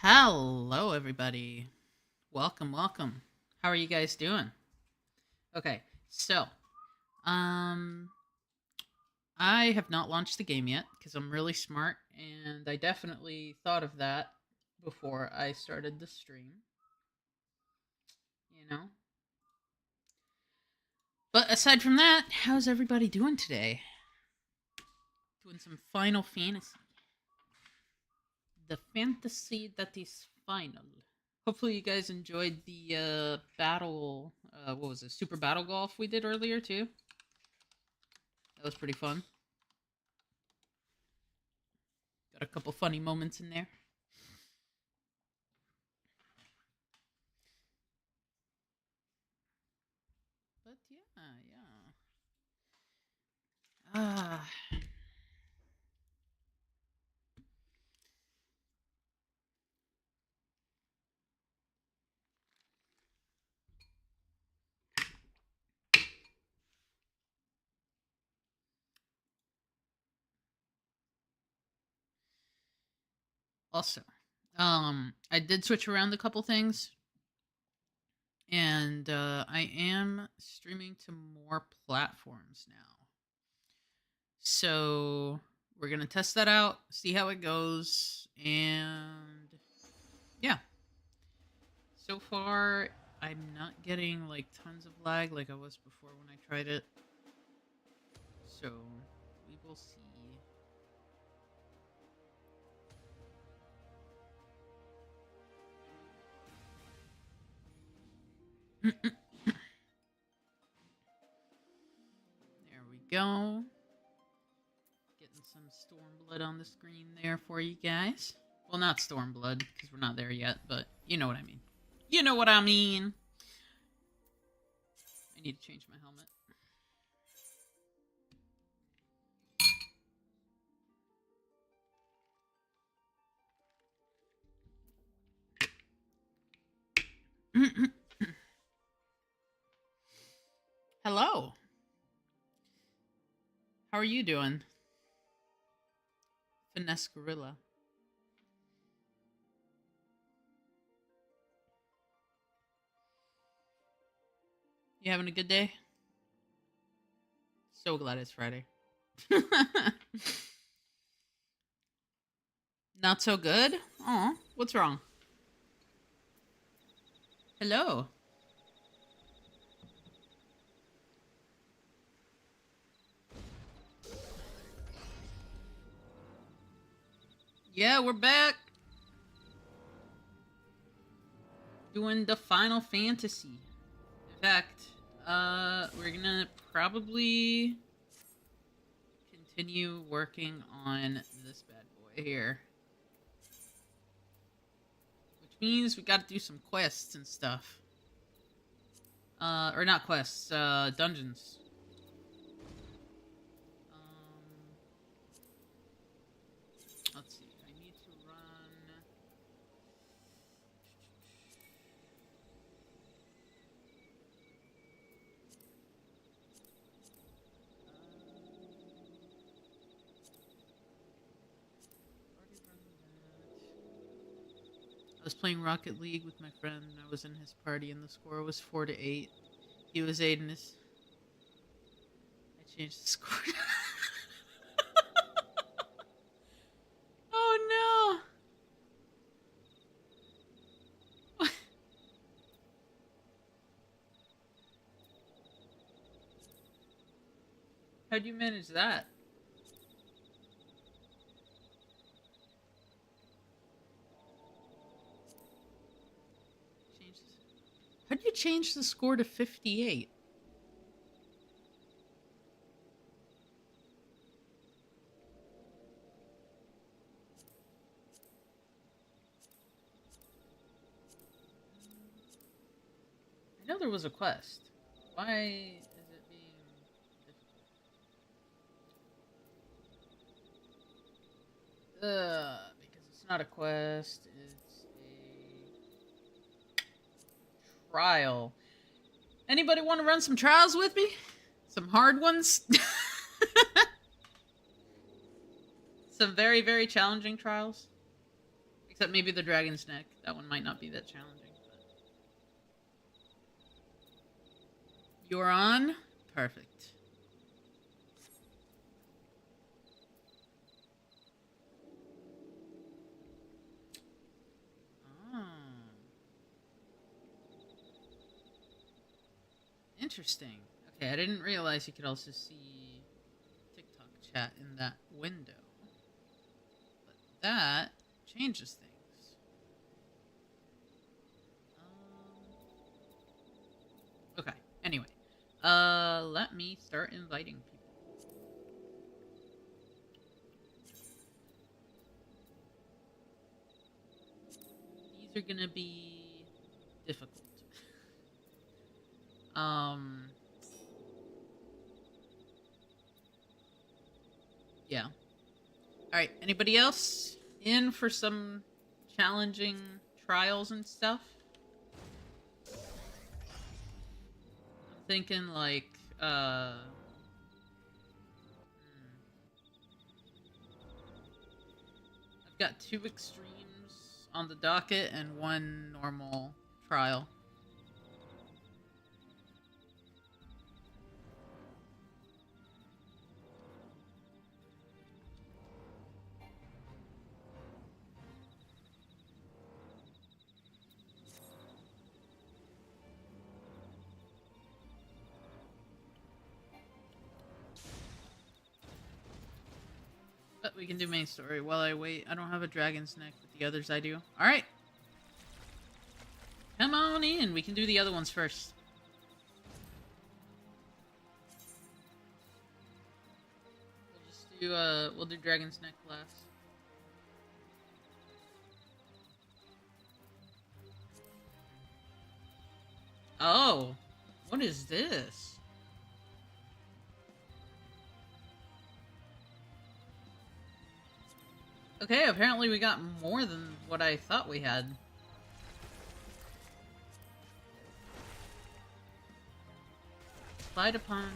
Hello, everybody. Welcome. How are you guys doing? Okay, so, um, I have not launched the game yet because I'm really smart, and I definitely thought of that before I started the stream. You know. But aside from that, how's everybody doing today? Doing some Final Fantasy, the fantasy that is final. Hopefully, you guys enjoyed the battle. What was it? Super Battle Golf we did earlier too. That was pretty fun. Got a couple funny moments in there. But yeah. Ah. Also, I did switch around a couple things, and I am streaming to more platforms now. So we're gonna test that out, see how it goes, and yeah. So far, I'm not getting like tons of lag like I was before when I tried it. So we will see. There we go. Getting some Stormblood on the screen there for you guys. Well, not Stormblood, because we're not there yet, but you know what I mean. You know what I mean. I need to change my helmet. Hello. How are you doing? Finesse Gorilla. You having a good day? So glad it's Friday. Not so good? Aw, what's wrong? Hello. Yeah, we're back. Doing the Final Fantasy. In fact, we're gonna probably continue working on this bad boy here. Which means we gotta do some quests and stuff. Or not quests, dungeons. Let's see. I need to run. I was playing Rocket League with my friend, and I was in his party, and the score was 4-8. He was 8 in his. I changed the score. Oh no! How'd you manage that? How'd you change the score to 58? I know there was a quest. Why is it being difficult? Because it's not a quest, it's a trial. Anybody want to run some trials with me? Some hard ones? Some very, very challenging trials? Except maybe the dragon's neck. That one might not be that challenging. But... You're on? Perfect. Oh. Interesting. Okay, I didn't realize you could also see TikTok chat in that window. But that changes things. Okay, anyway. Let me start inviting people. These are gonna be difficult. Yeah. Alright, anybody else in for some challenging trials and stuff? I'm thinking like, I've got 2 extremes on the docket and 1 normal trial. But we can do main story while I wait. I don't have a dragon's neck, but the others I do. Alright. Come on in. We can do the other ones first. We'll do dragon's neck last. Oh. What is this? Okay, apparently we got more than what I thought we had. Applied upon...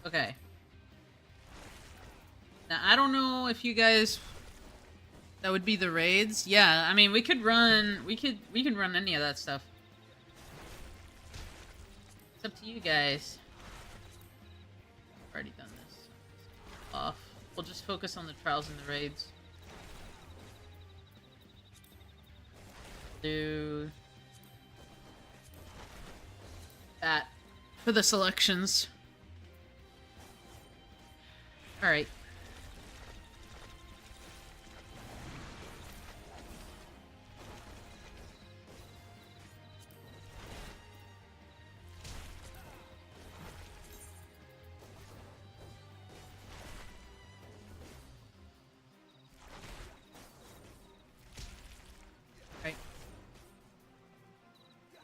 Okay. Now, I don't know if you guys... That would be the raids? Yeah, I mean, we could run... We could run any of that stuff. It's up to you guys. I've already done this. Off. We'll just focus on the trials and the raids. Do that for the selections. Alright.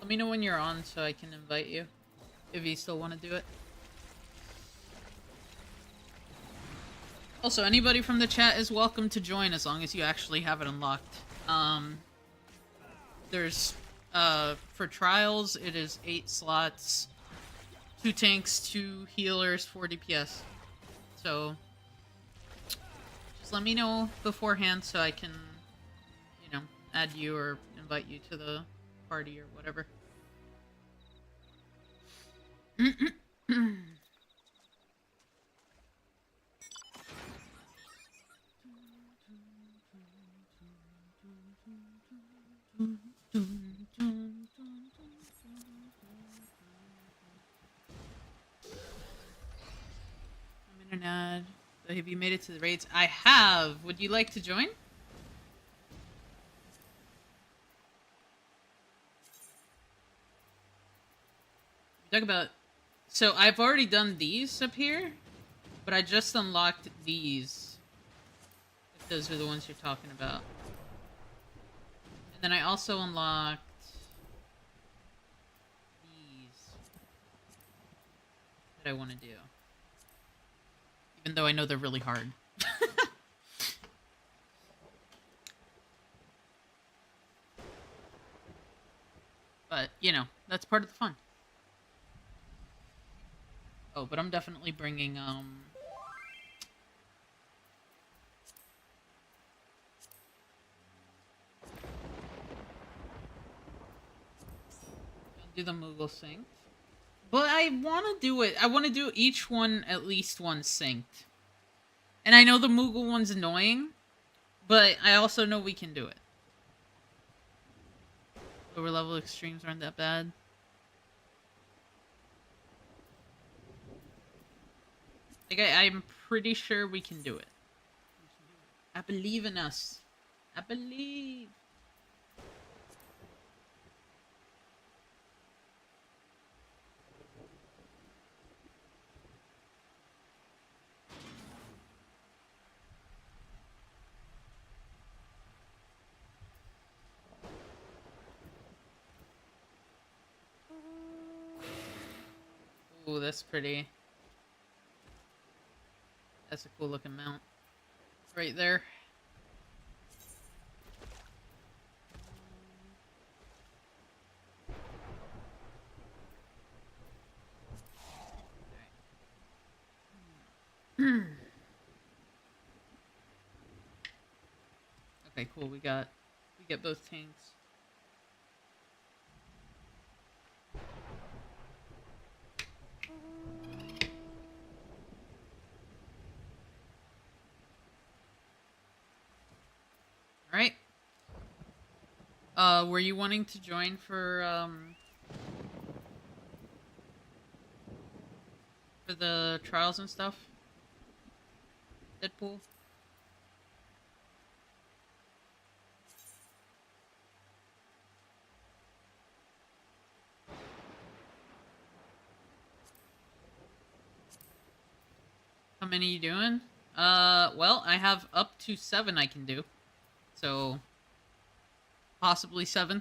Let me know when you're on so I can invite you, if you still want to do it. Also, anybody from the chat is welcome to join as long as you actually have it unlocked. There's, for trials, it is 8 slots, 2 tanks, 2 healers, 4 DPS. So, just let me know beforehand so I can, you know, add you or invite you to the party or whatever. Internet. So have you made it to the raids? I have. Would you like to join? Talk about... So I've already done these up here, but I just unlocked these. If those are the ones you're talking about. And then I also unlocked these that I want to do. Even though I know they're really hard. But, you know, that's part of the fun. Oh, but I'm definitely bringing, Do the Moogle synced. But I want to do it. I want to do each one at least once synced. And I know the Moogle one's annoying, but I also know we can do it. Lower level extremes aren't that bad. Like, I'm pretty sure we can do it. I believe in us. I believe. Ooh, that's pretty. That's a cool looking mount. Right there. Okay, cool. We get both tanks. All right. Were you wanting to join for the trials and stuff? Deadpool? How many are you doing? Well, I have up to 7 I can do. So, possibly 7.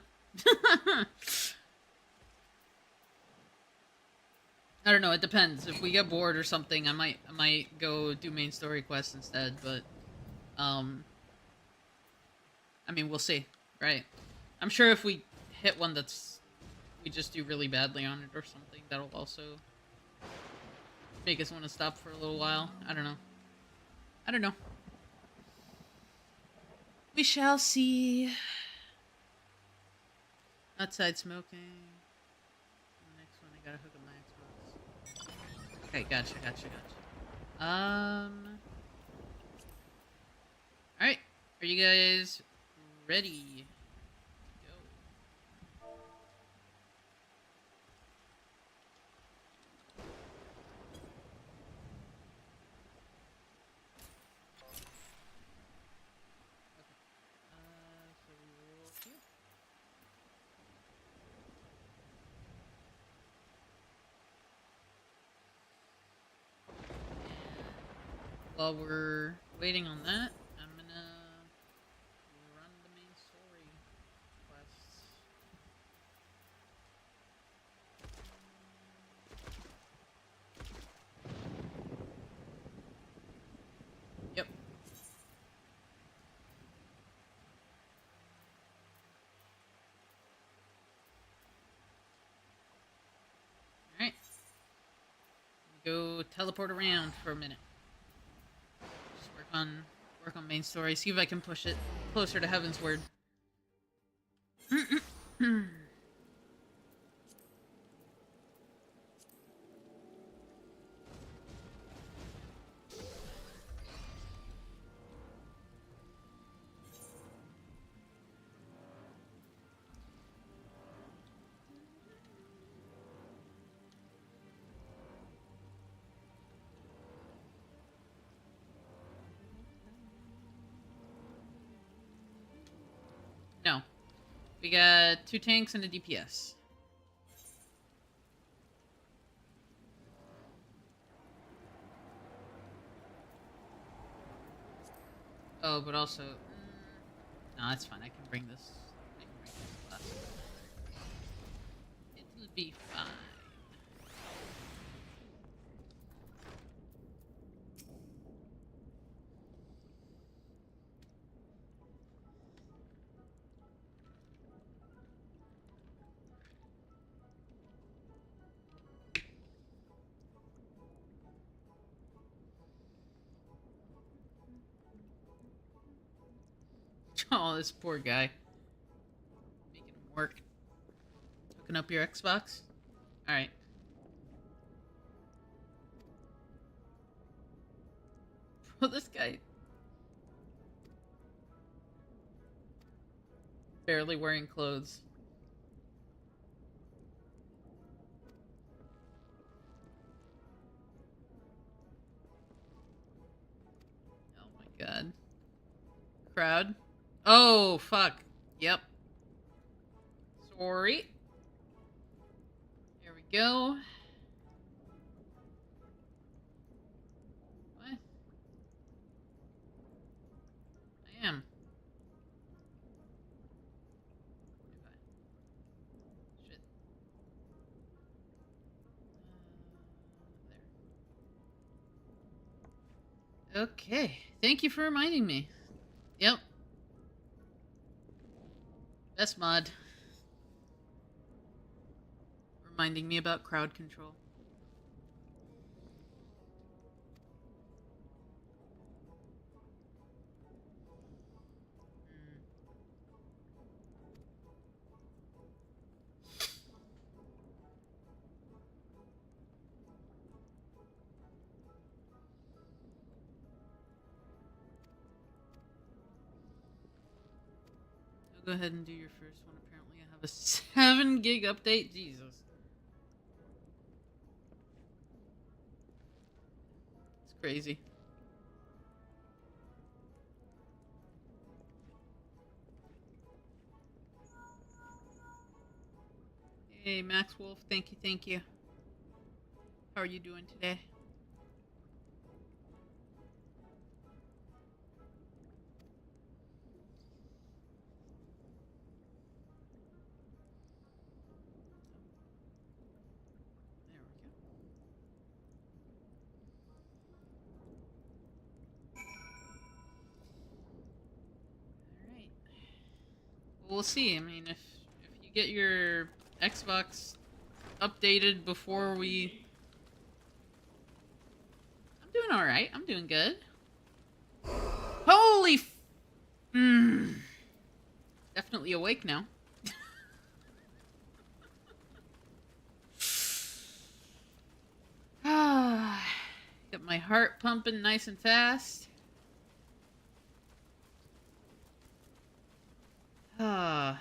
I don't know, it depends. If we get bored or something, I might go do main story quests instead, but I mean, we'll see, right? I'm sure if we hit one we just do really badly on it or something, that'll also make us want to stop for a little while. I don't know. I don't know. We shall see. Outside smoking. The next one, I gotta hook up my Xbox. Okay, gotcha. Alright. Are you guys ready? Go. So we roll here. While we're waiting on that, I'm gonna run the main story quests. Yep. Alright. Go teleport around for a minute. Just work on main story. See if I can push it closer to Heavensward. No. We got 2 tanks and a DPS. Oh, but also... no, that's fine. I can bring this class. It'll be fine. Oh, this poor guy. Making him work. Hooking up your Xbox? Alright. Well, this guy... barely wearing clothes. Oh my god. Crowd? Oh, fuck. Yep. Sorry. There we go. What? I am. Okay. Shit. There. Okay. Thank you for reminding me. Yep. Best mod. Reminding me about crowd control. Go ahead and do your first one. Apparently I have a 7 gig update. Jesus. It's crazy. Hey, Max Wolf. Thank you, thank you. How are you doing today? We'll see. I mean, if you get your Xbox updated before we... I'm doing alright. I'm doing good. Holy f... Definitely awake now. Got my heart pumping nice and fast. Okay.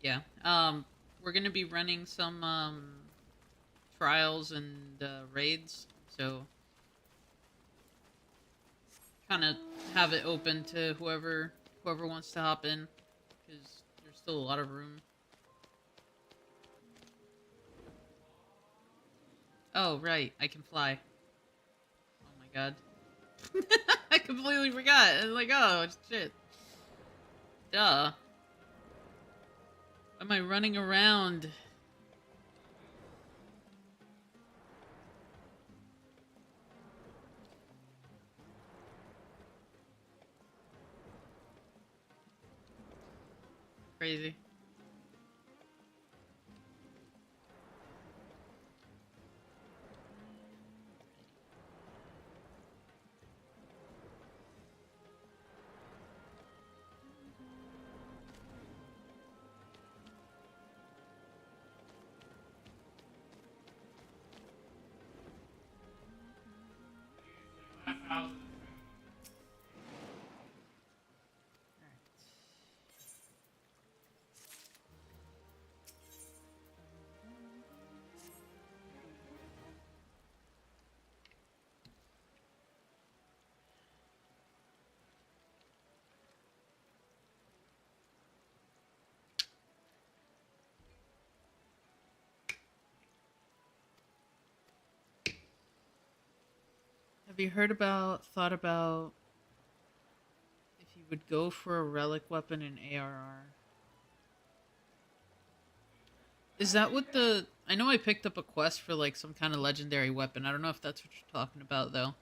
Yeah. We're gonna be running some trials and raids, so kind of have it open to whoever wants to hop in, because there's still a lot of room. Oh right, I can fly. Oh my god. I completely forgot. I was like, oh shit. Duh. Why am I running around? Crazy. Have you thought about if you would go for a relic weapon in ARR? Is that what the... I know I picked up a quest for like some kind of legendary weapon. I don't know if that's what you're talking about though.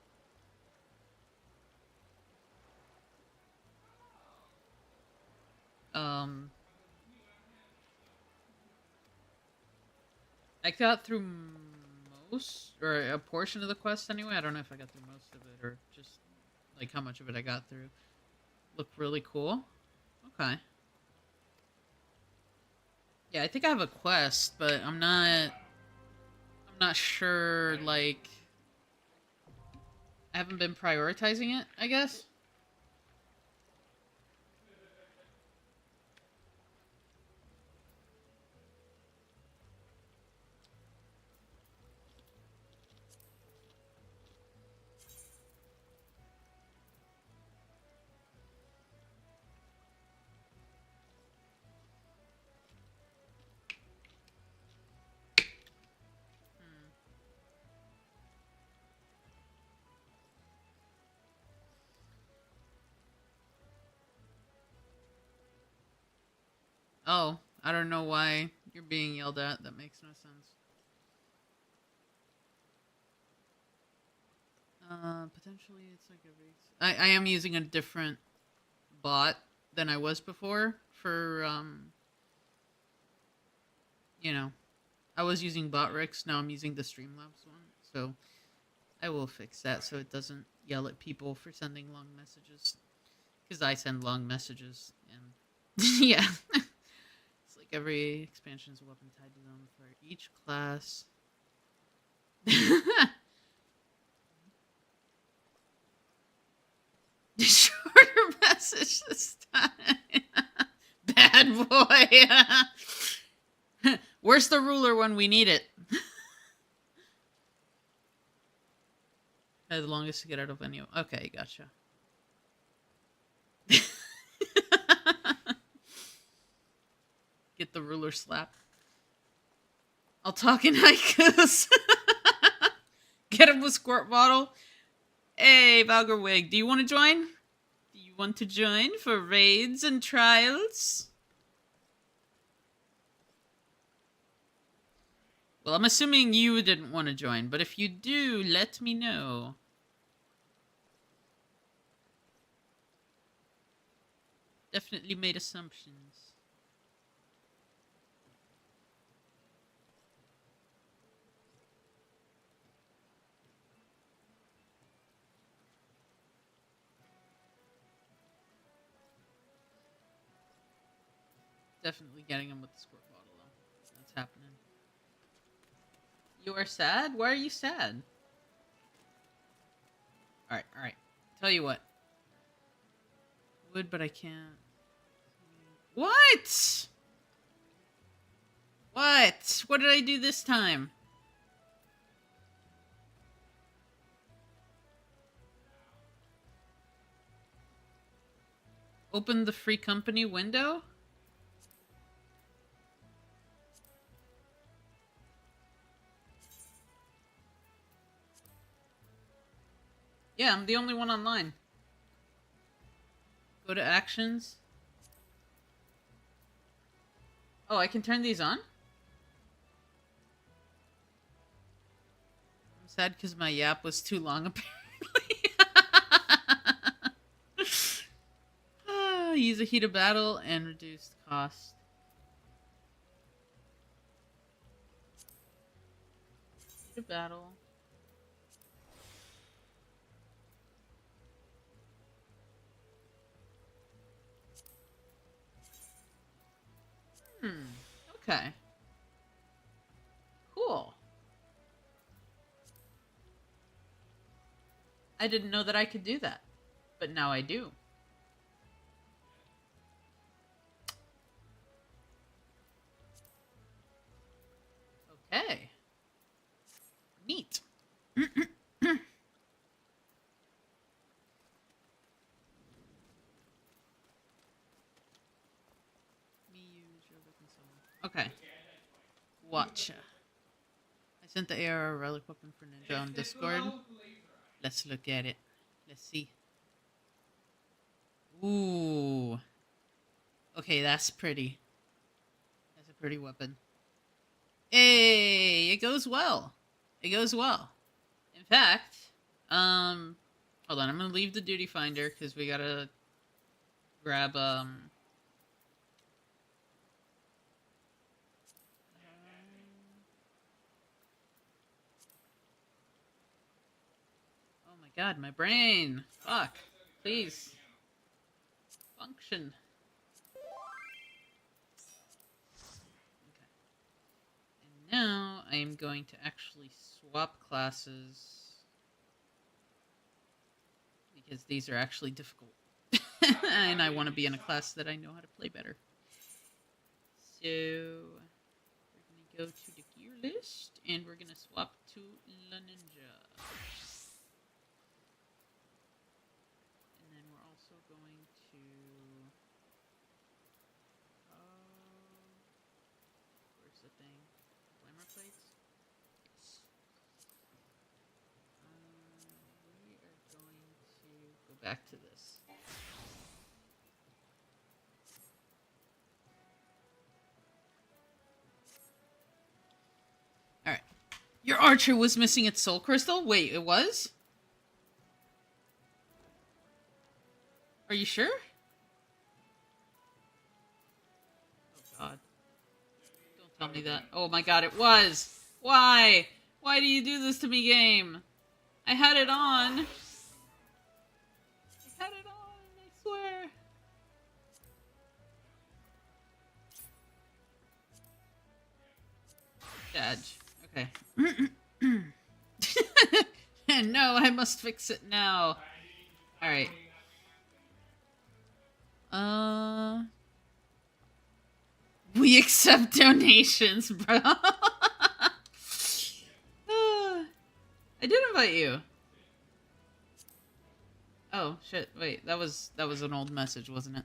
I got through most, or a portion of the quest anyway. I don't know if I got through most of it or just like how much of it I got through. Look really cool. Okay. Yeah, I think I have a quest, but I'm not sure, like, I haven't been prioritizing it, I guess. Hmm. Oh, I don't know why you're being yelled at. That makes no sense. Potentially it's like every. I am using a different bot than I was before for you know, I was using BotRix. Now I'm using the Streamlabs one. So I will fix that so it doesn't yell at people for sending long messages. Because I send long messages and yeah. It's like every expansion is a weapon tied to them for each class. Shorter message this time. Bad boy. Where's the ruler when we need it? The longest to get out of venue. Okay, gotcha. Get the ruler slap. I'll talk in haikus. Get him with squirt bottle. Hey, Valgerwig, do you want to join? Do you want to join for raids and trials? Well, I'm assuming you didn't want to join, but if you do, let me know. Definitely made assumptions. Definitely getting him with the squirt bottle, though. That's happening. You are sad? Why are you sad? Alright, alright. Tell you what. Would, but I can't. What? What? What did I do this time? Open the free company window? Yeah, I'm the only one online. Go to actions. Oh, I can turn these on? I'm sad because my yap was too long, apparently. Use a heat of battle and reduce the cost. Heat of battle. Okay. Cool. I didn't know that I could do that, but now I do. Okay. Neat. Okay. Watcha. I sent the AR relic weapon for Ninja on Discord. Let's look at it. Let's see. Ooh. Okay, that's pretty. That's a pretty weapon. Hey, it goes well. It goes well. In fact, hold on, I'm gonna leave the duty finder because we gotta grab oh my god, my brain! Fuck. Please. Function. Okay. And now I am going to actually swap classes. Because these are actually difficult. And I want to be in a class that I know how to play better. So we're going to go to the gear list and we're going to swap to La Ninja. And then we're also going to where's the thing? Glamour plates? We are going to go back to this. Alright. Your archer was missing its soul crystal? Wait, it was? Are you sure? Oh god. Don't tell me that. Oh my god, it was! Why? Why do you do this to me, game? I had it on. I had it on, I swear. Dodge. Okay. No, I must fix it now. Alright. We accept donations, bro. I did invite you. Oh, shit. Wait, that was an old message, wasn't it?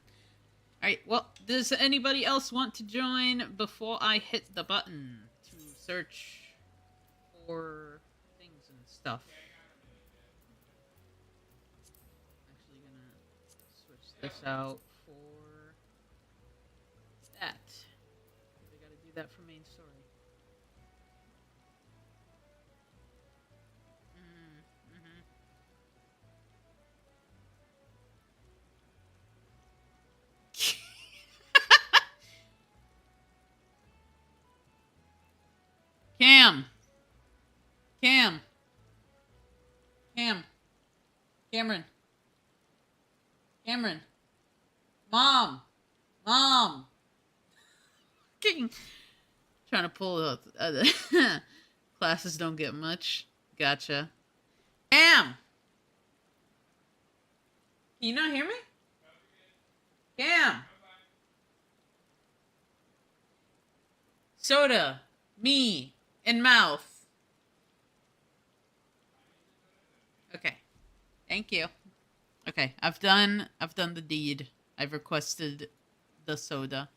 Alright, well, does anybody else want to join before I hit the button to search for things and stuff? I'm actually gonna switch this out for that. I gotta do that for main story. Cam! Cam! Cam! Cameron! Cameron! Mom! Mom! Trying to pull out classes don't get much. Gotcha. Cam! Can you not hear me? Cam! Soda, me, and mouth. Okay. Thank you. Okay, I've done the deed. I've requested the soda.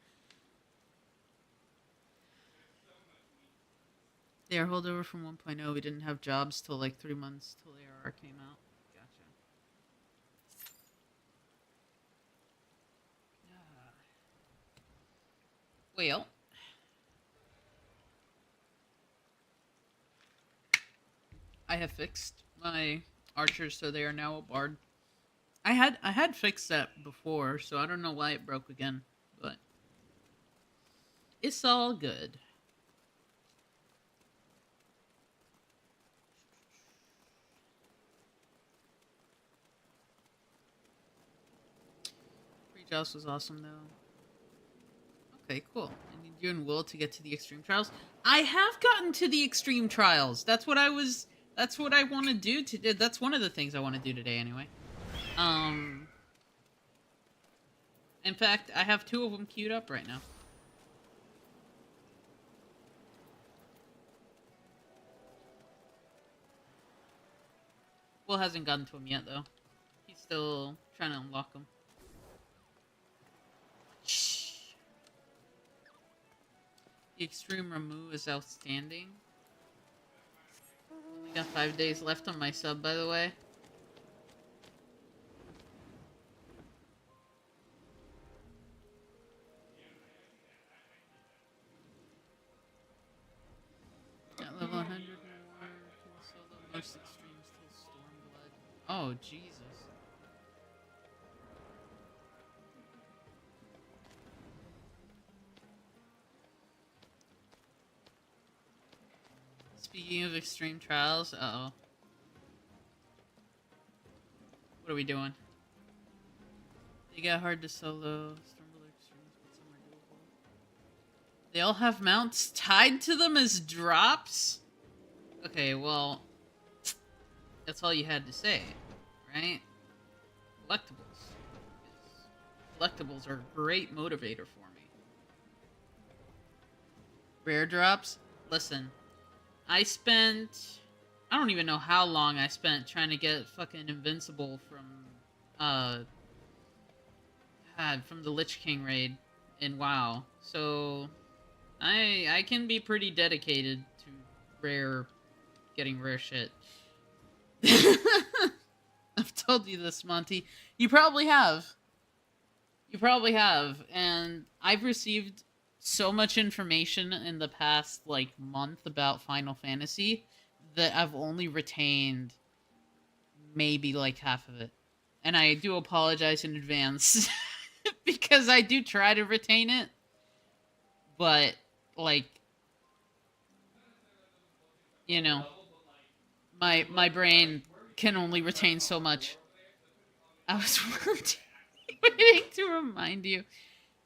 They are holdover from 1.0. We didn't have jobs till like 3 months till ARR came out. Gotcha. Well. I have fixed my archers so they are now a bard. I had fixed that before, so I don't know why it broke again, but it's all good. Pre-Joust was awesome though. Okay, cool. I need you and Will to get to the extreme trials. I have gotten to the extreme trials. That's what I want to do today. That's one of the things I want to do today anyway. In fact, I have 2 of them queued up right now. Will hasn't gotten to him yet, though. He's still trying to unlock them. Shh. The extreme remove is outstanding. I got 5 days left on my sub, by the way. At level 100 more, solo most extremes till Stormblood. Oh, Jesus. Speaking of extreme trials, uh-oh. What are we doing? They got hard to solo. Stormblade extremes, but some are doable. They all have mounts tied to them as drops? Okay, well, that's all you had to say, right? Collectibles. Collectibles are a great motivator for me. Rare drops? Listen, I don't even know how long I spent trying to get fucking Invincible from the Lich King raid in WoW. So, I can be pretty dedicated to getting rare shit. I've told you this, Monty. You probably have. You probably have. And I've received so much information in the past, like, month about Final Fantasy that I've only retained maybe, like, half of it. And I do apologize in advance because I do try to retain it. But, like, you know, my brain can only retain so much. I was waiting to remind you.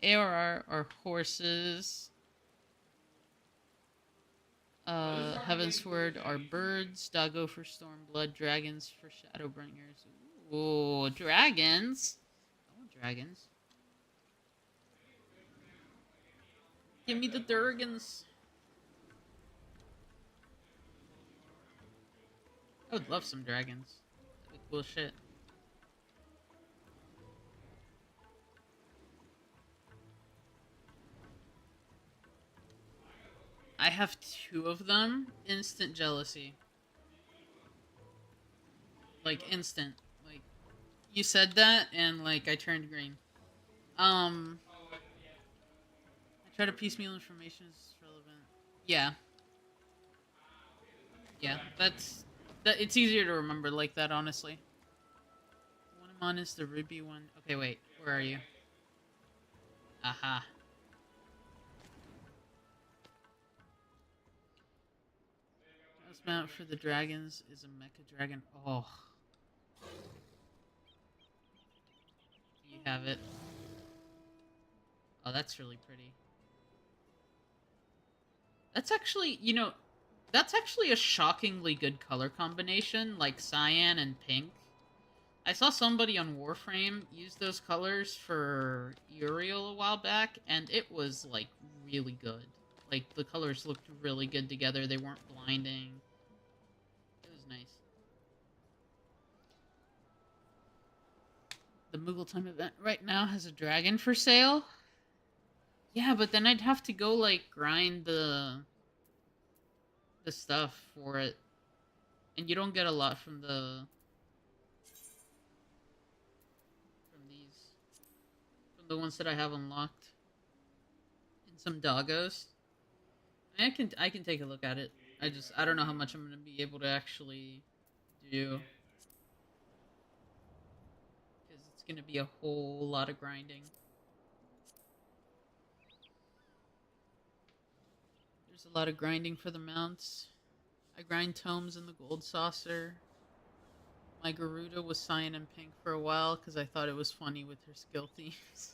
ARR are horses. Heavensward are birds. Doggo for Stormblood. Dragons for Shadowbringers. Ooh, dragons. I want dragons. Give me the Durgans. I would love some dragons. That'd be cool shit. I have 2 of them. Instant jealousy. Like, instant. Like, you said that, and, like, I turned green. I try to piecemeal information as relevant. Yeah. Yeah, it's easier to remember like that, honestly. The one I'm on is the ruby one. Okay, wait. Where are you? Aha. House mount for the dragons is a mecha dragon. Oh. You have it. Oh, that's really pretty. That's actually, that's actually a shockingly good color combination, like cyan and pink. I saw somebody on Warframe use those colors for Uriel a while back, and it was, like, really good. Like, the colors looked really good together. They weren't blinding. It was nice. The Moogle Time event right now has a dragon for sale. Yeah, but then I'd have to go, like, grind the stuff for it. And you don't get a lot from the... from the ones that I have unlocked. And some doggos. I can take a look at it. I don't know how much I'm gonna be able to actually do. Because it's gonna be a whole lot of grinding. There's a lot of grinding for the mounts. I grind tomes in the gold saucer. My Garuda was cyan and pink for a while because I thought it was funny with her skill themes.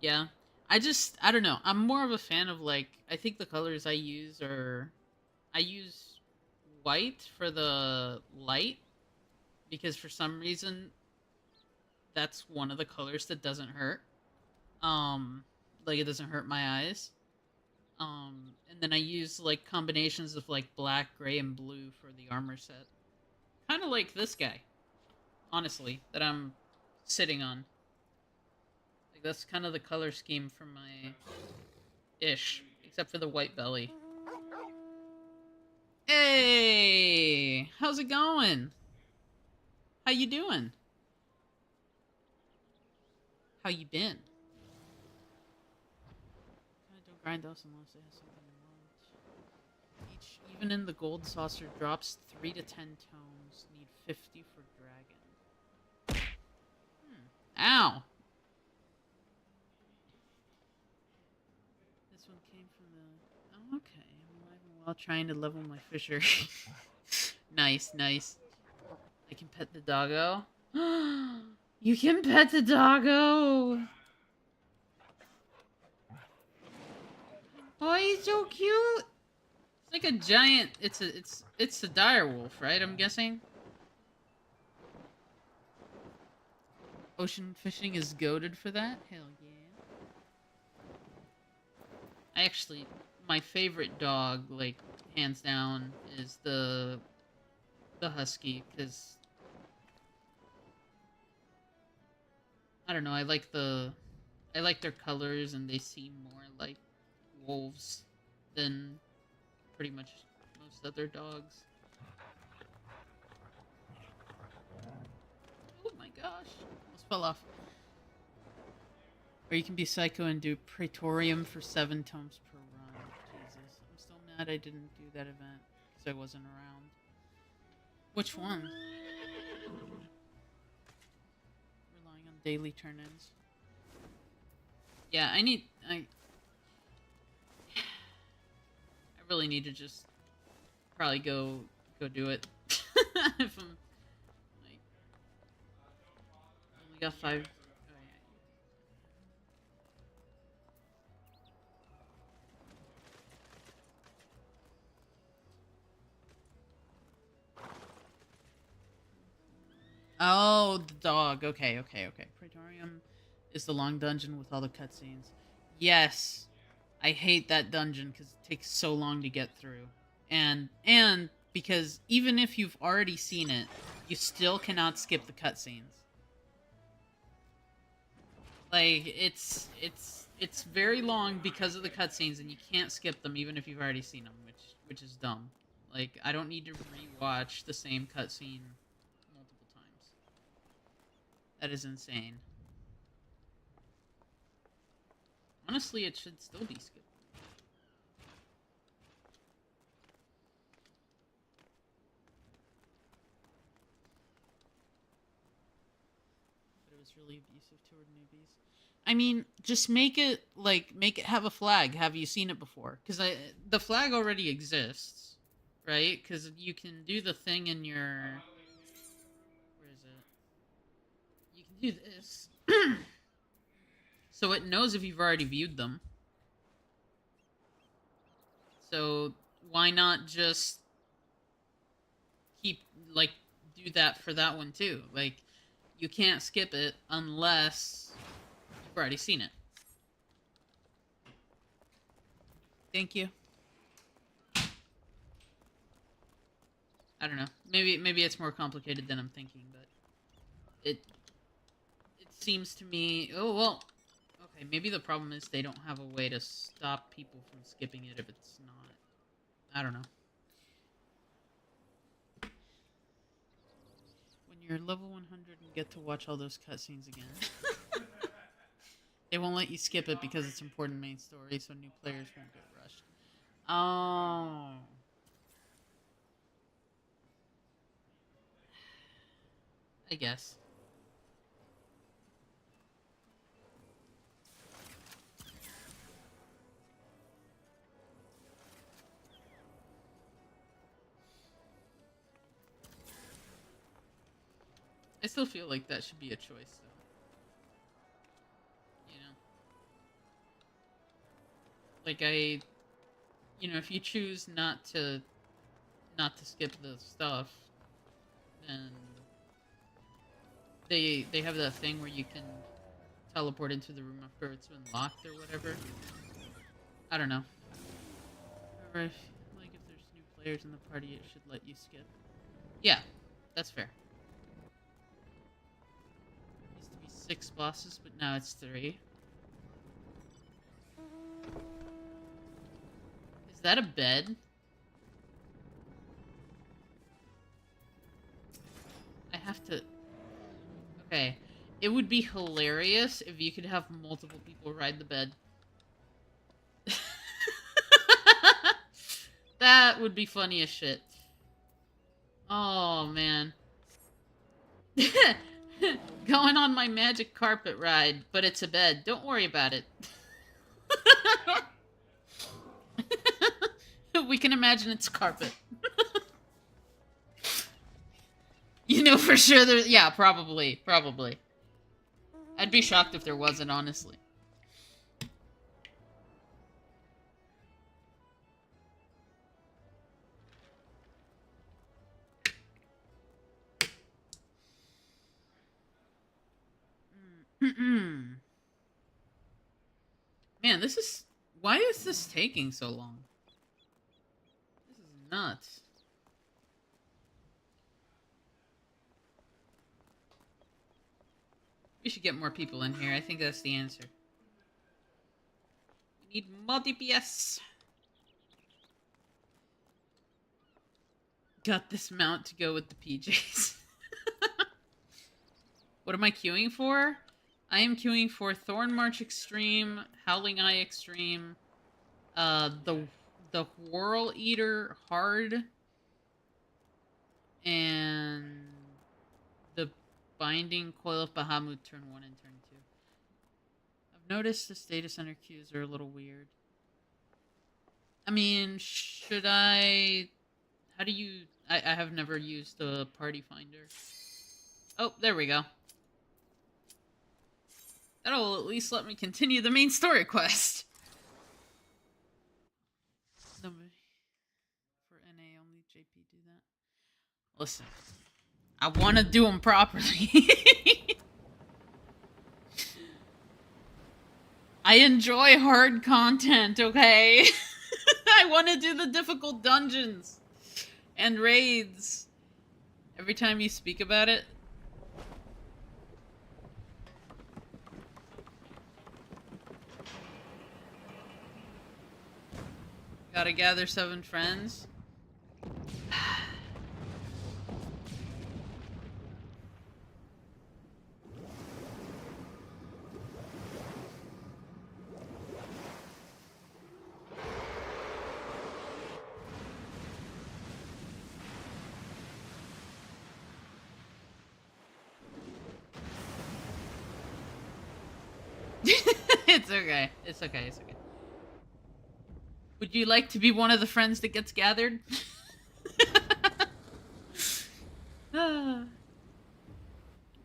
Yeah. I don't know. I'm more of a fan of, like, I think the colors I use I use white for the light because for some reason that's one of the colors that doesn't hurt. Like, it doesn't hurt my eyes. And then I use, like, combinations of, like, black, gray, and blue for the armor set. Kind of like this guy, honestly, that I'm sitting on. Like, that's kind of the color scheme for my ish, except for the white belly. Hey! How's it going? How you doing? How you been? Don't grind those unless they have something you want. Even in the gold saucer drops 3 to 10 tomes. Need 50 for dragon. Ow! This one came from the... Oh, okay. I'm alive and well trying to level my fisher. Nice, nice. I can pet the doggo. You can pet the doggo. Oh, he's so cute. It's like a giant. It's a dire wolf, right? I'm guessing. Ocean fishing is goated for that. Hell yeah. I actually, my favorite dog, like hands down, is the husky, because I don't know. I like their colors, and they seem more like wolves than pretty much most other dogs. Oh my gosh. Almost fell off. Or you can be psycho and do Praetorium for 7 tomes per run. Jesus. I'm still mad I didn't do that event because I wasn't around. Which one? Relying on daily turn-ins. Yeah, I really need to just probably go do it. If I'm like only got 5. Oh yeah. Oh, the dog. Okay. Praetorium is the long dungeon with all the cutscenes. Yes. I hate that dungeon because it takes so long to get through. And because even if you've already seen it, you still cannot skip the cutscenes. Like, it's very long because of the cutscenes, and you can't skip them even if you've already seen them, which is dumb. Like, I don't need to rewatch the same cutscene multiple times. That is insane. Honestly, it should still be skipped. But it was really abusive toward newbies. I mean, just make it have a flag. Have you seen it before? Because the flag already exists, right? Because you can do the thing in your. Where is it? You can do this. So it knows if you've already viewed them. So why not just do that for that one too? Like, you can't skip it unless you've already seen it. Thank you. I don't know. Maybe it's more complicated than I'm thinking, but it seems to me. Oh well. Okay, maybe the problem is they don't have a way to stop people from skipping it if it's not. I don't know. When you're level 100 and get to watch all those cutscenes again. They won't let you skip it because it's important main story, so new players won't get rushed. Oh. I guess. I still feel like that should be a choice, though. You know? Like, if you choose not to skip the stuff, then they have that thing where you can teleport into the room after it's been locked or whatever. I don't know. However, if there's new players in the party, it should let you skip. Yeah, that's fair. Used to be 6 bosses, but now it's 3. Is that a bed? I have to... Okay. It would be hilarious if you could have multiple people ride the bed. That would be funny as shit. Oh, man. Going on my magic carpet ride, but it's a bed. Don't worry about it. We can imagine it's carpet. You know for sure there... Yeah, probably. Probably. I'd be shocked if there wasn't, honestly. Man, this is... Why is this taking so long? This is nuts. We should get more people in here. I think that's the answer. We need more DPS. Got this mount to go with the PJs. What am I queuing for? I am queuing for Thorn March Extreme, Howling Eye Extreme, the Whirl Eater Hard, and the Binding Coil of Bahamut turn 1 and turn 2. I've noticed this data center queues are a little weird. I mean, should I... How do you... I have never used the party finder. Oh, there we go. That'll at least let me continue the main story quest. No, for NA only JP do that. Listen, I want to do them properly. I enjoy hard content, okay? I want to do the difficult dungeons and raids. Every time you speak about it, gotta gather 7 friends. It's okay. It's okay. It's okay. Would you like to be one of the friends that gets gathered? When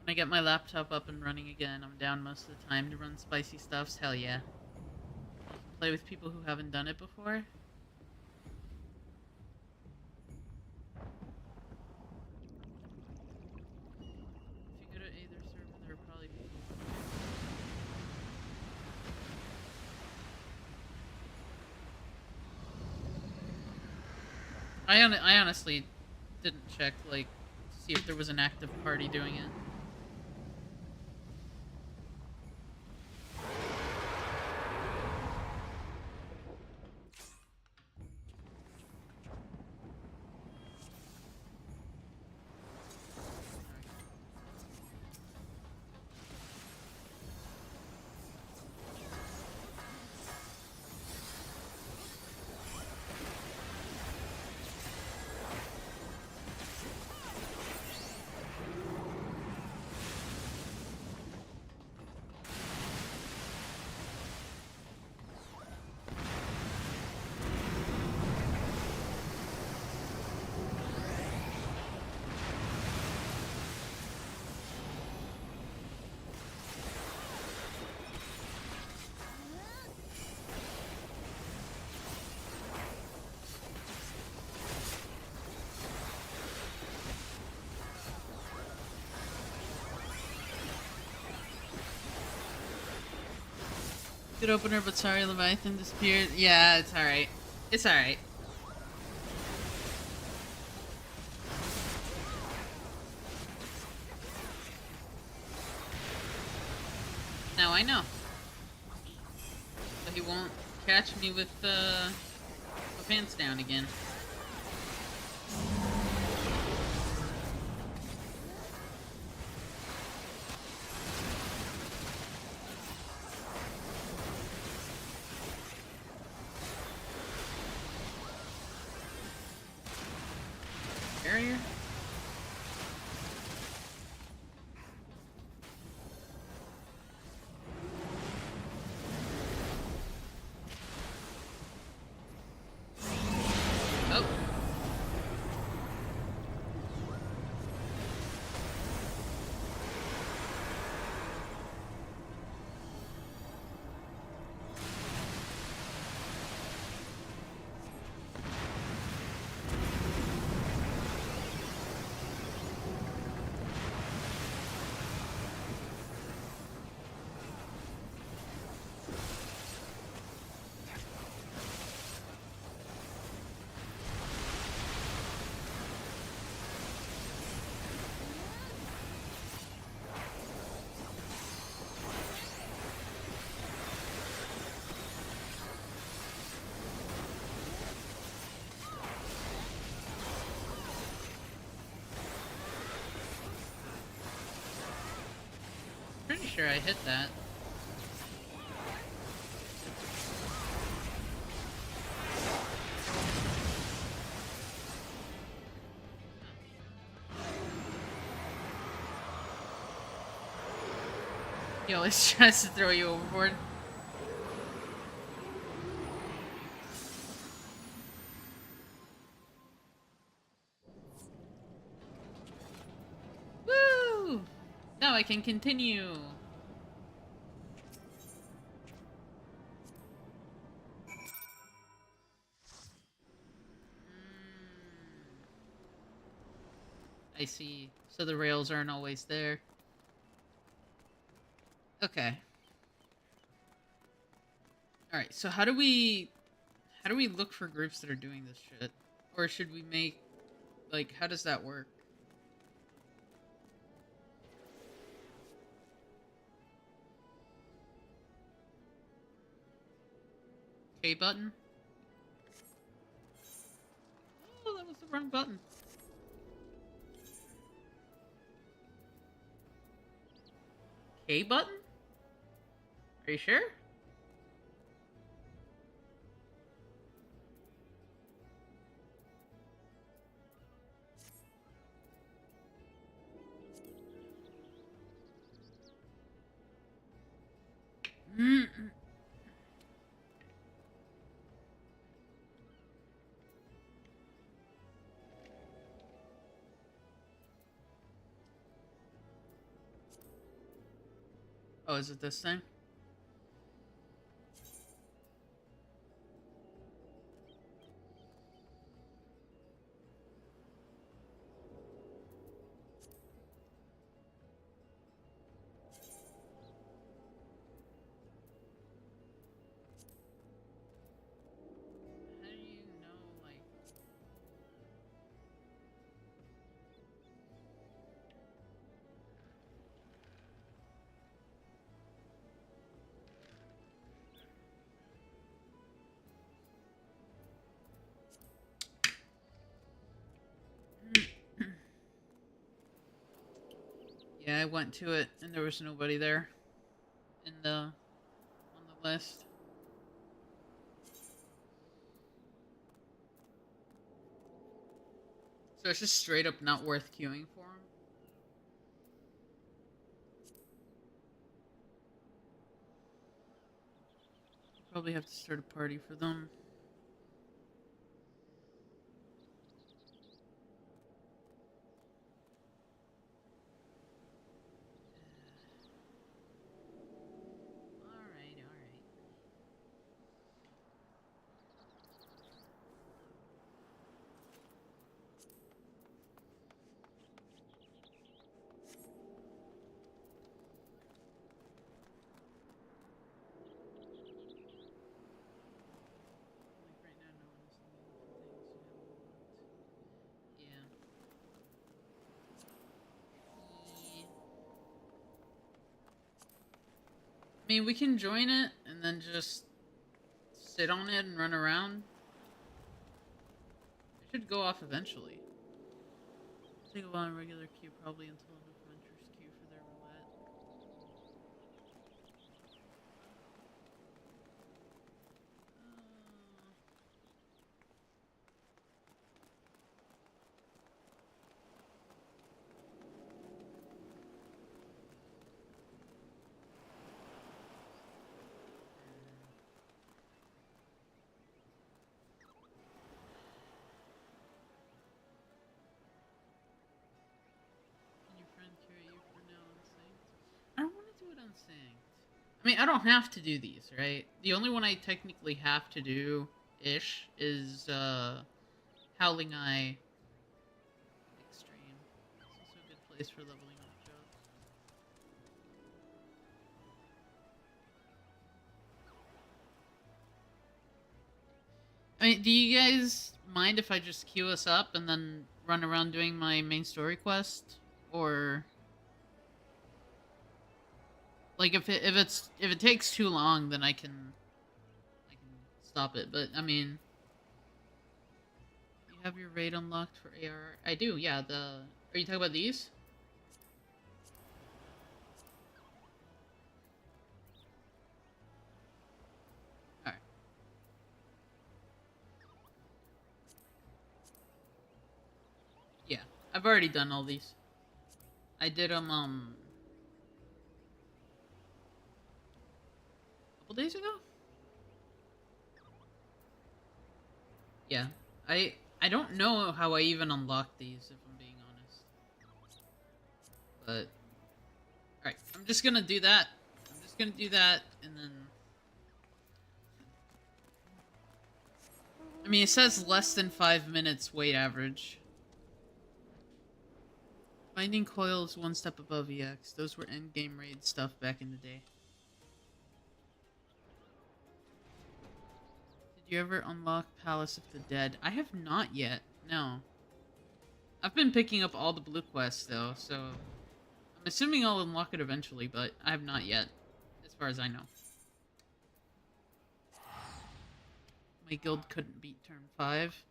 I get my laptop up and running again, I'm down most of the time to run spicy stuffs. Hell yeah. Play with people who haven't done it before. If you go to either server, there are probably people. I honestly didn't check, like, to see if there was an active party doing it. Good opener, but sorry, Leviathan disappeared. Yeah, it's alright. It's alright. Now I know. So he won't catch me with my pants down again. Barrier? pretty sure I hit that. He always tries to throw you overboard. Woo! Now I can continue. I see. So the rails aren't always there. Okay. Alright, so how do we look for groups that are doing this shit? Or should we make, like, how does that work? K button? Oh, that was the wrong button. K button? Are you sure? Oh, is it this thing? How do you know, like... Yeah, I went to it and there was nobody there on the list. So it's just straight up not worth queuing for them. Probably have to start a party for them. Alright. Like right now, no one is looking for things you don't want. Yeah. I mean, we can join it and then just sit on it and run around. It should go off eventually. Take a while in regular queue, probably until enough mentors queue for their roulette. Can your friend carry you for now unsynced? I don't want to do it unsynced. I mean, I don't have to do these, right? The only one I technically have to do-ish is, Howling Eye Extreme. It's also a good place for leveling up jobs. I mean, do you guys mind if I just queue us up and then run around doing my main story quest? Or... like, if it takes too long, then I can stop it. But, I mean... you have your raid unlocked for AR? I do, yeah, are you talking about these? I've already done all these. I did them a couple days ago. Yeah, I don't know how I even unlocked these, if I'm being honest. But alright, I'm just gonna do that. I'm just gonna do that, and then. I mean, it says less than 5 minutes weight average. Finding coils one step above EX. Those were endgame raid stuff back in the day. Did you ever unlock Palace of the Dead? I have not yet. No. I've been picking up all the blue quests though, so I'm assuming I'll unlock it eventually, but I have not yet, as far as I know. My guild couldn't beat turn 5.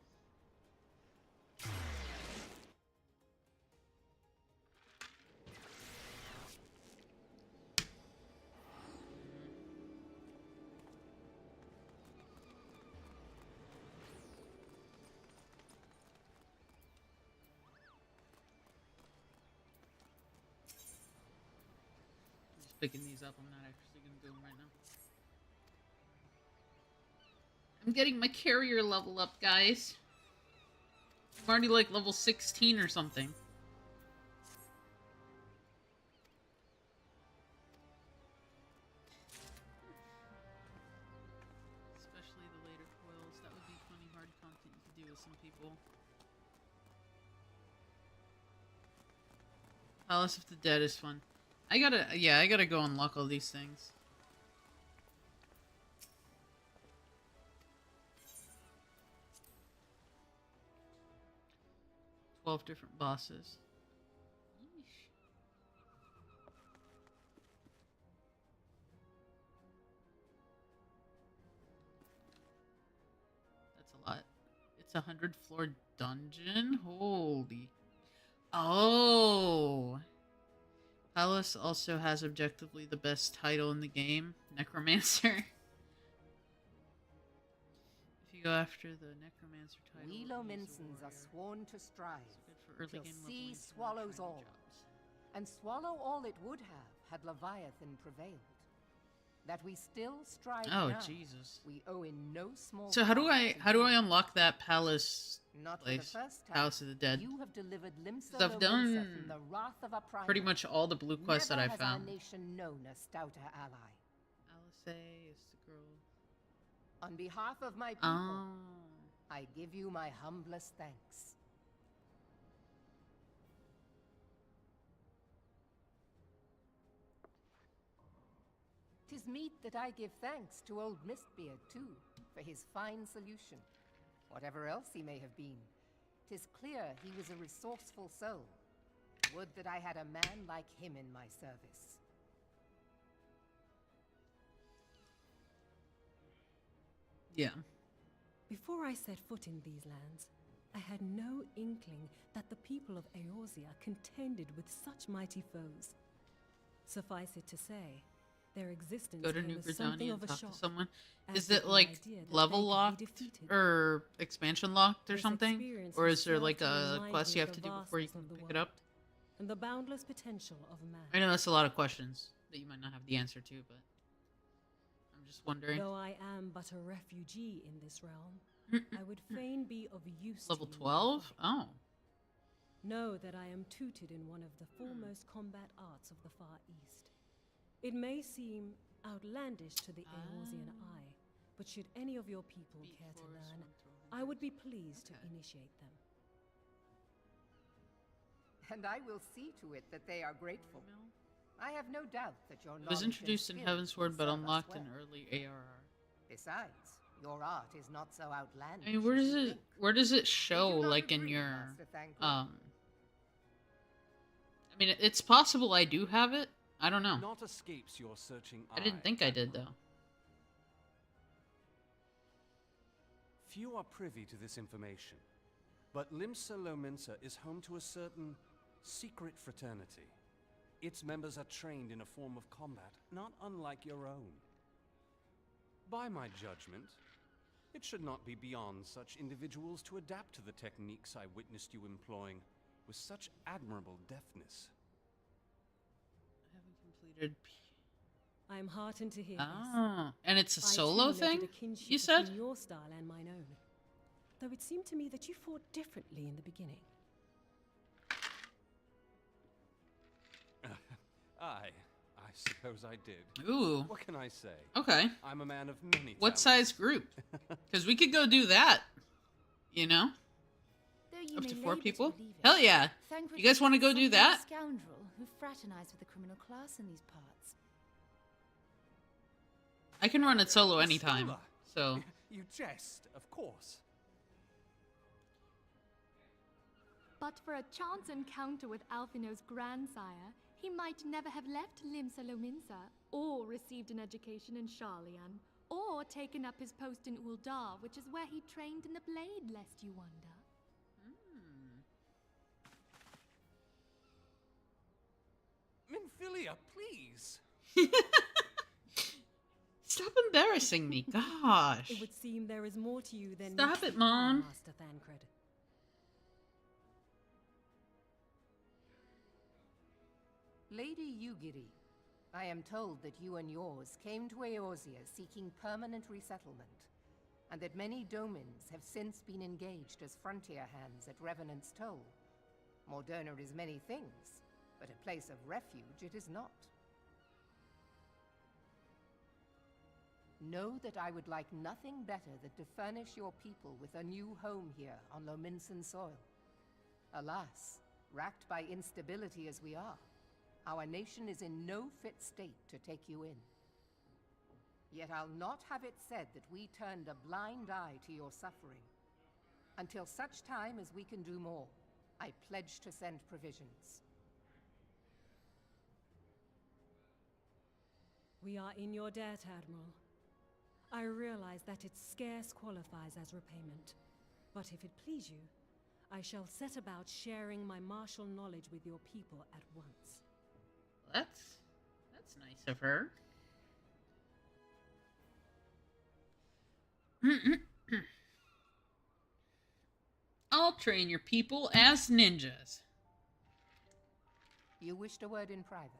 Just picking these up, I'm not actually gonna do them right now. I'm getting my carrier level up, guys. I'm already like level 16 or something. Especially the later coils. That would be funny hard content you could do with some people. Palace of the Dead is fun. I gotta go unlock all these things. 12 different bosses. Yeesh. That's a lot. It's a 100-floor dungeon? Holy. Oh! Palace also has objectively the best title in the game, Necromancer. If you go after the Necromancer title, We Lominsons are sworn to strive, till sea swallows all, and swallow all it would have had Leviathan prevailed. That we still strive Oh now, Jesus! we owe in no small. So how do I unlock that palace Not place? for the first time. House of the Dead. You have delivered Limsa I've done Lominsa from the wrath of a primal. pretty much all the blue quests that I Never found. has our nation known a stouter ally. Alice is the girl. On behalf of my people, Oh. I give you my humblest thanks. Tis meet that I give thanks to old Mistbeard, too, for his fine solution. Whatever else he may have been, 'tis clear he was a resourceful soul. Would that I had a man like him in my service. Yeah. Before I set foot in these lands, I had no inkling that the people of Eorzea contended with such mighty foes. Suffice it to say, their existence Go to came New as something Britannia of and a talk shock, to someone. as Is did it the like idea that level they could be locked defeated. or expansion locked or This something? experience Or has is there served like to a remind quest me you of have to the do before you vastness can of the pick it world up? and the boundless potential of man. I know that's a lot of questions that you might not have the answer to, but I'm just wondering. Though I am but a refugee in this realm, I would fain be of use Level to you. 12? Oh. Know that I am tutored in one of the foremost combat arts of the Far East. It may seem outlandish to the Eorzean eye, but should any of your people Beat care to forest, learn, one throw I would be pleased Okay. to initiate them. And I will see to it that they are grateful. I have no doubt that your It was knowledge and introduced in skill Heavensward, will but serve us unlocked in well. early ARR. Besides, your art is not so outlandish. I mean, where as does you it think. show, Would you not like in agree, your Master Thancred? I mean, it's possible I do have it. I don't know. Not escapes your searching I didn't think I did though. Few are privy to this information, but Limsa Lominsa is home to a certain secret fraternity. Its members are trained in a form of combat not unlike your own. By my judgment, it should not be beyond such individuals to adapt to the techniques I witnessed you employing with such admirable deftness. I haven't completed. I'm heartened to hear this. Ah, and it's a I, solo too, noted thing. a kinship You said? between your style and mine own. Though it seemed to me that you fought differently in the beginning. I suppose I did. Ooh. What can I say? Okay. I'm a man of many What talents. size group? Because we could go do that. You know? Though you Up may to 4 labor people? believe it, Hell yeah. Thancred You guys want to go is do something that? of a scoundrel who fraternized with the criminal class in these parts. I can run it solo anytime. Stola. So, You jest, of course. But for a chance encounter with Alphino's grandsire, he might never have left Limsa Lominsa, or received an education in Sharlayan, or taken up his post in Uldar, which is where he trained in the blade, lest you wonder. Minfilia, please. stop embarrassing me. Gosh. It would seem there is more to you than Stop meets it, the Mom. eye, Master Thancred. Lady Yugiri, I am told that you and yours came to Eorzea seeking permanent resettlement, and that many domins have since been engaged as frontier hands at Revenant's Toll. Moderna is many things, but a place of refuge it is not. Know that I would like nothing better than to furnish your people with a new home here on Lominsan soil. Alas, racked by instability as we are, our nation is in no fit state to take you in. Yet I'll not have it said that we turned a blind eye to your suffering. Until such time as we can do more, I pledge to send provisions. We are in your debt, Admiral. I realize that it scarce qualifies as repayment. But if it please you, I shall set about sharing my martial knowledge with your people at once. That's nice of her. I'll train your people as ninjas. You wished a word in private.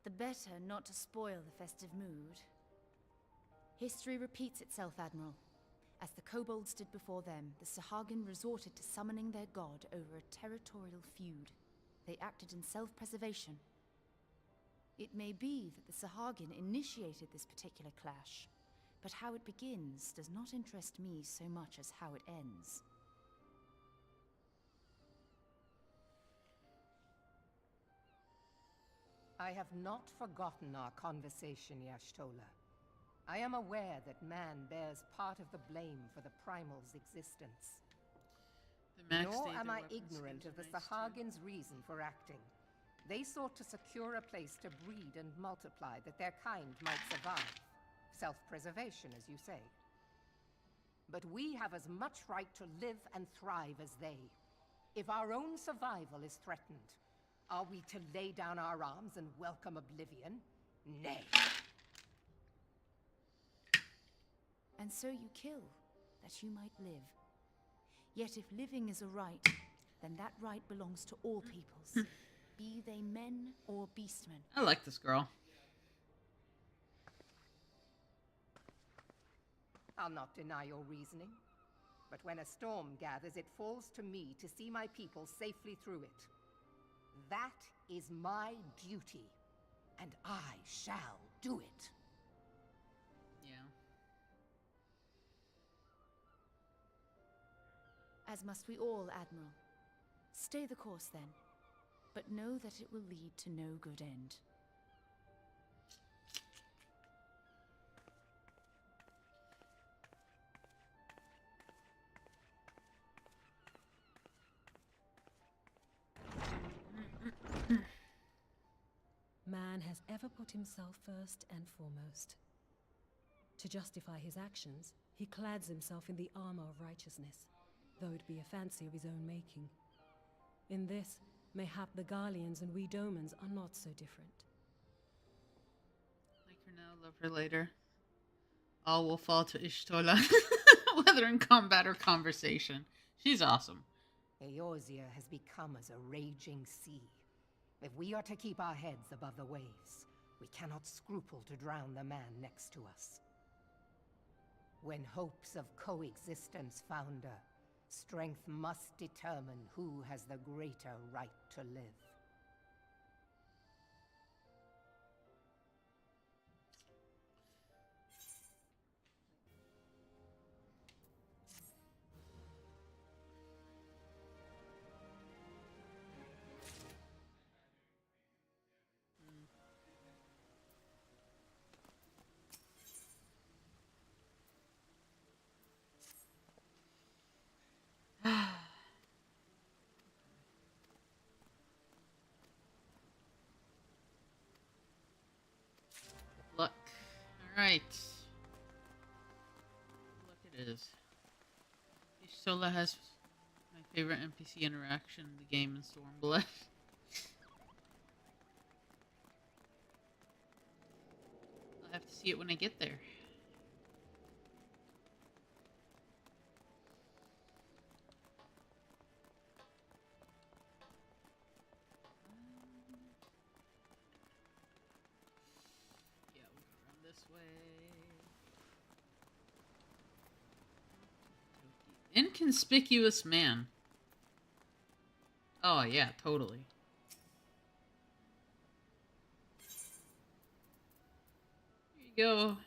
The better not to spoil the festive mood. History repeats itself, Admiral. As the kobolds did before them, the Sahagin resorted to summoning their god over a territorial feud. They acted in self-preservation. It may be that the Sahagin initiated this particular clash, but how it begins does not interest me so much as how it ends. I have not forgotten our conversation, Y'shtola. I am aware that man bears part of the blame for the Primal's existence. Nor am I ignorant of the Sahagins' reason for acting. They sought to secure a place to breed and multiply that their kind might survive. Self-preservation, as you say. But we have as much right to live and thrive as they. If our own survival is threatened, are we to lay down our arms and welcome oblivion? Nay. And so you kill, that you might live. Yet if living is a right, then that right belongs to all peoples, be they men or beastmen. I like this girl. I'll not deny your reasoning. But when a storm gathers, it falls to me to see my people safely through it. That is my duty, and I shall do it. Yeah. As must we all, Admiral. Stay the course, then, but know that it will lead to no good end. Man has ever put himself first and foremost. To justify his actions, he clads himself in the armor of righteousness, though it be a fancy of his own making. In this, mayhap the Garleans and we Domans are not so different. Like her now, love her later. All will fall to Ishtola, whether in combat or conversation. She's awesome. Eorzea has become as a raging sea. If we are to keep our heads above the waves, we cannot scruple to drown the man next to us. When hopes of coexistence founder, strength must determine who has the greater right to live. Luck. Alright. Luck it is. Ishtola has my favorite NPC interaction in the game in Stormblood. I'll have to see it when I get there. Yeah, we'll go around this way. Inconspicuous man. Oh, yeah, totally. Here you go.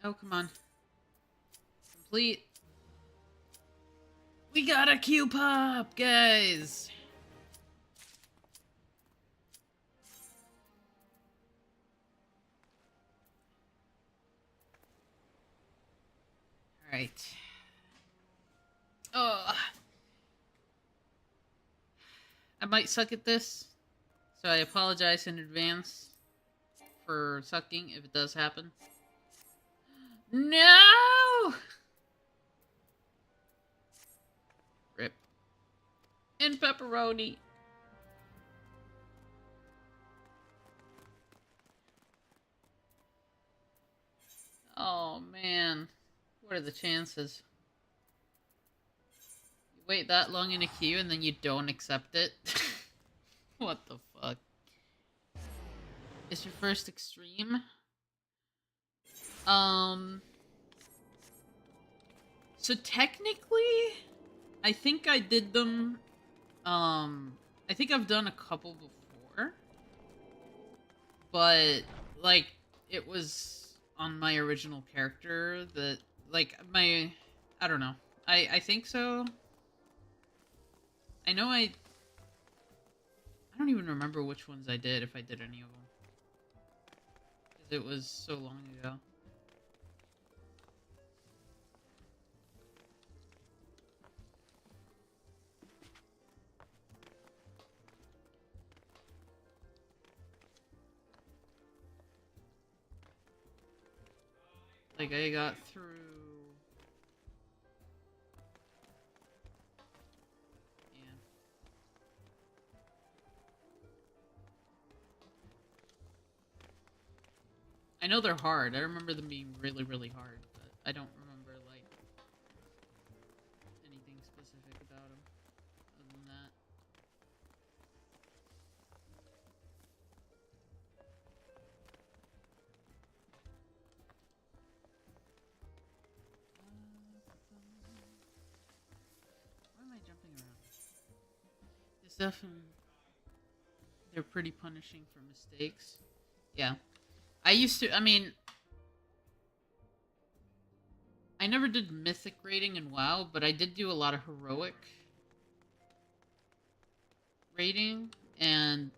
Oh, come on. Complete. We got a Q pop, guys. All right. Oh. I might suck at this, so I apologize in advance for sucking if it does happen. No! Rip. And pepperoni. Oh, man. What are the chances? You wait that long in a queue and then you don't accept it? What the fuck? It's your first extreme? So technically, I think I did them, I think I've done a couple before, but, like, it was on my original character that, like, I don't know, I think so. I know I don't even remember which ones I did, if I did any of them, because it was so long ago. Like, I got through... Yeah. I know they're hard. I remember them being really, really hard, but I don't remember, like, anything specific about them other than that. Why am I jumping around? It's definitely... They're pretty punishing for mistakes. Yeah. I mean... I never did mythic raiding in WoW, but I did do a lot of heroic raiding, and...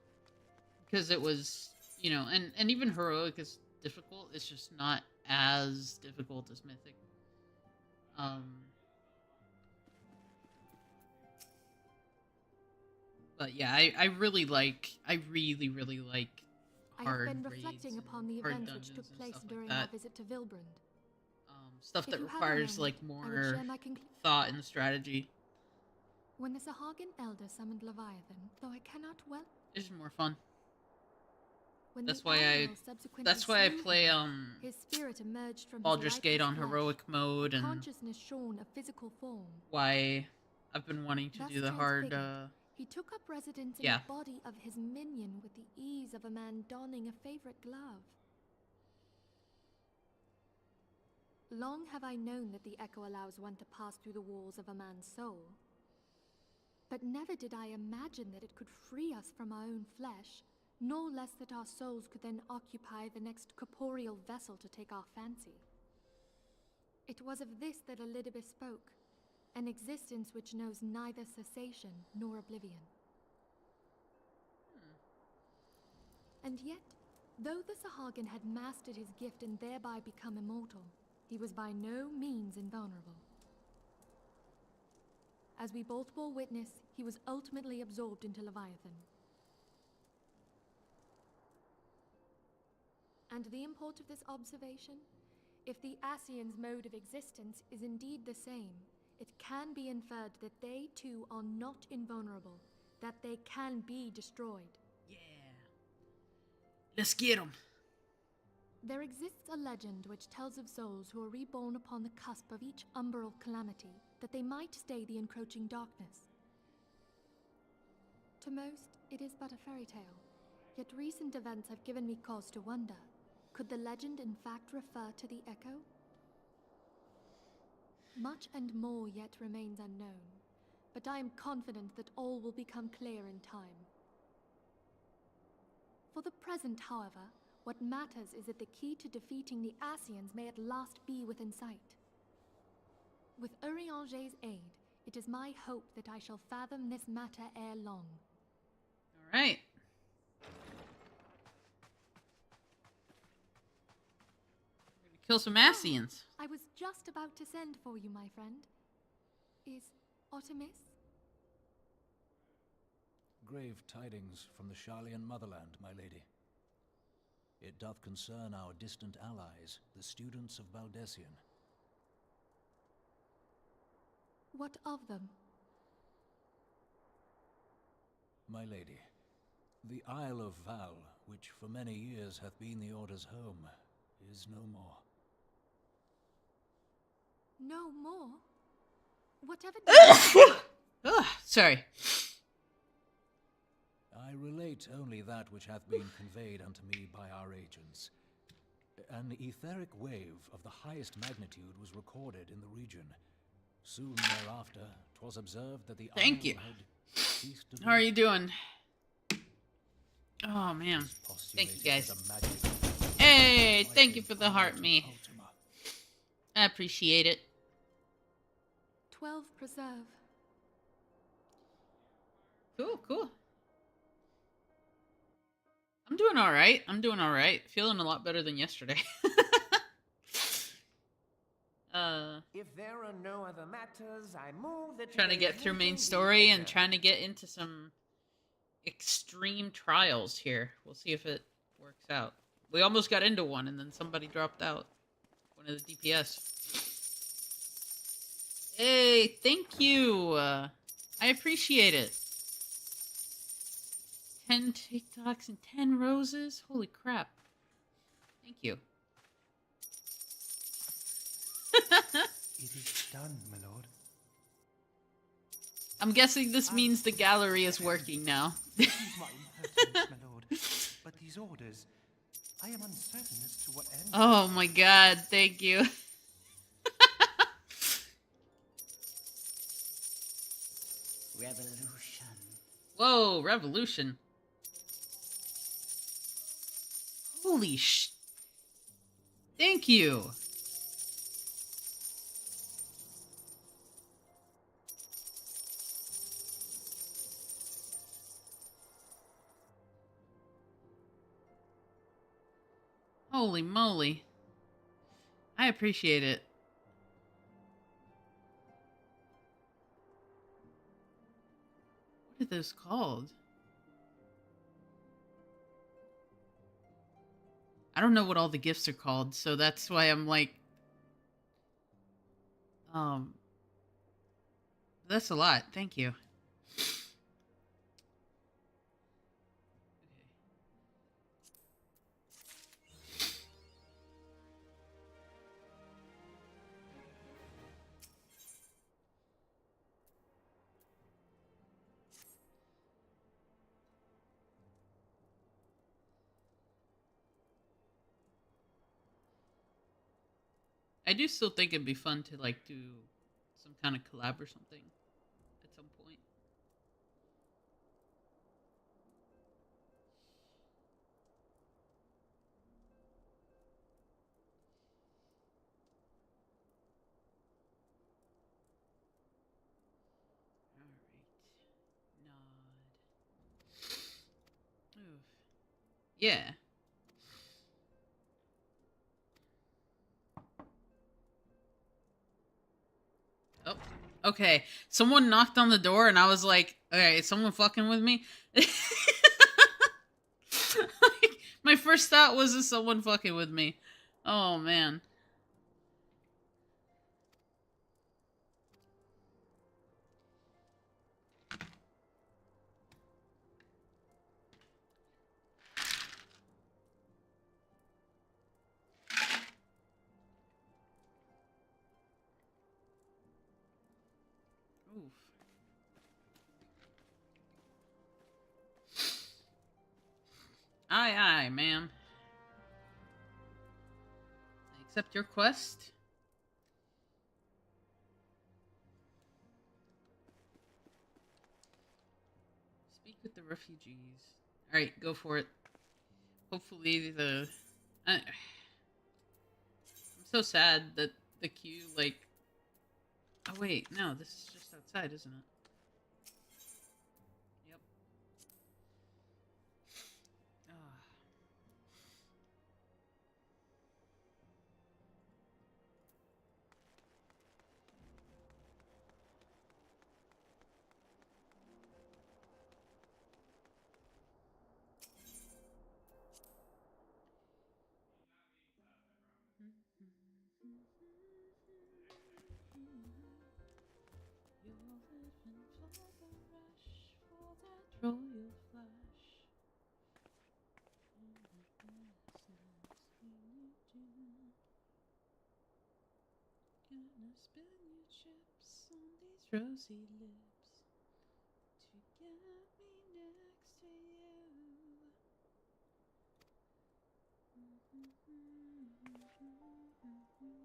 because it was, you know, and even heroic is difficult. It's just not as difficult as mythic. But yeah, I really like, I really like hard I have been raids reflecting and upon the hard events which dungeons took and place stuff like during that. our visit to Vilbrand. Stuff If that you have a requires like moment, I would more share my thought and strategy. When the Sahagin Elder summoned Leviathan, though I cannot well. It's just more fun. When That's the why Admiral subsequently that's why I slew play him, his spirit emerged from Baldur's his Gate on lifeless heroic flesh, mode, and consciousness shorn of physical form. why I've been wanting to Thus do the hard transfigured, he took up residence in yeah. the body of his minion with the ease of a man donning a favorite glove. Long have I known that the echo allows one to pass through the walls of a man's soul. But never did I imagine that it could free us from our own flesh, nor less that our souls could then occupy the next corporeal vessel to take our fancy. It was of this that Elidibus spoke, an existence which knows neither cessation nor oblivion. And yet, though the Sahagin had mastered his gift and thereby become immortal, he was by no means invulnerable. As we both bore witness, he was ultimately absorbed into Leviathan. And the import of this observation? If the Ascians' mode of existence is indeed the same, it can be inferred that they too are not invulnerable, that they can be destroyed. Yeah. Let's get them. There exists a legend which tells of souls who are reborn upon the cusp of each umbral calamity, that they might stay the encroaching darkness. To most, it is but a fairy tale, yet recent events have given me cause to wonder. Could the legend in fact refer to the echo? Much and more yet remains unknown, but I am confident that all will become clear in time. For the present, however, what matters is that the key to defeating the Ascians may at last be within sight. With Urianger's aid, it is my hope that I shall fathom this matter ere long. All right. Kill some Ascians. I was just about to send for you, my friend. Is Artemis? Grave tidings from the Sharlayan motherland, my lady. It doth concern our distant allies, the students of Baldessian. What of them? My lady, the Isle of Val, which for many years hath been the Order's home, is no more. No more? Whatever Sorry. I relate only that which hath been conveyed unto me by our agents. An etheric wave of the highest magnitude was recorded in the region. Soon thereafter, 'twas observed that the Thank isle you. had ceased to How are be. you doing? Oh man. It is Thank you, postulated guys. that a magic Hey, might thank you for the empower heart to me. Ultima. I appreciate it. 12 preserve. Cool. I'm doing all right. Feeling a lot better than yesterday. If there are no other matters, I move that Trying to get today's through main meeting be story and adjourned. trying to get into some extreme trials here. We'll see if it works out. We almost got into one and then somebody dropped out. One of the DPS. Hey, thank you. I appreciate it. 10 TikToks and 10 roses? Holy crap. Thank you. It is done, my lord. I'm guessing this means the gallery is working now. Excuse my impertinence, my lord. But these orders, I am uncertain as to what end. Oh my god, thank you. Revolution. Whoa, revolution. Holy sh... Thank you. Holy moly. I appreciate it. What are those called? I don't know what all the gifts are called, so that's why I'm like, that's a lot. Thank you. I do still think it'd be fun to like do some kind of collab or something at some point. All right. Nod. Oof. Yeah. Oh, okay. Someone knocked on the door, and I was like, "Okay, is someone fucking with me?" Like, my first thought was, "Is someone fucking with me?" Oh man. Oof. Aye, aye, ma'am. I accept your quest. Speak with the refugees. Alright, go for it. Hopefully the... I'm so sad that the queue, like... Oh wait, no, this is just outside, isn't it? Yep. Ah. You're living for the rush, for that royal flush. Gonna spin your chips on these rosy lips to get me next to you. Till you break your losing streak.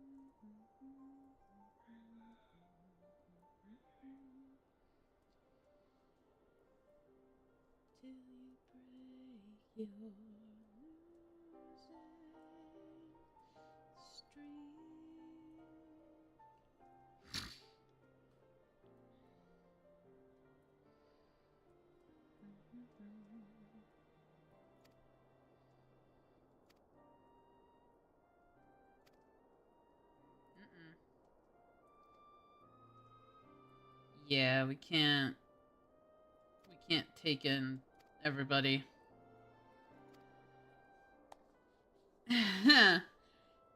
Mm-mm. Yeah, we can't take in everybody.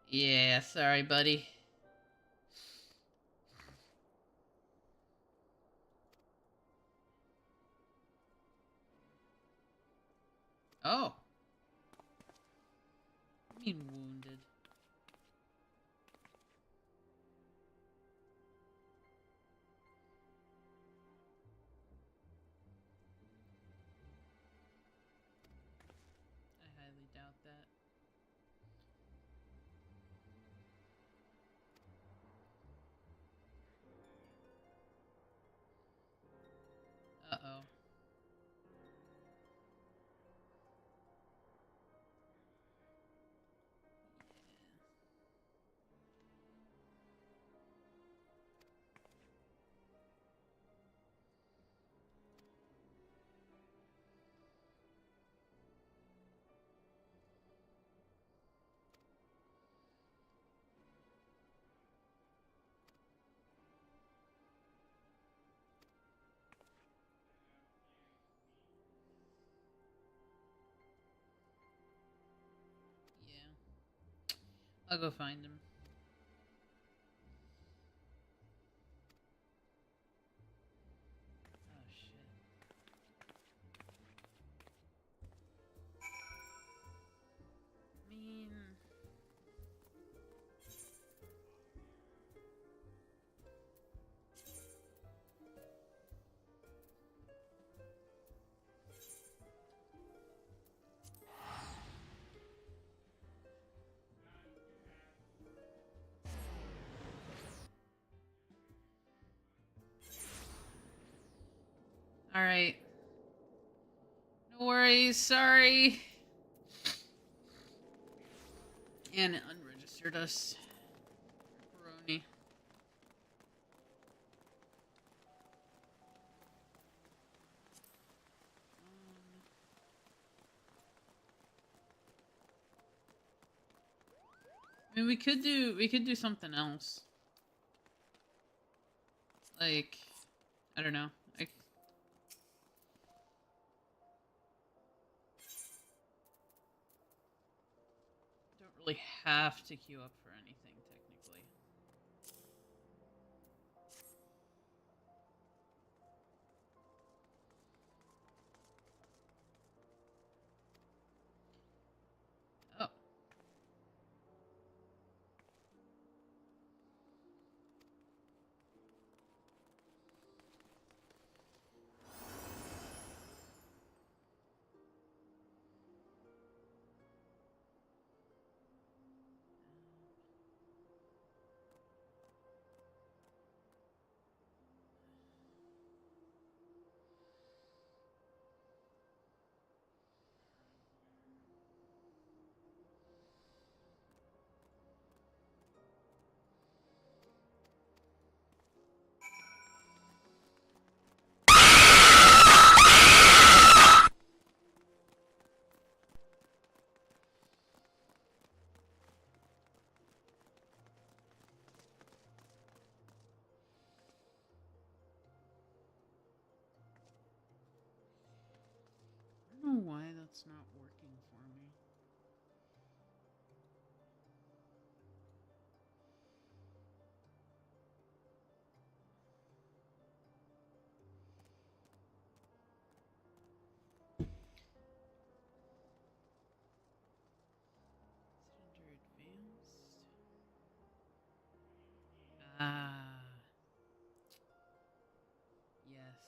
Yeah, sorry, buddy. Oh. I mean wounded. I highly doubt that. Uh-oh. I'll go find him. Oh shit. I mean, all right. No worries. Sorry. And it unregistered us. Pepperoni. I mean, we could do something else. Like, I don't know. I don't really have to queue up for anything, technically. Oh. I don't know why that's not working for me. Under advanced. Ah. Yes.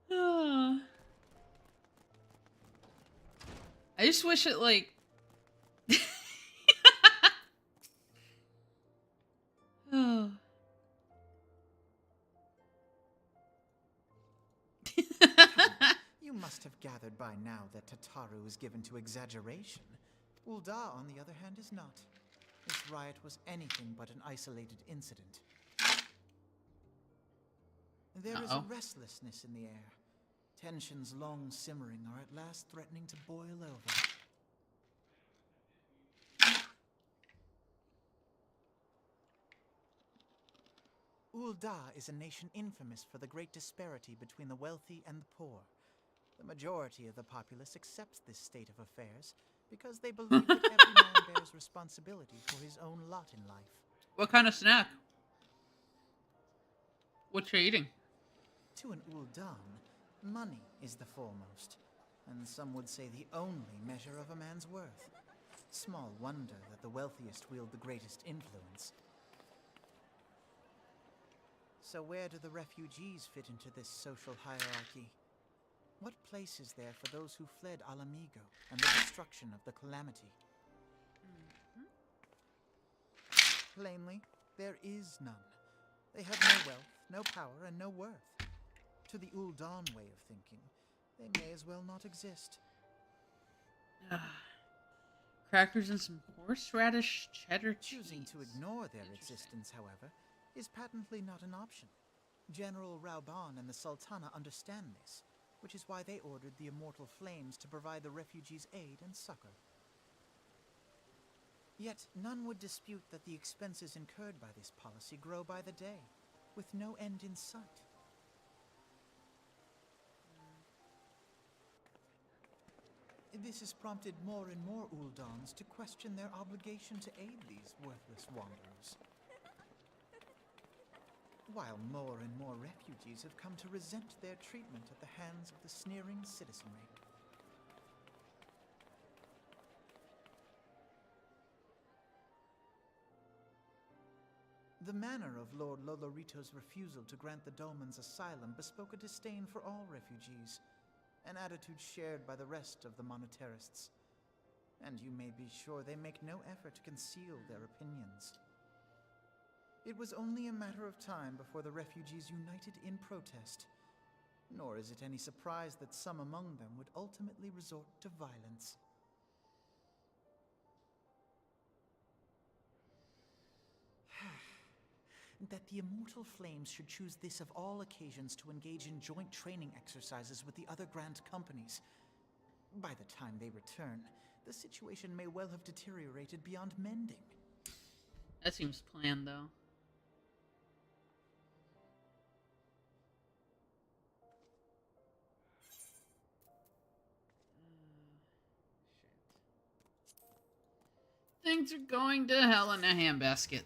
Ah. I just wish it like oh. You must have gathered by now that Tataru is given to exaggeration. Ul'dah, on the other hand, is not. This riot was anything but an isolated incident. There is a restlessness in the air. Tensions long simmering are at last threatening to boil over. Ul'dah is a nation infamous for the great disparity between the wealthy and the poor. The majority of the populace accepts this state of affairs because they believe that every man bears responsibility for his own lot in life. What kind of snack? What you eating? To an Ul'dan, money is the foremost, and some would say the only measure of a man's worth. Small wonder that the wealthiest wield the greatest influence. So where do the refugees fit into this social hierarchy? What place is there for those who fled Alamigo and the destruction of the Calamity? Plainly, there is none. They have no wealth, no power, and no worth. To the Ul'dan way of thinking, they may as well not exist. Crackers and some horseradish cheddar cheese. Choosing to ignore their existence, however, is patently not an option. General Rauban and the Sultana understand this, which is why they ordered the Immortal Flames to provide the refugees aid and succor. Yet none would dispute that the expenses incurred by this policy grow by the day, with no end in sight. This has prompted more and more Uldans to question their obligation to aid these worthless wanderers. While more and more refugees have come to resent their treatment at the hands of the sneering citizenry. The manner of Lord Lolorito's refusal to grant the Dolmens asylum bespoke a disdain for all refugees, an attitude shared by the rest of the monetarists. And you may be sure they make no effort to conceal their opinions. It was only a matter of time before the refugees united in protest, nor is it any surprise that some among them would ultimately resort to violence. That the immortal flames should choose this of all occasions to engage in joint training exercises with the other Grand Companies. By the time they return, the situation may well have deteriorated beyond mending. That seems planned, though. Shit. Things are going to hell in a handbasket.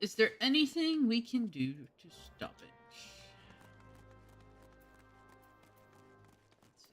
Is there anything we can do to stop it? Let's see.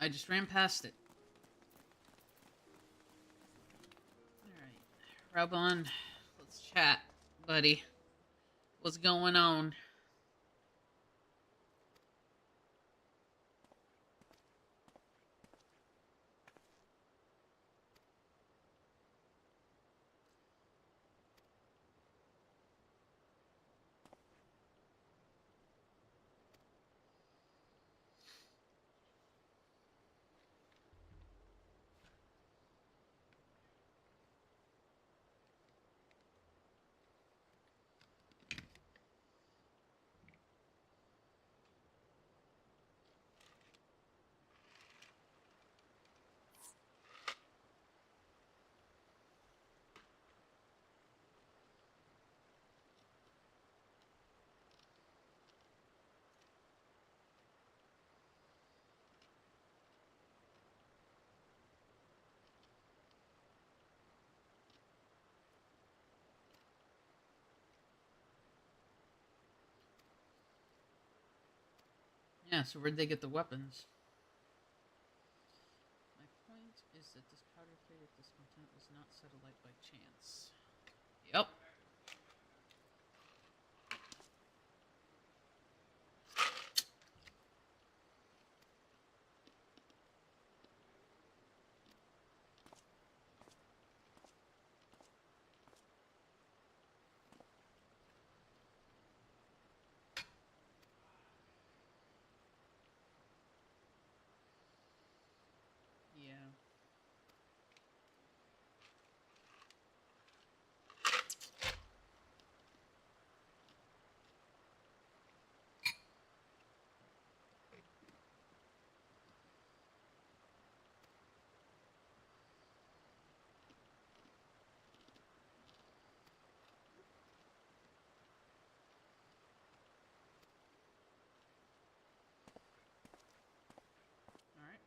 I just ran past it. Alright. Raubon, let's chat, buddy. What's going on? Yeah, so where'd they get the weapons? My point is that this powder plate of discontent was not set alight by chance. Yep. Yeah. Alright.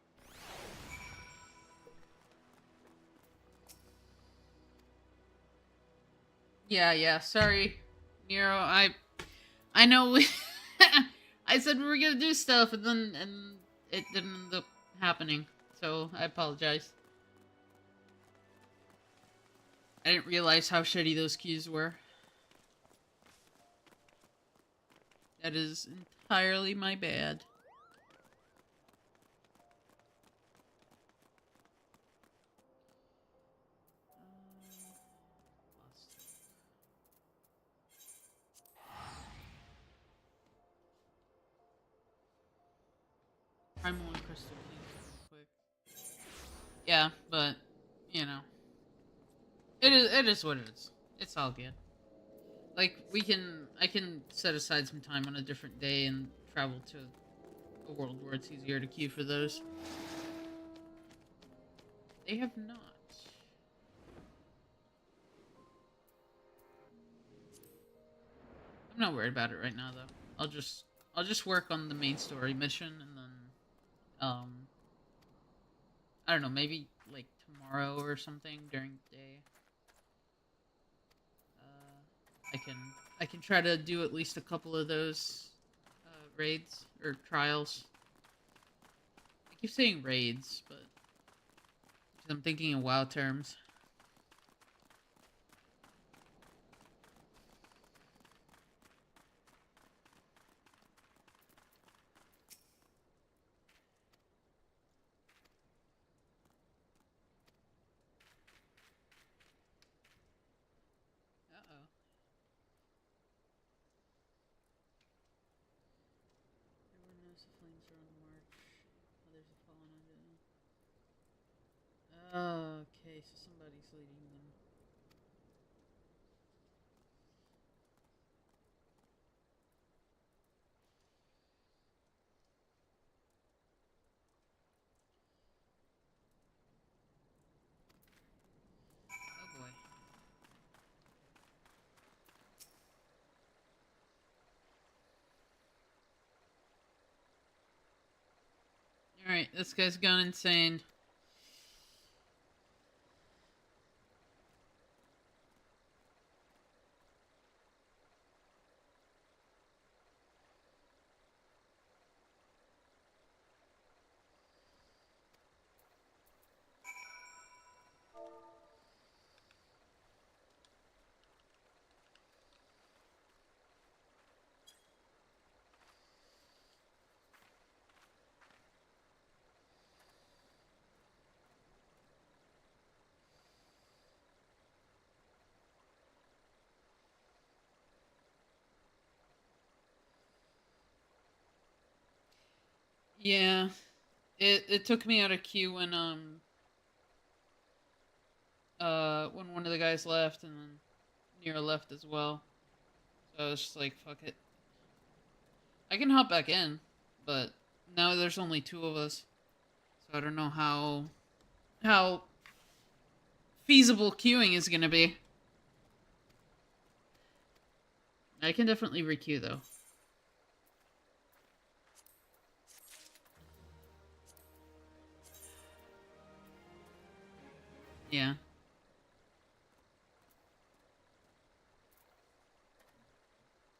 Yeah, sorry, Nero, I know we I said we were gonna do stuff and it didn't end up happening. So I apologize. I didn't realize how shitty those keys were. That is entirely my bad. Primal and crystal keys real quick. Yeah, but you know, it is what it is. It's all good. Like I can set aside some time on a different day and travel to a world where it's easier to queue for those. They have not. I'm not worried about it right now though. I'll just work on the main story mission and then I don't know, maybe like tomorrow or something during the day. I can try to do at least a couple of those raids or trials. I keep saying raids, but I'm thinking in WoW terms. Uh-oh. Everyone knows the flames are on the march. Others have fallen under them. Oh, okay, so somebody's leading them. Oh boy. Alright, this guy's gone insane. Yeah. It took me out of queue when one of the guys left and then Nero left as well. So I was just like, fuck it. I can hop back in, but now there's only two of us. So I don't know how feasible queuing is gonna be. I can definitely requeue though. Yeah.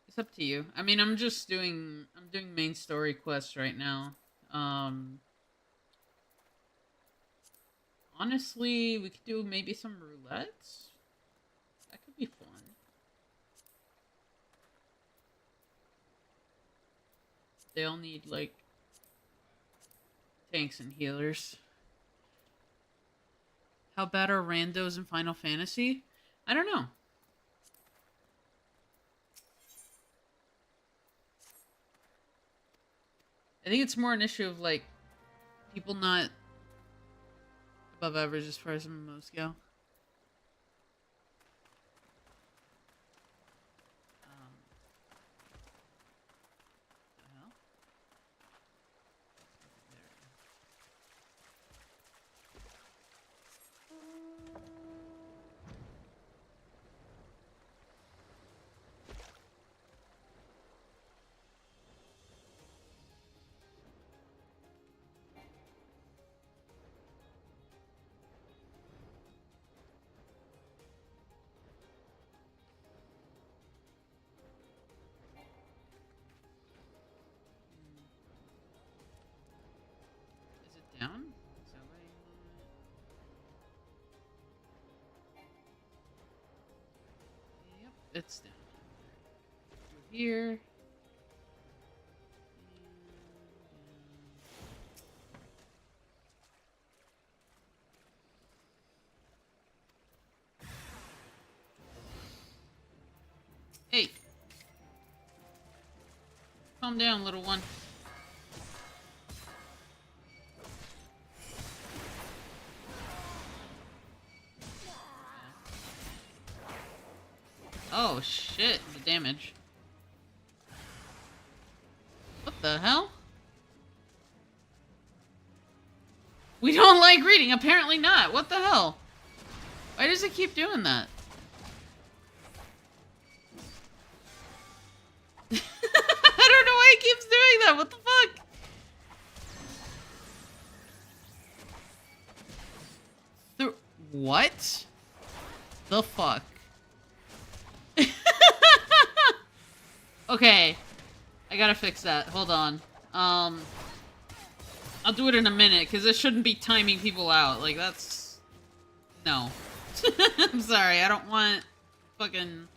It's up to you. I mean, I'm doing main story quests right now. Honestly, we could do maybe some roulettes. That could be fun. They all need like tanks and healers. How bad are randos in Final Fantasy? I don't know. I think it's more an issue of like people not above average as far as MMOs go. The hell? Is it down? Is that why Yep, it's down. Through here. Calm down, little one. Oh shit, the damage. What the hell? We don't like reading, apparently not. What the hell? Why does it keep doing that? I don't know why it keeps doing that. What the fuck? What? The fuck? Okay. I gotta fix that. Hold on. I'll do it in a minute, because it shouldn't be timing people out. Like, that's... No. I'm sorry, I don't want fucking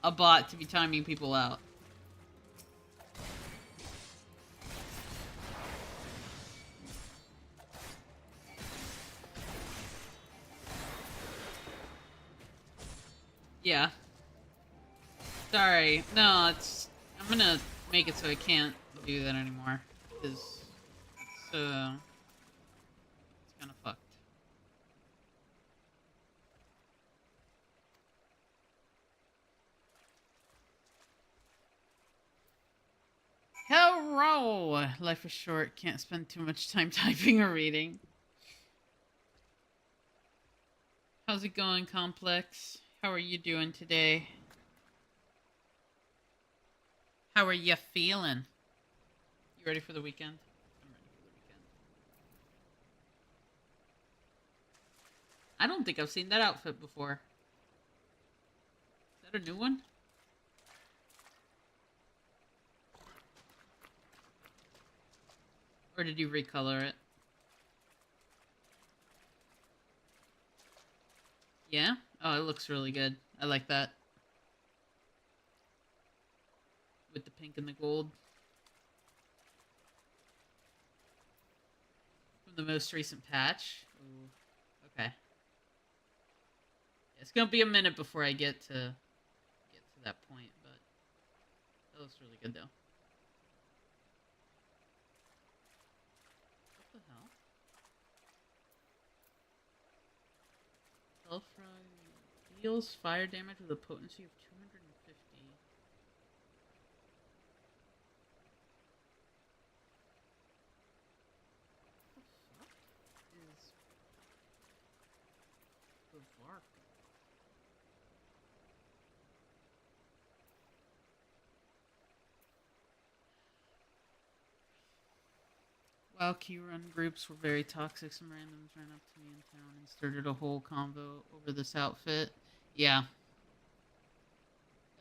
a bot to be timing people out. Yeah. Sorry. No, it's... I'm gonna make it so I can't do that anymore. Because it's kind of fucked. Hello! Life is short. Can't spend too much time typing or reading. How's it going, Complex? How are you doing today? How are you feeling? You ready for the weekend? I'm ready for the weekend. I don't think I've seen that outfit before. Is that a new one? Or did you recolor it? Yeah? Oh, it looks really good. I like that. With the pink and the gold. From the most recent patch. Ooh, okay. It's gonna be a minute before I get to that point, but that looks really good though. What the hell? Hellfrog deals fire damage with a potency of 250. What the fuck is Bavark? While Q-run groups were very toxic, some randoms ran up to me in town and started a whole convo over this outfit. Yeah.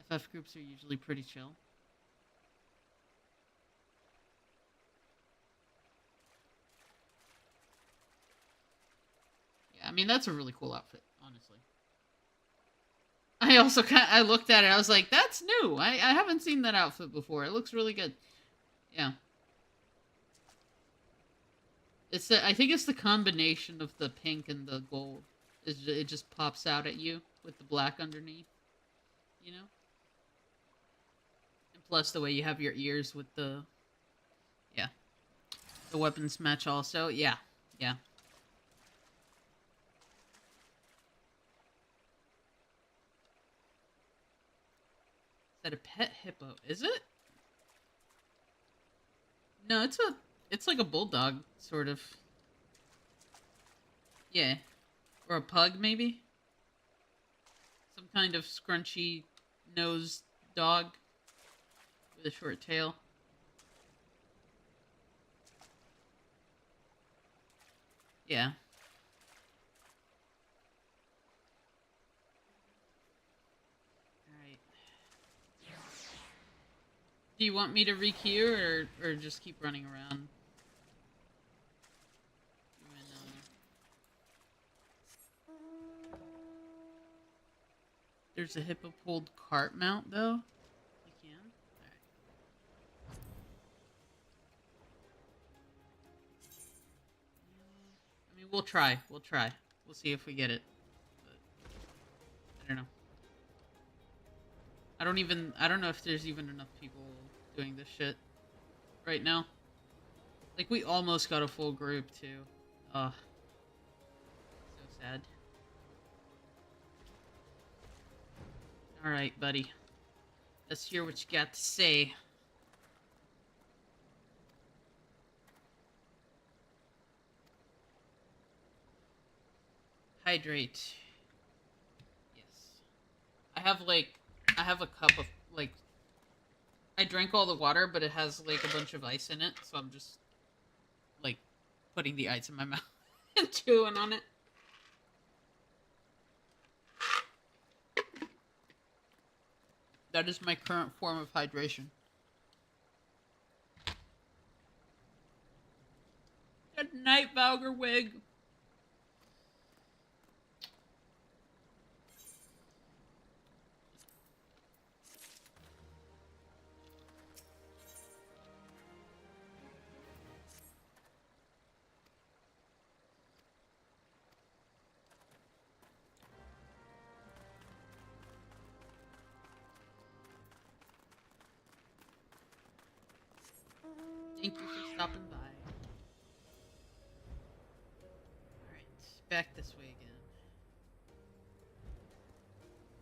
FF groups are usually pretty chill. Yeah, I mean, that's a really cool outfit, honestly. I also I looked at it, I was like, that's new! I haven't seen that outfit before. It looks really good. Yeah. It's I think it's the combination of the pink and the gold. It just pops out at you with the black underneath, you know? And plus the way you have your ears with the... Yeah. The weapons match also. Yeah. Yeah. Is that a pet hippo? Is it? No, it's like a bulldog, sort of. Yeah. Or a pug, maybe? Some kind of scrunchy nosed dog with a short tail. Yeah. Alright. Do you want me to requeue or just keep running around? There's a hippo pulled cart mount, though. You can? Alright. I mean, we'll try. We'll try. We'll see if we get it. But I don't know. I don't know if there's even enough people doing this shit. right now. Like, we almost got a full group, too. Ugh. So sad. Alright, buddy. Let's hear what you got to say. Hydrate. Yes. I have a cup of, like, I drank all the water, but it has, like, a bunch of ice in it, so I'm just, like, putting the ice in my mouth and chewing on it. That is my current form of hydration. Good night, Valgerwig. Thank you for stopping by. Alright, back this way again.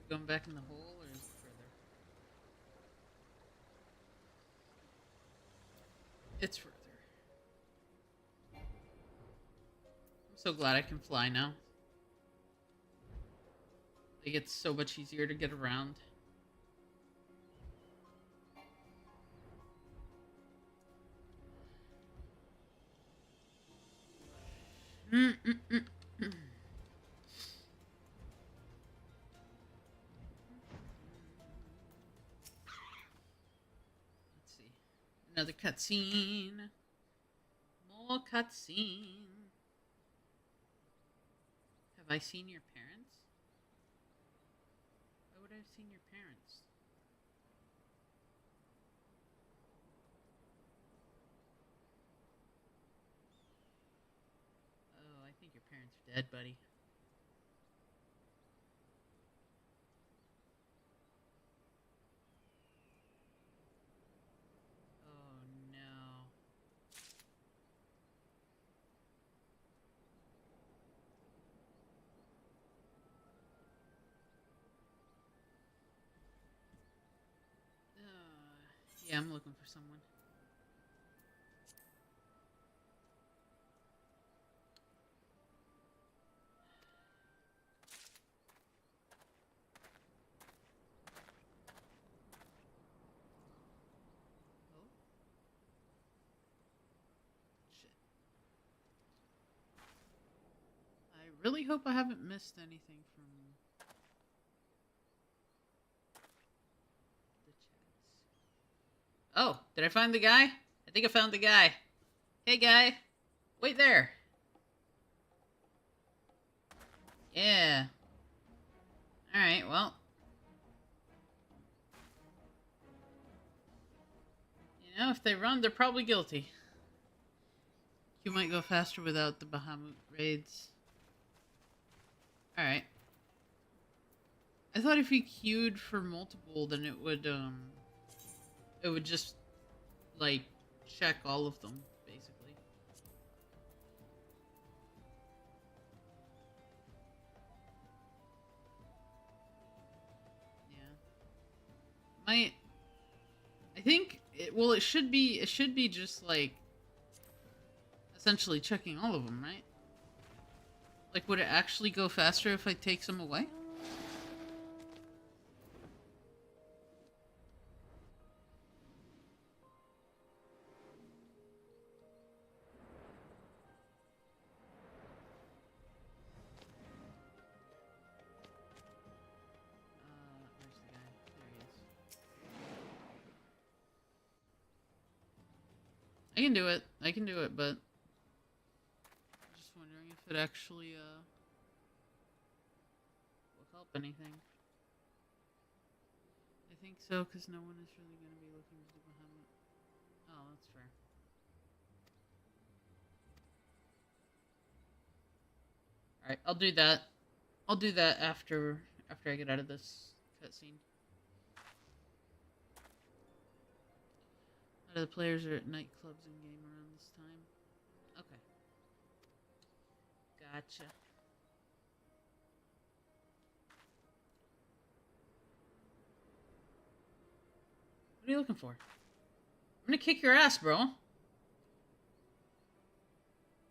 Going back in the hole, or is it further? It's further. I'm so glad I can fly now. Like, it's so much easier to get around. Let's see. Another cutscene. More cutscene. Have I seen your parents? Why would I have seen your parents? Oh, I think your parents are dead, buddy. Oh no. Yeah, I'm looking for someone. Oh. Shit. I really hope I haven't missed anything from the chats. Oh, did I find the guy? I think I found the guy. Hey, guy. Wait there. Yeah. Alright, well. You know, if they run, they're probably guilty. You might go faster without the Bahamut raids. Alright. I thought if you queued for multiple, then it would just, like, check all of them, basically. Yeah. I think, it should be just, like, essentially checking all of them, right? Like, would it actually go faster if I take some away? Where's the guy? There he is. I can do it. I can do it, but just wondering if it actually will help anything. I think so, because no one is really going to be looking to do Bahamut. Oh, that's fair. Alright, I'll do that. I'll do that after I get out of this cutscene. lot of the players are at nightclubs in game around this time. Okay. Gotcha. What are you looking for? I'm gonna kick your ass, bro.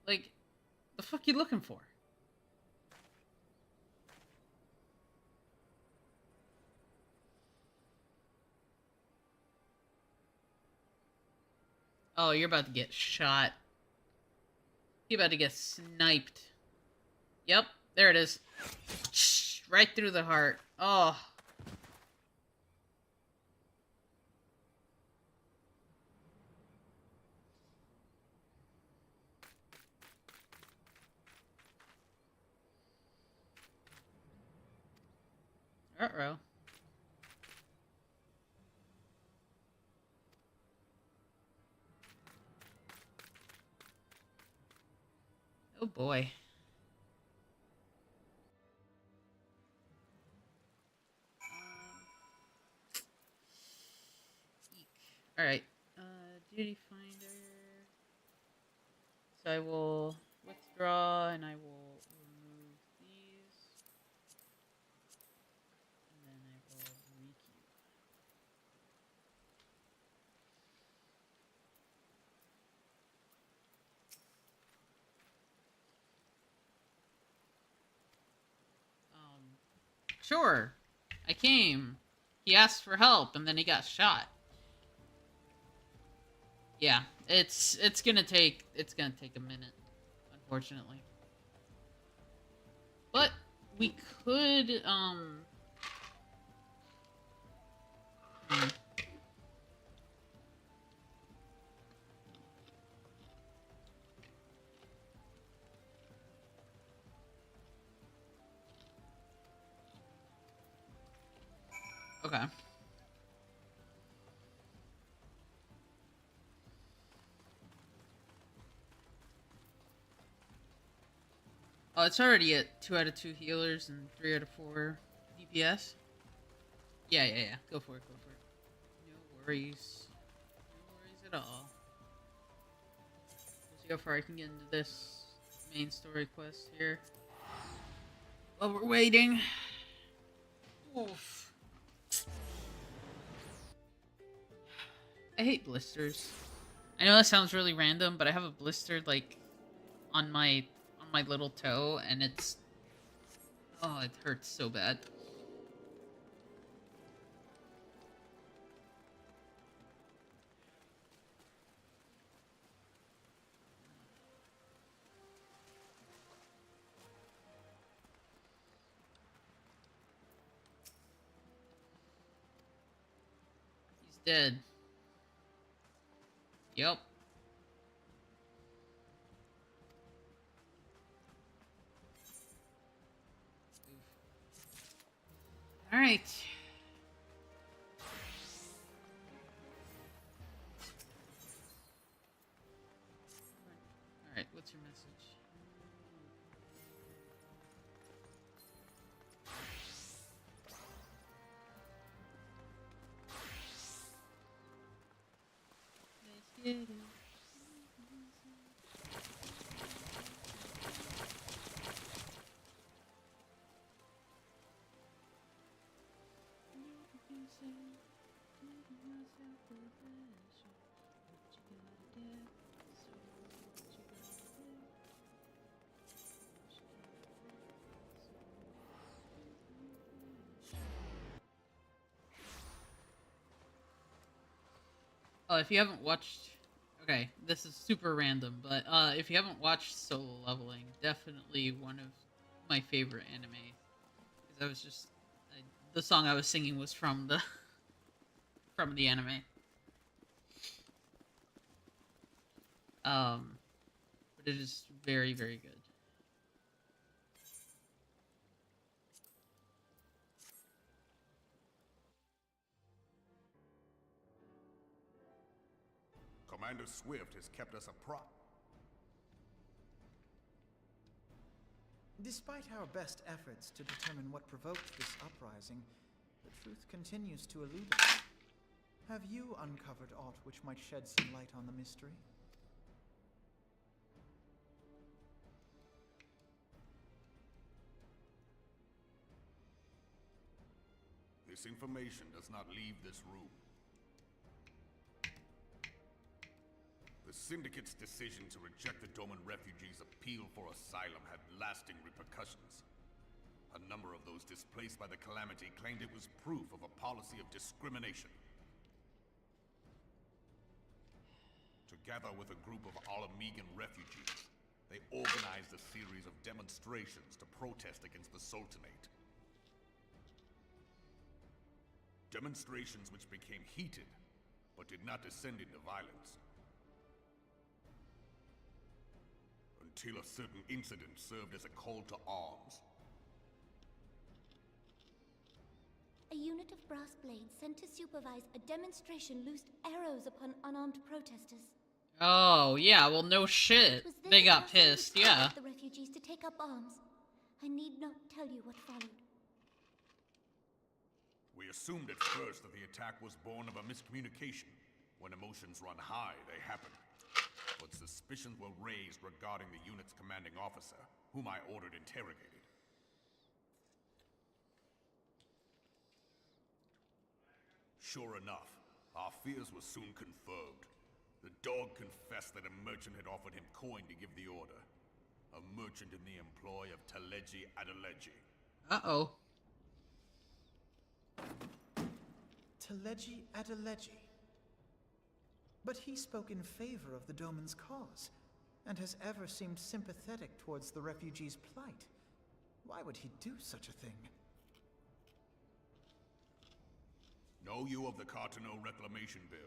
Like, the fuck you looking for? Oh, you're about to get shot. You're about to get sniped. Yep, there it is. Right through the heart. Oh. Uh-oh. Oh boy. Alright. Duty finder. So I will withdraw and I will remove these. And then I will requeue. Sure. I came. He asked for help and then he got shot. Yeah, it's gonna take a minute, unfortunately. But we could Okay. Oh, it's already at 2 out of 2 healers and 3 out of 4 DPS. Yeah. Go for it. No worries. No worries at all. Let's see how far I can get into this main story quest here. While we're waiting. Oof. I hate blisters. I know that sounds really random, but I have a blister like on my little toe, and it hurts so bad. He's dead. Yep. All right. All right. What's your message? Let's get it. Oh, if you haven't watched... Okay, this is super random, but if you haven't watched Solo Leveling, definitely one of my favorite anime. Because I was just... the song I was singing was from the... from the anime. But it is very, very good. Commander Swift has kept us Despite our best efforts to determine what provoked this uprising, the truth continues to elude us. Have you uncovered aught which might shed some light on the mystery? This information does not leave this room. The Syndicate's decision to reject the Doman refugees' appeal for asylum had lasting repercussions. A number of those displaced by the calamity claimed it was proof of a policy of discrimination. Together with a group of Alamegan refugees, they organized a series of demonstrations to protest against the Sultanate. Demonstrations which became heated, but did not descend into violence. Until a certain incident served as a call to arms. A unit of brass blades sent to supervise a demonstration loosed arrows upon unarmed protesters. Oh, yeah, well, no shit. It was this They got atrocity that pissed, yeah. prompted the refugees to take up arms. I need not tell you what followed. We assumed at first that the attack was born of a miscommunication. When emotions run high, they happen. But suspicions were raised regarding the unit's commanding officer, whom I ordered interrogated. Sure enough, our fears were soon confirmed. The dog confessed that a merchant had offered him coin to give the order. A merchant in the employ of Taleji Adeleji. Uh-oh. Taleji Adeleji. But he spoke in favor of the Doman's cause, and has ever seemed sympathetic towards the refugees' plight. Why would he do such a thing? Know you of the Cartano Reclamation Bill?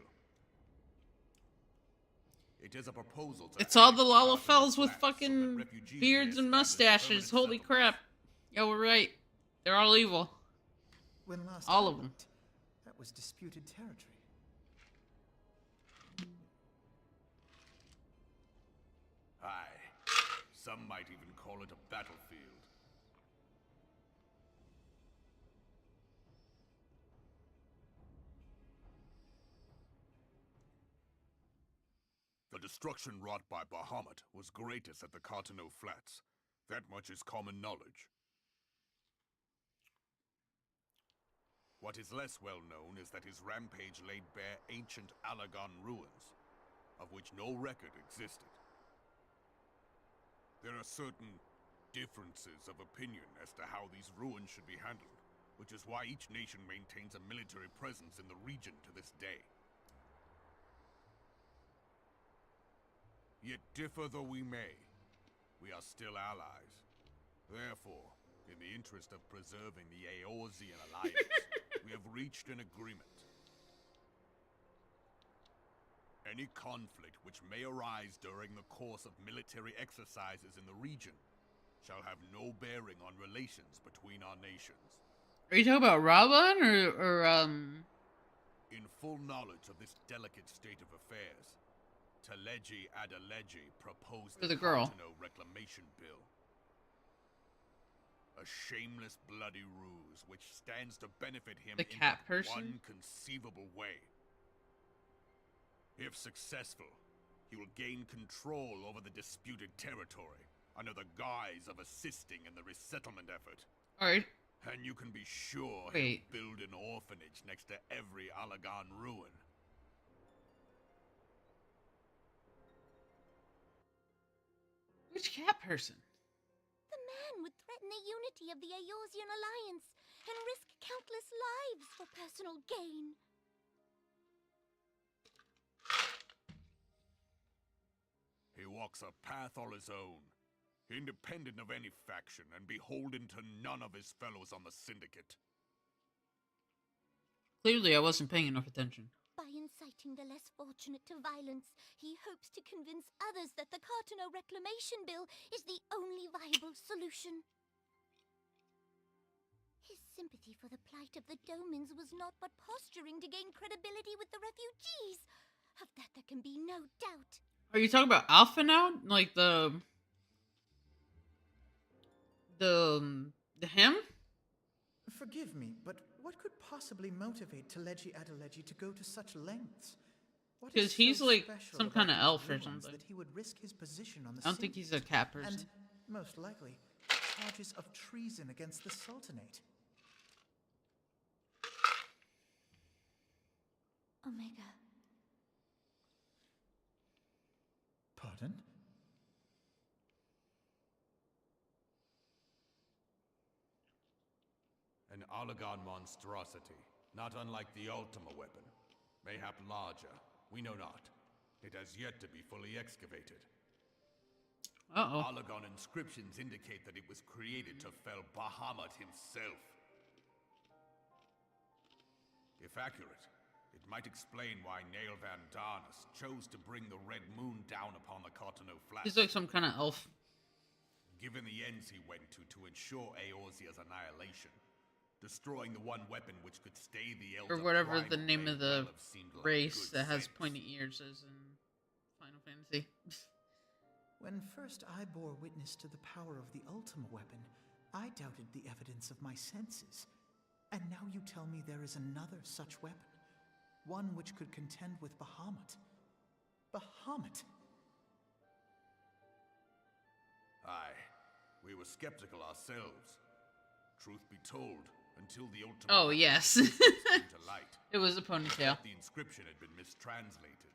It is a proposal to... It's all the Lalafels with fucking beards and mustaches. Holy crap. Yeah, we're right. They're all evil. When last all I of them. looked, that was disputed territory. Aye. Some might even call it a battlefield. The destruction wrought by Bahamut was greatest at the Cartano Flats. That much is common knowledge. What is less well known is that his rampage laid bare ancient Alagan ruins, of which no record existed. There are certain differences of opinion as to how these ruins should be handled, which is why each nation maintains a military presence in the region to this day. Yet differ though we may, we are still allies. Therefore, in the interest of preserving the Eorzean alliance, we have reached an agreement. Any conflict which may arise during the course of military exercises in the region shall have no bearing on relations between our nations. Are you talking about Raban or In full knowledge of this delicate state of affairs, Taleji Adeleji proposed For the girl. Cartano Reclamation Bill. A shameless bloody ruse which stands to benefit him The in cat but person? one conceivable way. If successful, he will gain control over the disputed territory under the guise of assisting in the resettlement effort. Alright. And you can be sure Wait. he'll build an orphanage next to every Alagan ruin. Which cat person? The man would threaten the unity of the Eorzean alliance and risk countless lives for personal gain. He walks a path all his own, independent of any faction and beholden to none of his fellows on the Syndicate. Clearly I wasn't paying enough attention. By inciting the less fortunate to violence, he hopes to convince others that the Cartano Reclamation Bill is the only viable solution. His sympathy for the plight of the Domans was not but posturing to gain credibility with the refugees. Of that there can be no doubt. Are you talking about Alpha now? Like the him? Forgive me, but what could possibly motivate Teleji Adeleji to go to such lengths? What 'Cause is he's so like special some about kinda these elf or ruins something. that he would risk his position on the I don't think he's a Syndicate? cat person. And, most likely, charges of treason against the Sultanate. Omega. Pardon? An Oligon monstrosity, not unlike the Ultima weapon. Mayhap larger, we know not. It has yet to be fully excavated. Uh-oh. Oligon inscriptions indicate that it was created to fell Bahamut himself. If accurate, it might explain why Nail Van Darnus chose to bring the Red Moon down upon the Cotonou Flats. He's like some kind of elf. Given the ends he went to ensure Eorzea's annihilation, destroying the one weapon which could stay the Elder Or whatever Prime the may name of the well have seemed like race good that has sense. pointy ears as in Final Fantasy. When first I bore witness to the power of the Ultima weapon, I doubted the evidence of my senses. And now you tell me there is another such weapon. One which could contend with Bahamut. Bahamut! Aye, we were skeptical ourselves. Truth be told, until the Ultima Oh, weapon yes. came to light, It was a ponytail. the inscription had been mistranslated.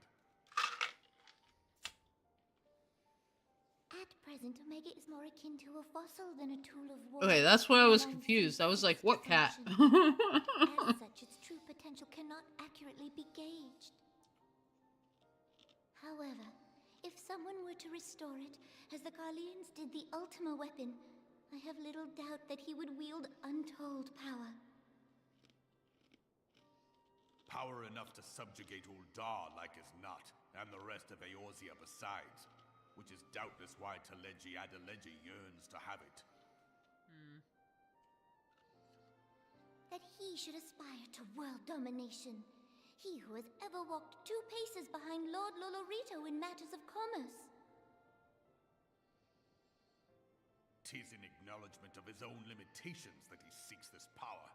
At present, Omega is more akin to a fossil than a tool of war. Okay, that's why I was Long confused. I was since like, ceased what to cat? function. As such, its true potential cannot accurately be gauged. However, if someone were to restore it, as the Garleans did the Ultima weapon, I have little doubt that he would wield untold power. Power enough to subjugate Uldar like as not, and the rest of Eorzea besides, which is doubtless why Teleji Adeleji yearns to have it. That he should aspire to world domination. He who has ever walked 2 paces behind Lord Lolorito in matters of commerce. 'Tis in acknowledgement of his own limitations that he seeks this power.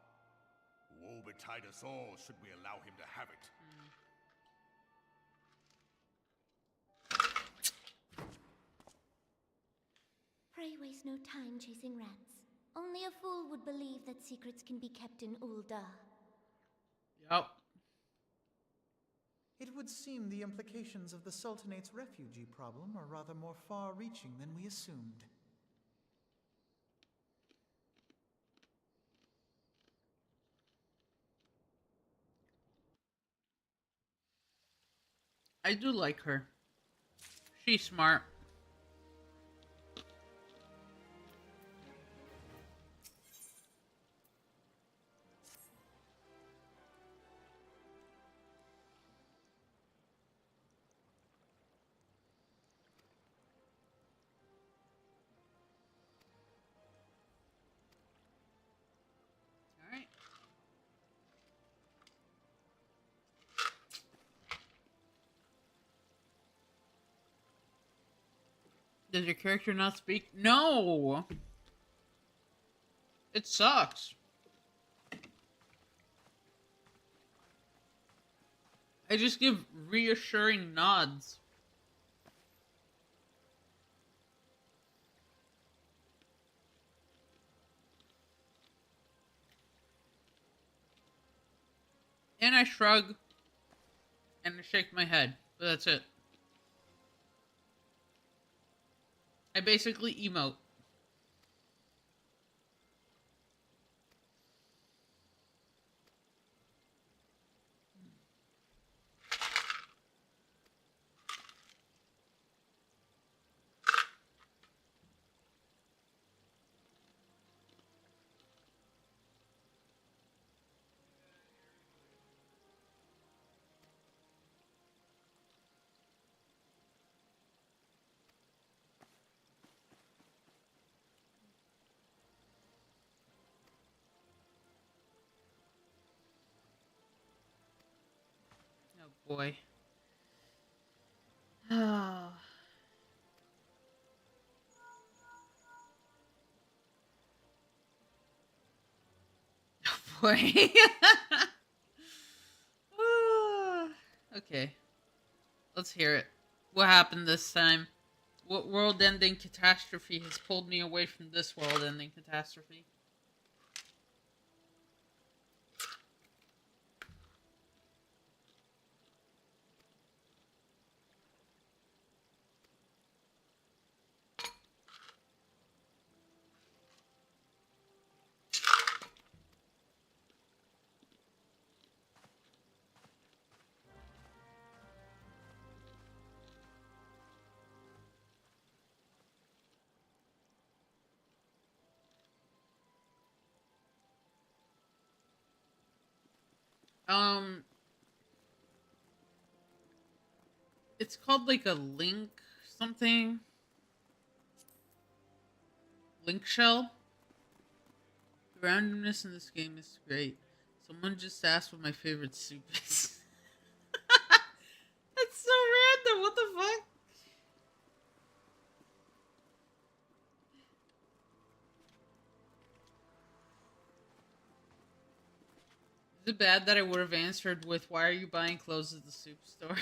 Woe betide us all should we allow him to have it. Pray waste no time chasing rats. Only a fool would believe that secrets can be kept in Ulda. Yup. It would seem the implications of the Sultanate's refugee problem are rather more far-reaching than we assumed. I do like her. She's smart. Alright. Does your character not speak? No! It sucks. I just give reassuring nods. And I shrug. And I shake my head. But that's it. I basically emote. Oh boy. Oh. boy. Okay. Let's hear it. What happened this time? What world-ending catastrophe has pulled me away from this world-ending catastrophe? It's called like a link something. Link shell. The randomness in this game is great. Someone just asked what my favorite soup is. That's so random. What the fuck? Is it bad that I would have answered with, "Why are you buying clothes at the soup store?"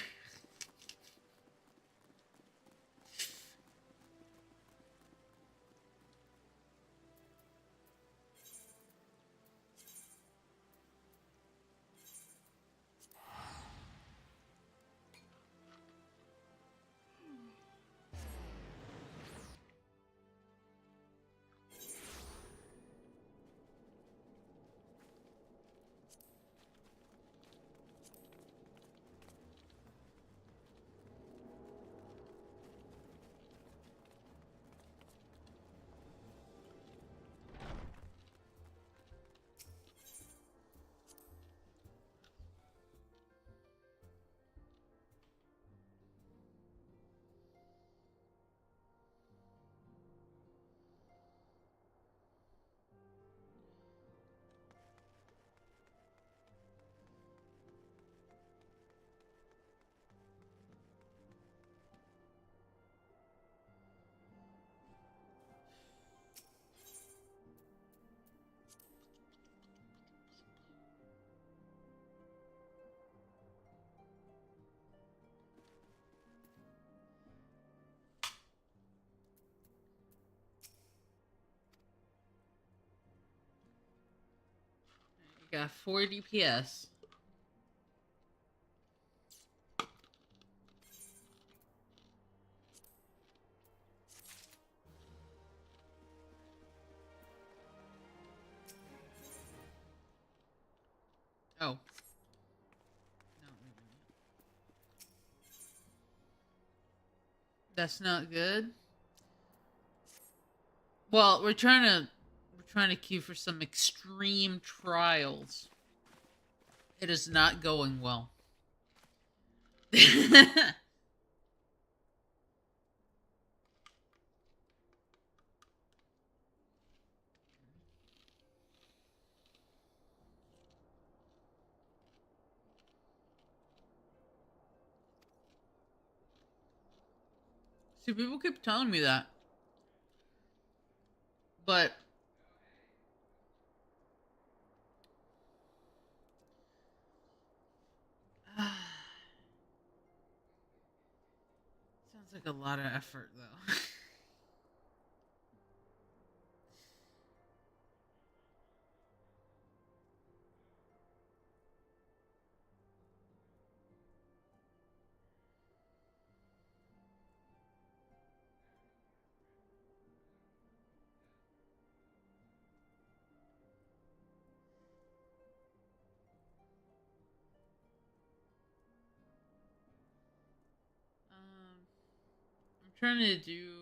You got 4 DPS. Oh. No, that's not good. Well, we're trying to queue for some extreme trials. It is not going well. See, people keep telling me that. But sounds like a lot of effort, though. I'm trying to do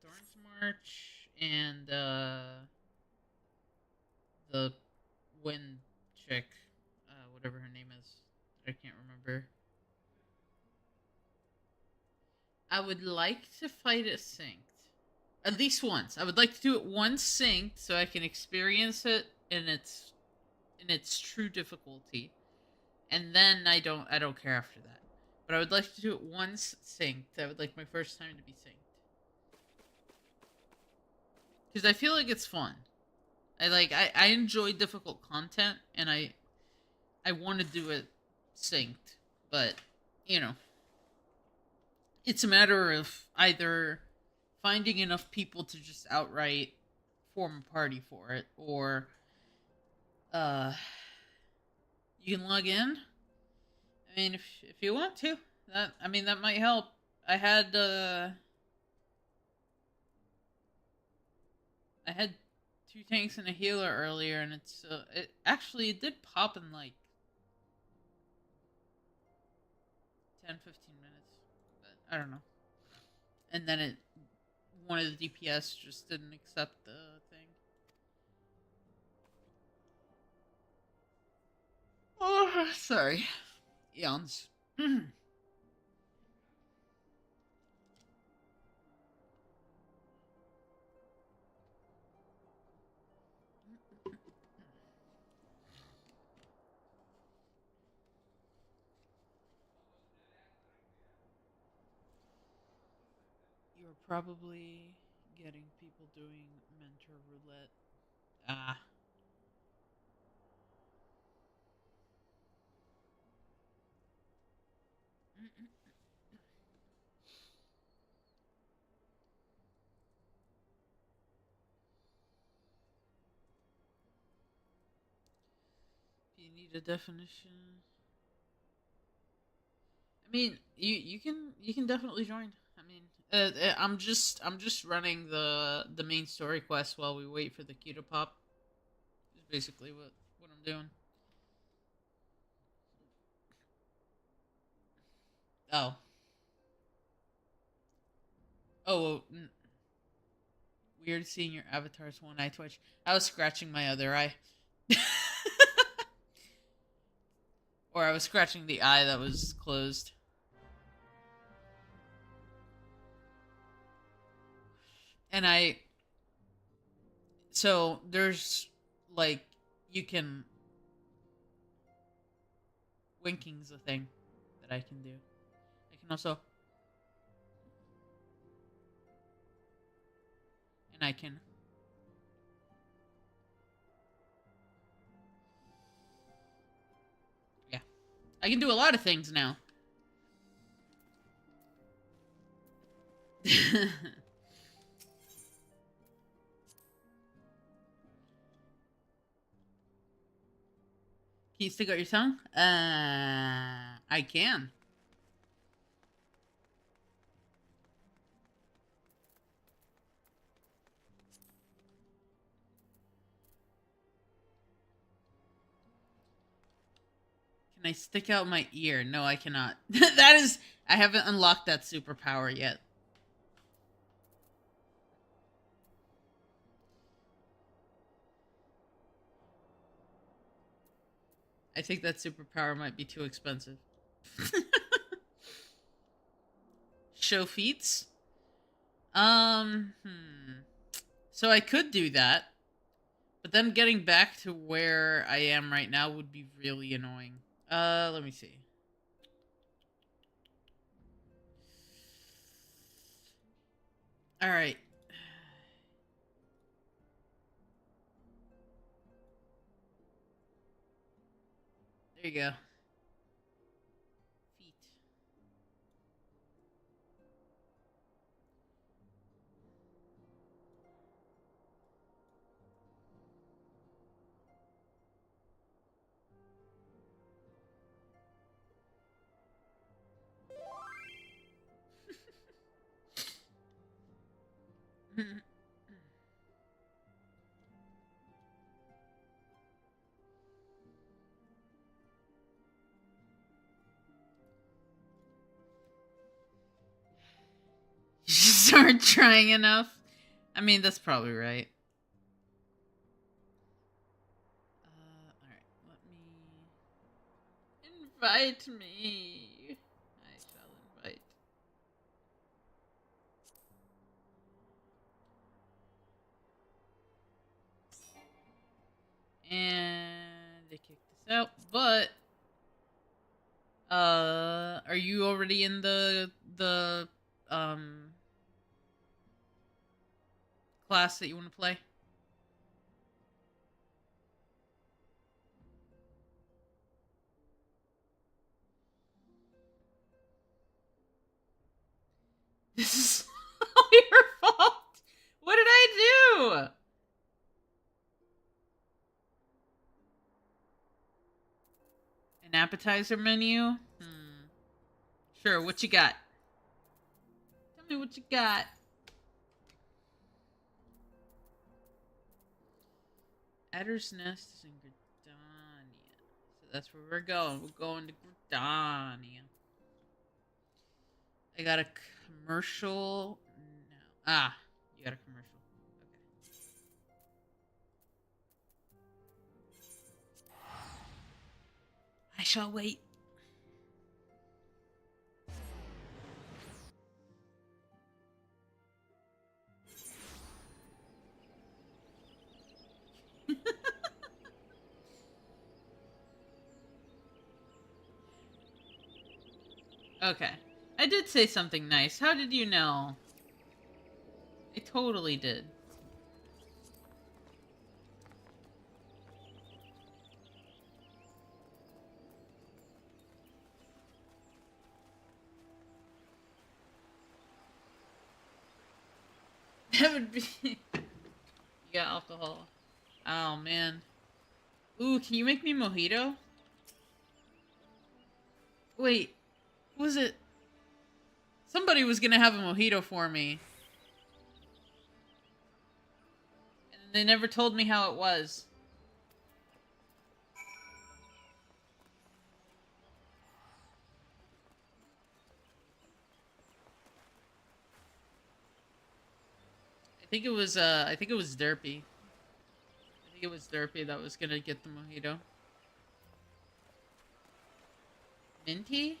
Thorns March and the Wind chick, whatever her name is. I can't remember. I would like to fight it synced. At least once. I would like to do it once synced so I can experience it in its true difficulty. And then I don't care after that. But I would like to do it once synced. I would like my first time to be synced. Because I feel like it's fun. I enjoy difficult content, and I want to do it synced, but you know, it's a matter of either finding enough people to just outright form a party for it, or you can log in. I mean, if you want to, that might help. I had 2 tanks and a healer earlier, and it did pop in like 10-15 minutes, but I don't know. And then one of the DPS just didn't accept the thing. Oh, sorry. Yawns. You're probably getting people doing mentor roulette. Ah. Do you need a definition? I mean, you can definitely join. I mean, I'm just running the main story quest while we wait for the queue to pop. Is basically what I'm doing. Oh. Oh. Weird seeing your avatar's one eye twitch. I was scratching my other eye. Or I was scratching the eye that was closed. And so there's like, you can, winking's a thing that I can do. I can also, and I can, yeah, I can do a lot of things now. Can you stick out your tongue? I can. Can I stick out my ear? No, I cannot. I haven't unlocked that superpower yet. I think that superpower might be too expensive. Show feats? So I could do that. But then getting back to where I am right now would be really annoying. Let me see. Alright. There you go. Feet. You just aren't trying enough. I mean, that's probably right. Alright, let me... Invite me. I shall invite. And they kicked us out, but... are you already in the class that you want to play? This is all your fault. What did I do? An appetizer menu? Sure, what you got? Tell me what you got. Adder's Nest is in Gridania. So that's where we're going. We're going to Gridania. I got a commercial. No. Ah, you got a commercial. Okay. I shall wait. Okay. I did say something nice. How did you know? I totally did. That would be... You got alcohol. Oh, man. Ooh, can you make me mojito? Wait. Was it... Somebody was gonna have a mojito for me. And they never told me how it was. I think it was Derpy. I think it was Derpy that was gonna get the mojito. Minty?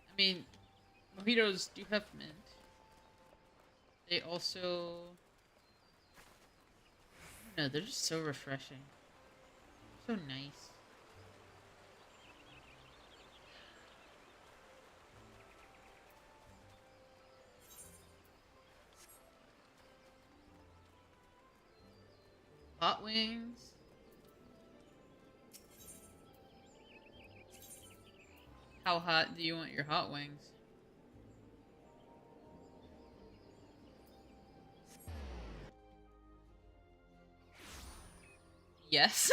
I mean, mojitos do have mint. They also... No, they're just so refreshing. So nice. Hot wings. How hot do you want your hot wings? Yes.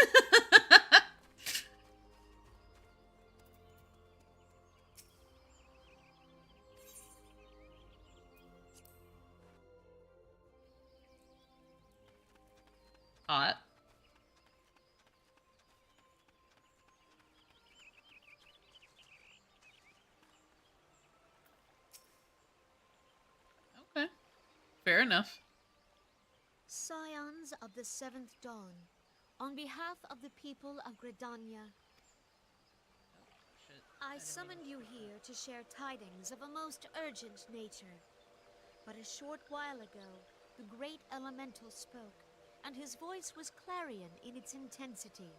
Hot. Okay. Fair enough. Scions of the Seventh Dawn, on behalf of the people of Gridania, I summoned you here to share tidings of a most urgent nature. But a short while ago, the great elemental spoke, and his voice was clarion in its intensity.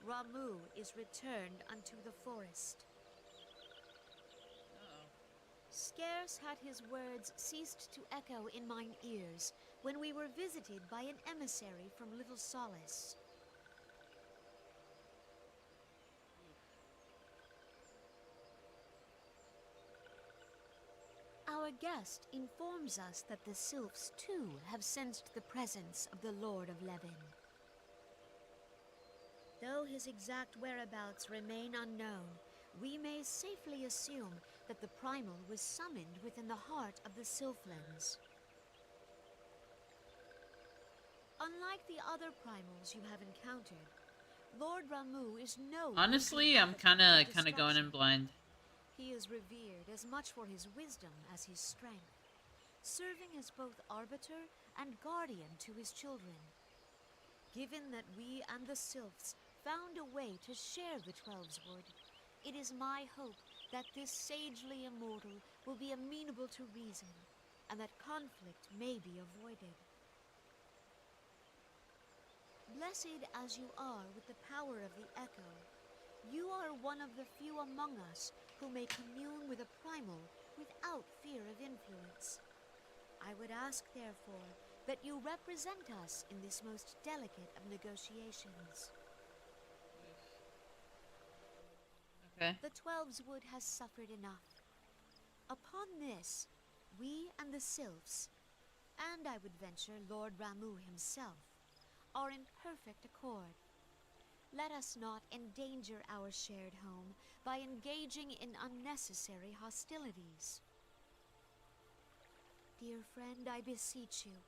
Ramu is returned unto the forest. Scarce had his words ceased to echo in mine ears when we were visited by an emissary from Little Solace. Our guest informs us that the sylphs too have sensed the presence of the Lord of Levin. Though his exact whereabouts remain unknown, we may safely assume that the primal was summoned within the heart of the Sylphlands. Unlike the other primals you have encountered, Lord Ramu is no... Honestly, I'm kind of going in blind. He is revered as much for his wisdom as his strength, serving as both arbiter and guardian to his children. Given that we and the Sylphs found a way to share the Twelveswood, it is my hope that this sagely immortal will be amenable to reason, and that conflict may be avoided. Blessed as you are with the power of the Echo, you are one of the few among us who may commune with a primal without fear of influence. I would ask, therefore, that you represent us in this most delicate of negotiations. Okay. The Twelves Wood has suffered enough. Upon this, we and the Sylphs, and I would venture Lord Ramu himself, are in perfect accord. Let us not endanger our shared home by engaging in unnecessary hostilities. Dear friend, I beseech you,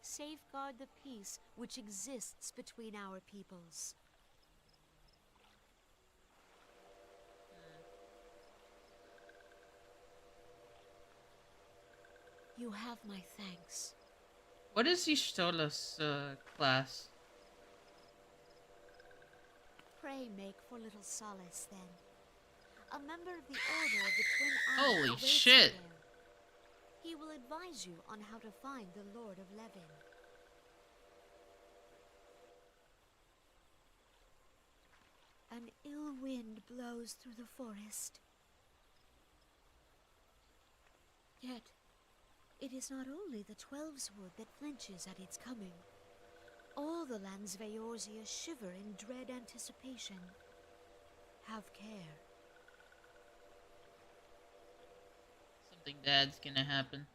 safeguard the peace which exists between our peoples. You have my thanks. What is Ishtola's class? Pray make for little solace, then. A member of the Order of the Twin Eyes Holy awaits you shit! there. He will advise you on how to find the Lord of Levin. An ill wind blows through the forest. Yet, it is not only the Twelves Wood that flinches at its coming. All the lands of Eorzea shiver in dread anticipation. Have care. Something bad's gonna happen.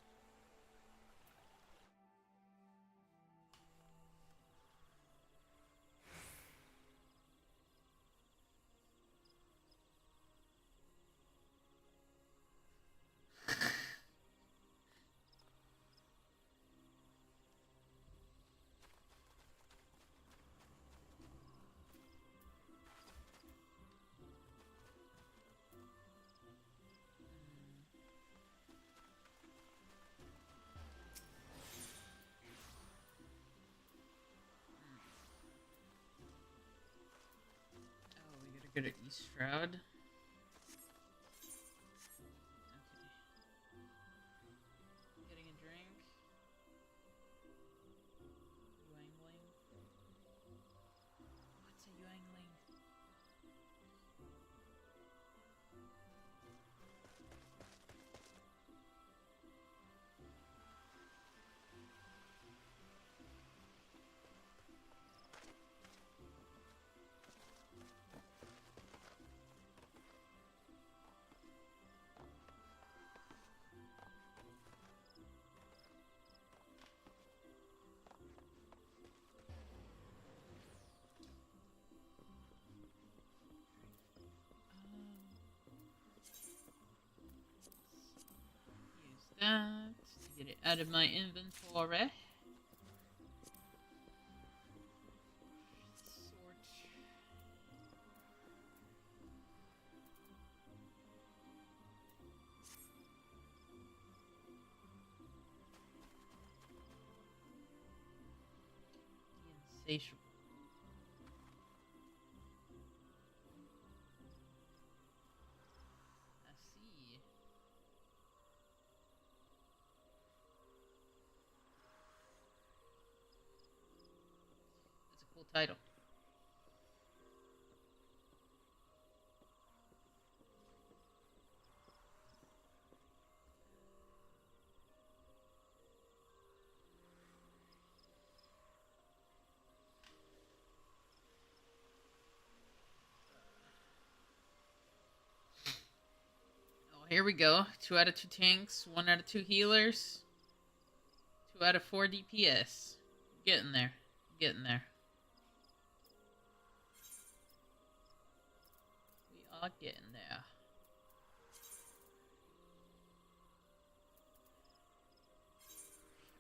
Go to East Shroud. Okay. Getting a drink. Yuangling. What's a Yuangling? Use that to get it out of my inventory. Sort. The insatiable. I see. That's a cool title. Oh, here we go. 2 out of 2 tanks, 1 out of 2 healers, 2 out of 4 DPS. Getting there. Getting there. We are getting there.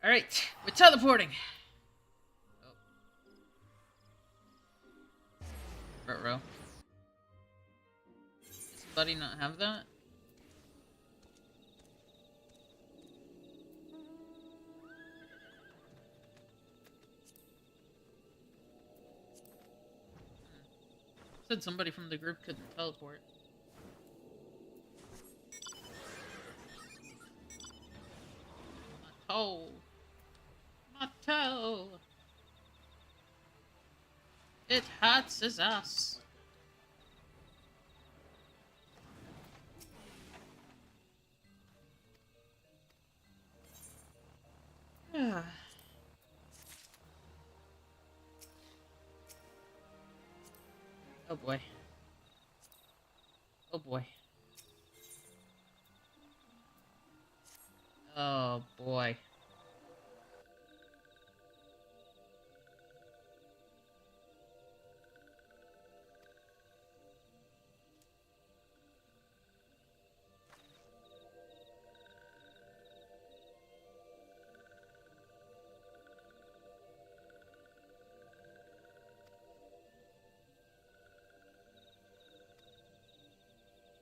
Alright, we're teleporting. Oh. Ruh-roh. Does somebody not have that? Said somebody from the group couldn't teleport. My toe. My toe. It hurts his ass. Oh boy. Oh boy. Oh boy.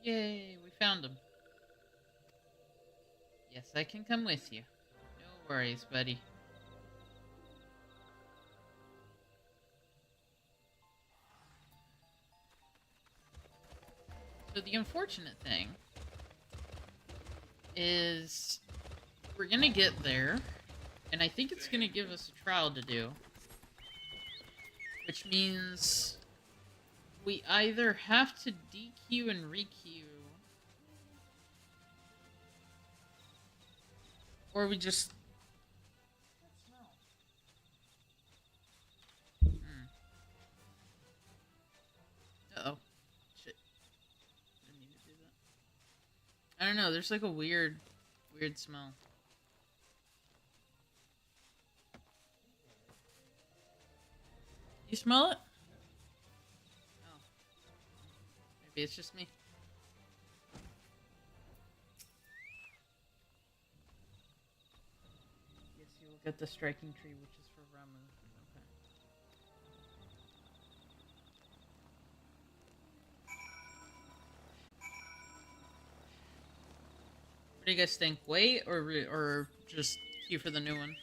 Yay, we found him. Yes, I can come with you. No worries, buddy. So the unfortunate thing is we're gonna get there, and I think it's gonna give us a trial to do. Which means we either have to DQ and requeue, or we just... Uh-oh. Shit. Didn't mean to do that. I don't know, there's like a weird smell. You smell it? Oh. Maybe it's just me. Yes, you will get the striking tree, which is for Ramu. Okay. What do you guys think? Wait or just queue for the new one?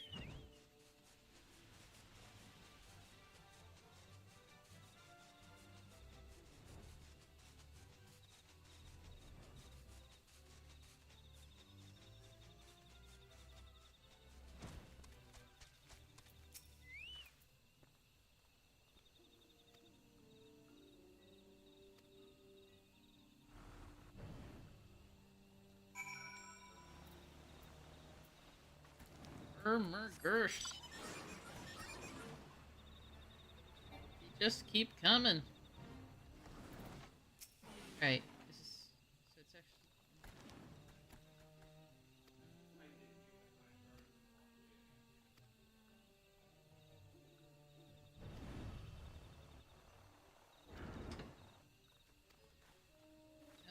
Gersh. You just keep coming. Right. This is so it's actually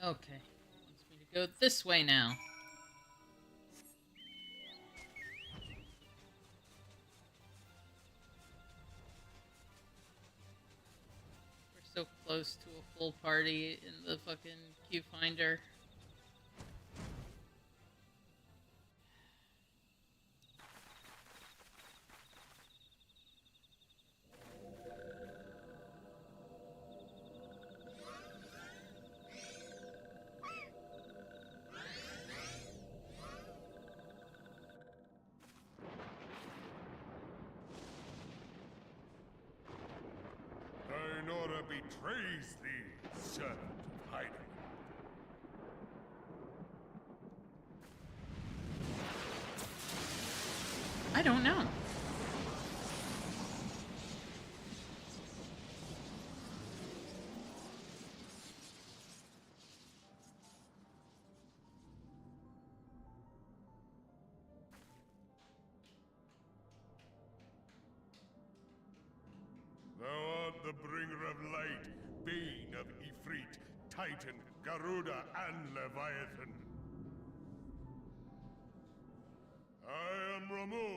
okay. Wants me to go this way now. So close to a full party in the fucking queue finder. Dainora betrays thee, servant of Hyden. I don't know. Thou art the bringer of light, bane of Ifrit, Titan, Garuda, and Leviathan. I am Ramu,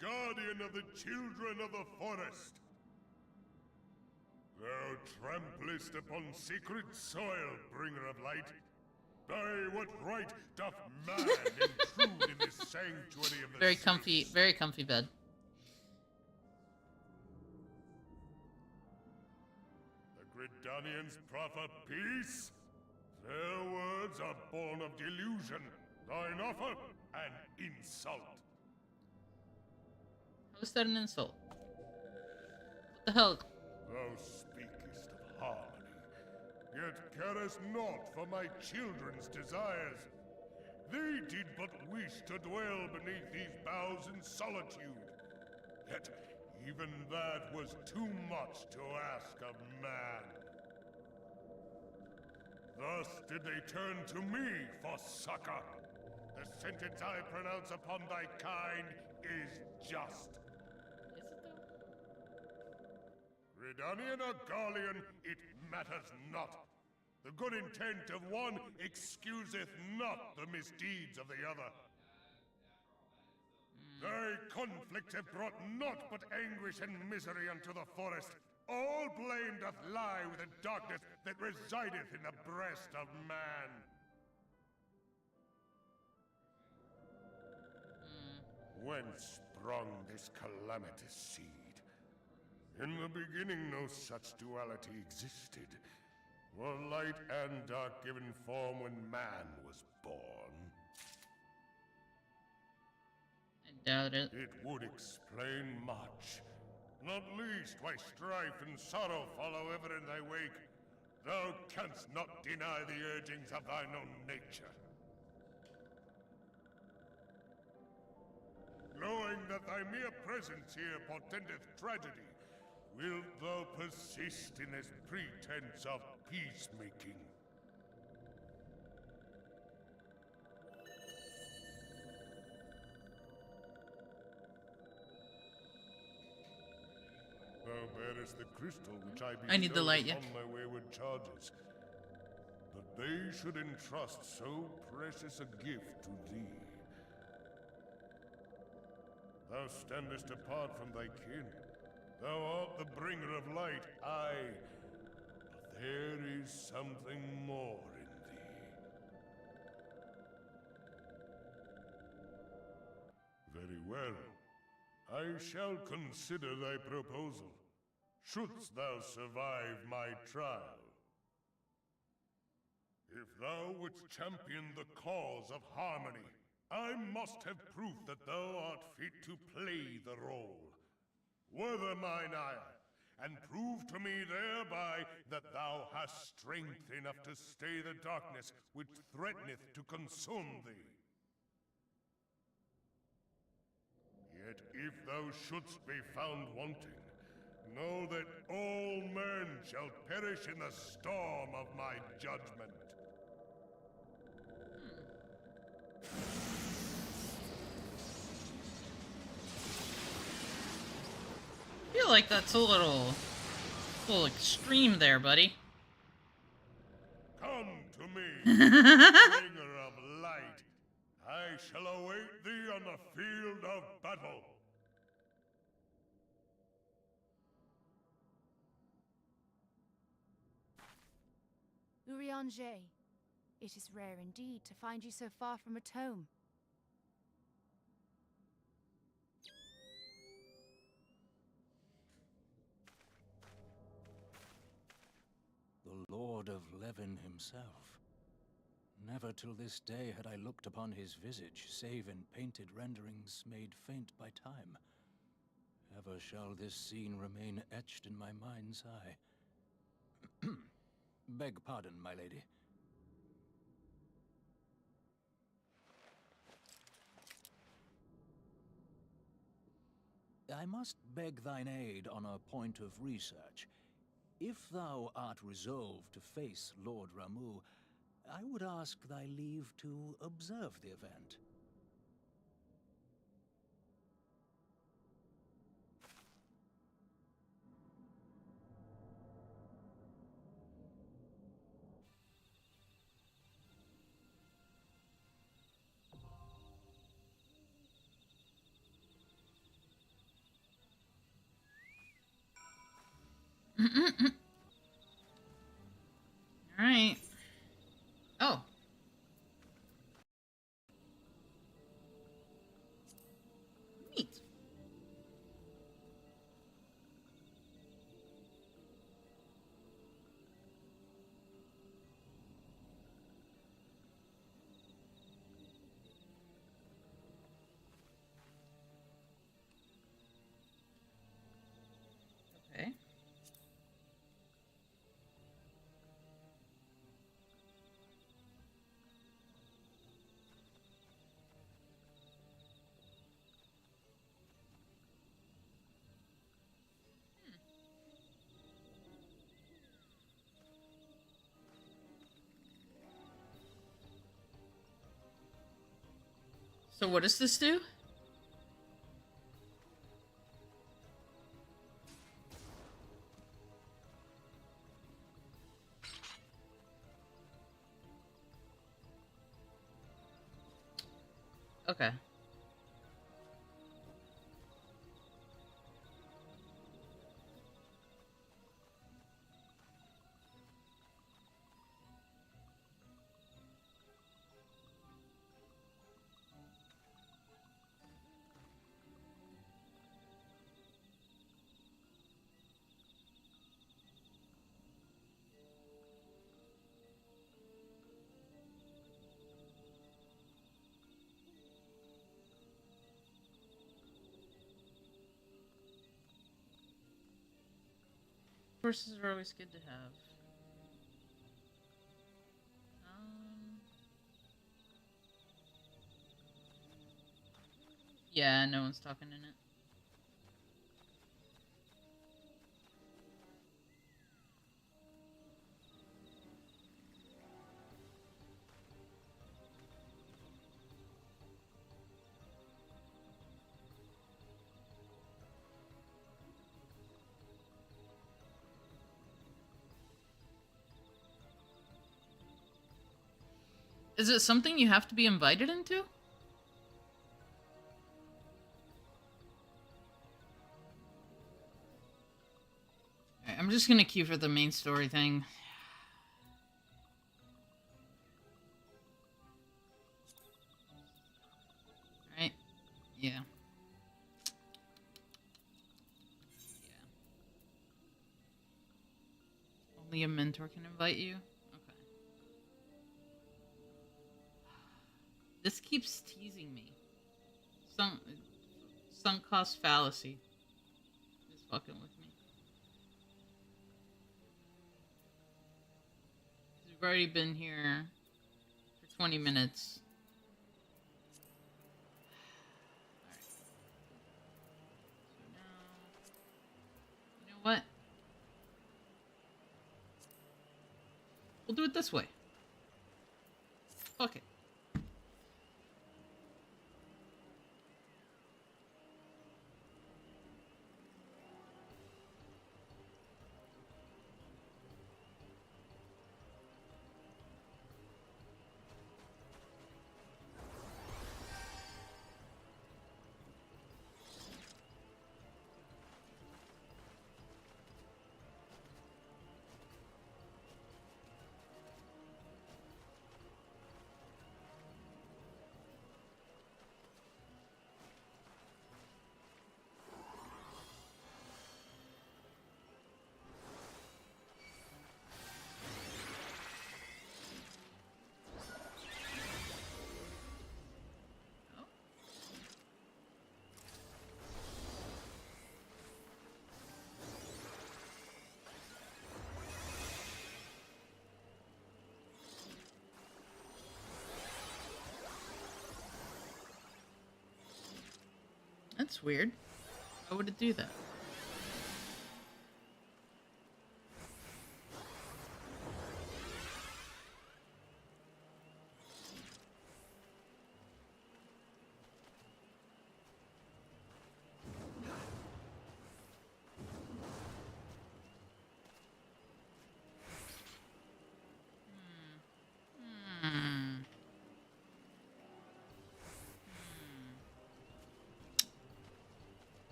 guardian of the children of the forest. Thou tramplest upon sacred soil, bringer of light. By what right doth man intrude in this sanctuary of the Very comfy bed. The Gridanians proffer peace? Their words are born of delusion, thine offer an insult. How is that an insult? What the hell? Thou speakest of harmony, yet carest naught for my children's desires. They did but wish to dwell beneath these boughs in solitude. Yet even that was too much to ask of man. Thus did they turn to me for succor. The sentence I pronounce upon thy kind is just. Is it though? Redanian or Garlean, it matters not. The good intent of one excuseth not the misdeeds of the other. Thy conflicts have brought naught but anguish and misery unto the forest. All blame doth lie with the darkness that resideth in the breast of man. Whence sprung this calamitous seed? In the beginning no such duality existed. Were light and dark given form when man was born? I doubt it. It would explain much. Not least why strife and sorrow follow ever in thy wake. Thou canst not deny the urgings of thine own nature. Knowing that thy mere presence here portendeth tragedy, wilt thou persist in this pretense of peacemaking? Thou bearest the crystal which I need the light, yeah. on my wayward charges. That they should entrust so precious a gift to thee. Thou standest apart from thy kin. Thou art the bringer of light, aye. But there is something more in thee. Very well. I shall consider thy proposal, shouldst thou survive my trial. If thou wouldst champion the cause of harmony, I must have proof that thou art fit to play the role. Wither mine ire, and prove to me thereby that thou hast strength enough to stay the darkness which threateneth to consume thee. Yet if thou shouldst be found wanting, know that all men shall perish in the storm of my judgment. I feel like that's a little extreme there, buddy. Come to me, bringer of light. I shall await thee on the field of battle. Urianger, it is rare indeed to find you so far from a tome. The Lord of Levin himself. Never till this day had I looked upon his visage, save in painted renderings made faint by time. Ever shall this scene remain etched in my mind's eye. Beg pardon, my lady. I must beg thine aid on a point of research. If thou art resolved to face Lord Ramu, I would ask thy leave to observe the event. Alright. Oh. So what does this do? Okay. Horses are always good to have. Yeah, no one's talking in it. Is it something you have to be invited into? Alright, I'm just gonna queue for the main story thing. Right? Yeah. Yeah. Only a mentor can invite you? Okay. This keeps teasing me. Sunk cost fallacy. It's fucking with me. We've already been here for 20 minutes. Alright. So now... You know what? We'll do it this way. Fuck it. That's weird. Why would it do that?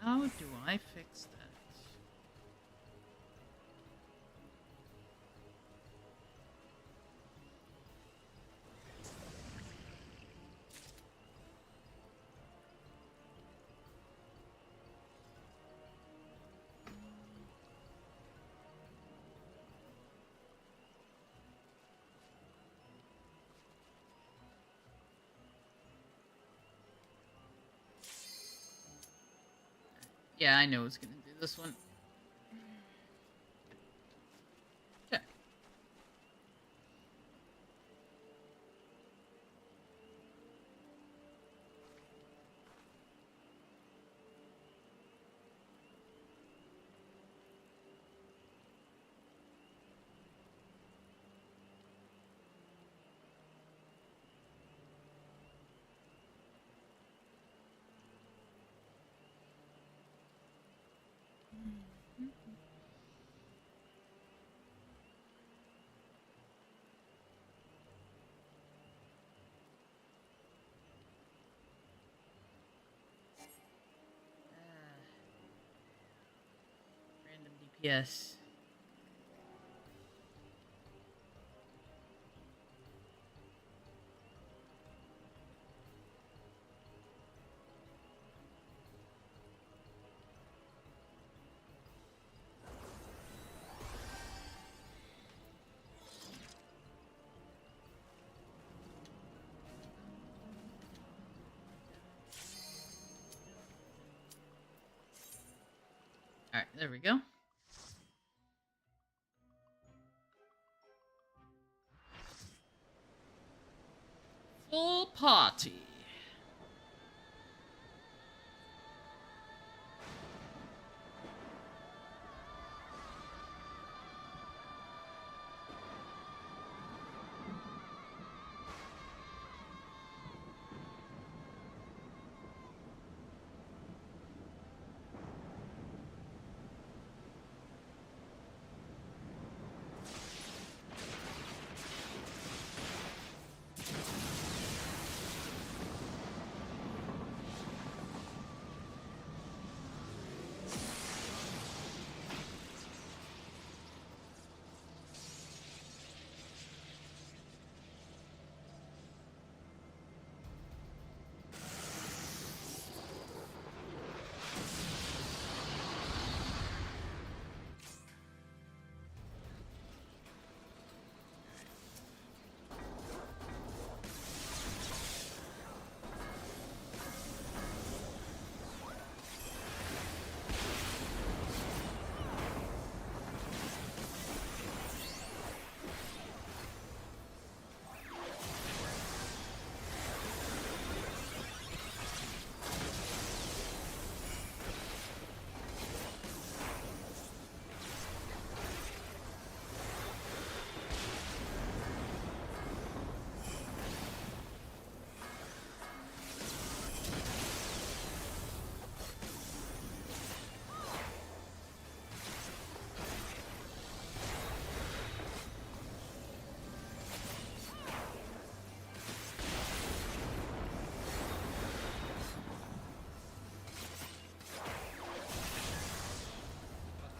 How do I fix that? Yeah, I know it's gonna do this one. Okay. Yes. Alright, there we go. Full party.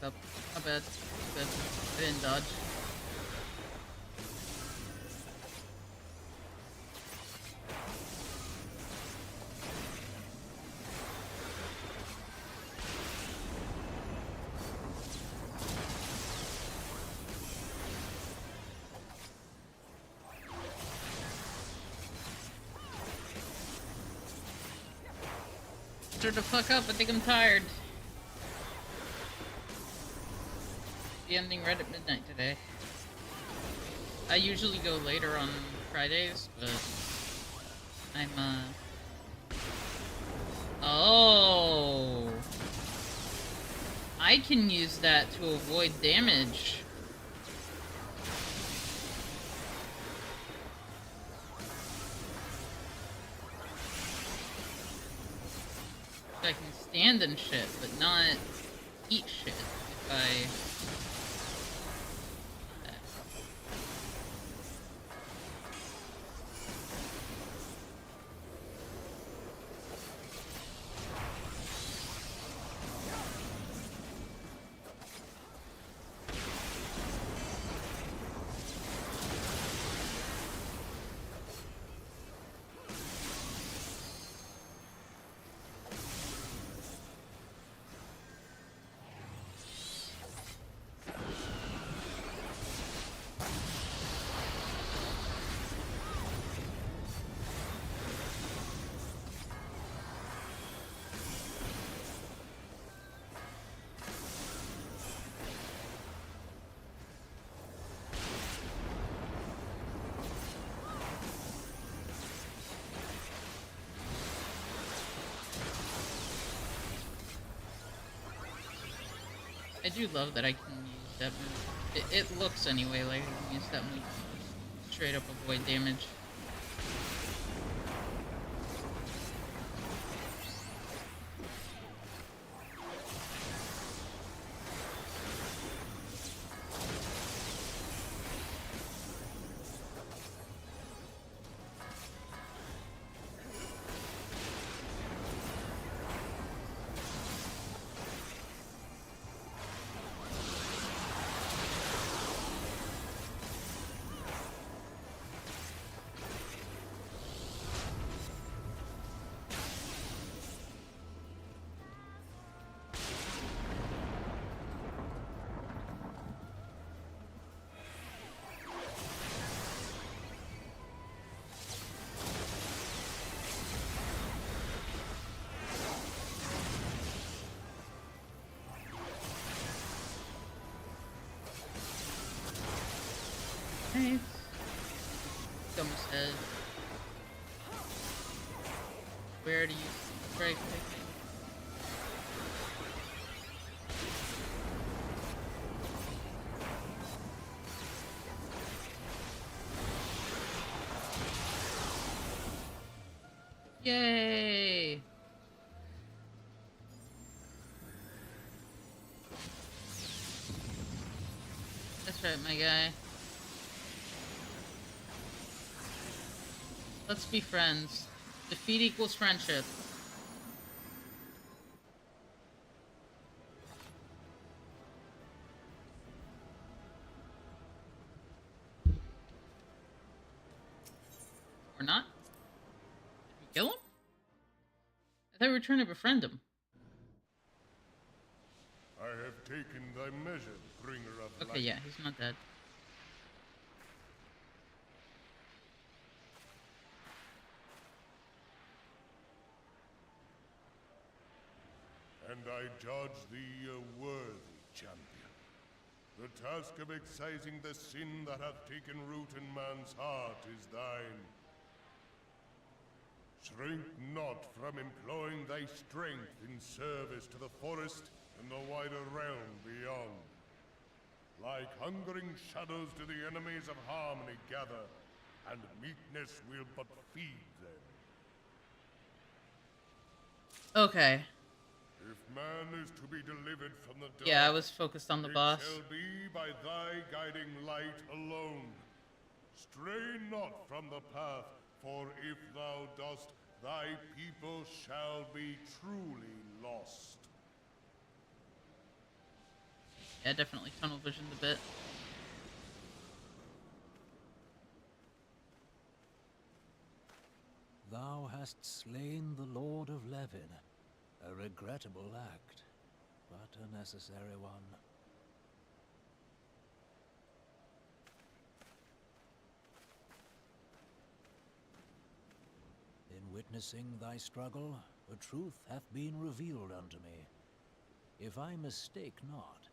Up. My bad. I didn't dodge. Shut the fuck up, I think I'm tired. The ending right at midnight today. I usually go later on Fridays, but I'm oh, I can use that to avoid damage. I can stand and shit, but not eat shit if I... I do love that I can use that move. It looks anyway like I can use that move to straight up avoid damage. Right. Almost dead. Where do you strike? Yay! That's right, my guy. Let's be friends. Defeat equals friendship. Or not? Did we kill him? I thought we were trying to befriend him. I have taken thy measure, bringer of light. Okay, yeah, he's not dead. And I judge thee a worthy champion. The task of excising the sin that hath taken root in man's heart is thine. Shrink not from employing thy strength in service to the forest and the wider realm beyond. Like hungering shadows do the enemies of harmony gather, and meekness will but feed them. Okay. If man is to be delivered from the dark, Yeah, I was focused on the boss. it shall be by thy guiding light alone. Stray not from the path, for if thou dost, thy people shall be truly lost. Yeah, definitely tunnel visioned a bit. Thou hast slain the Lord of Levin. A regrettable act, but a necessary one. In witnessing thy struggle, a truth hath been revealed unto me. If I mistake not,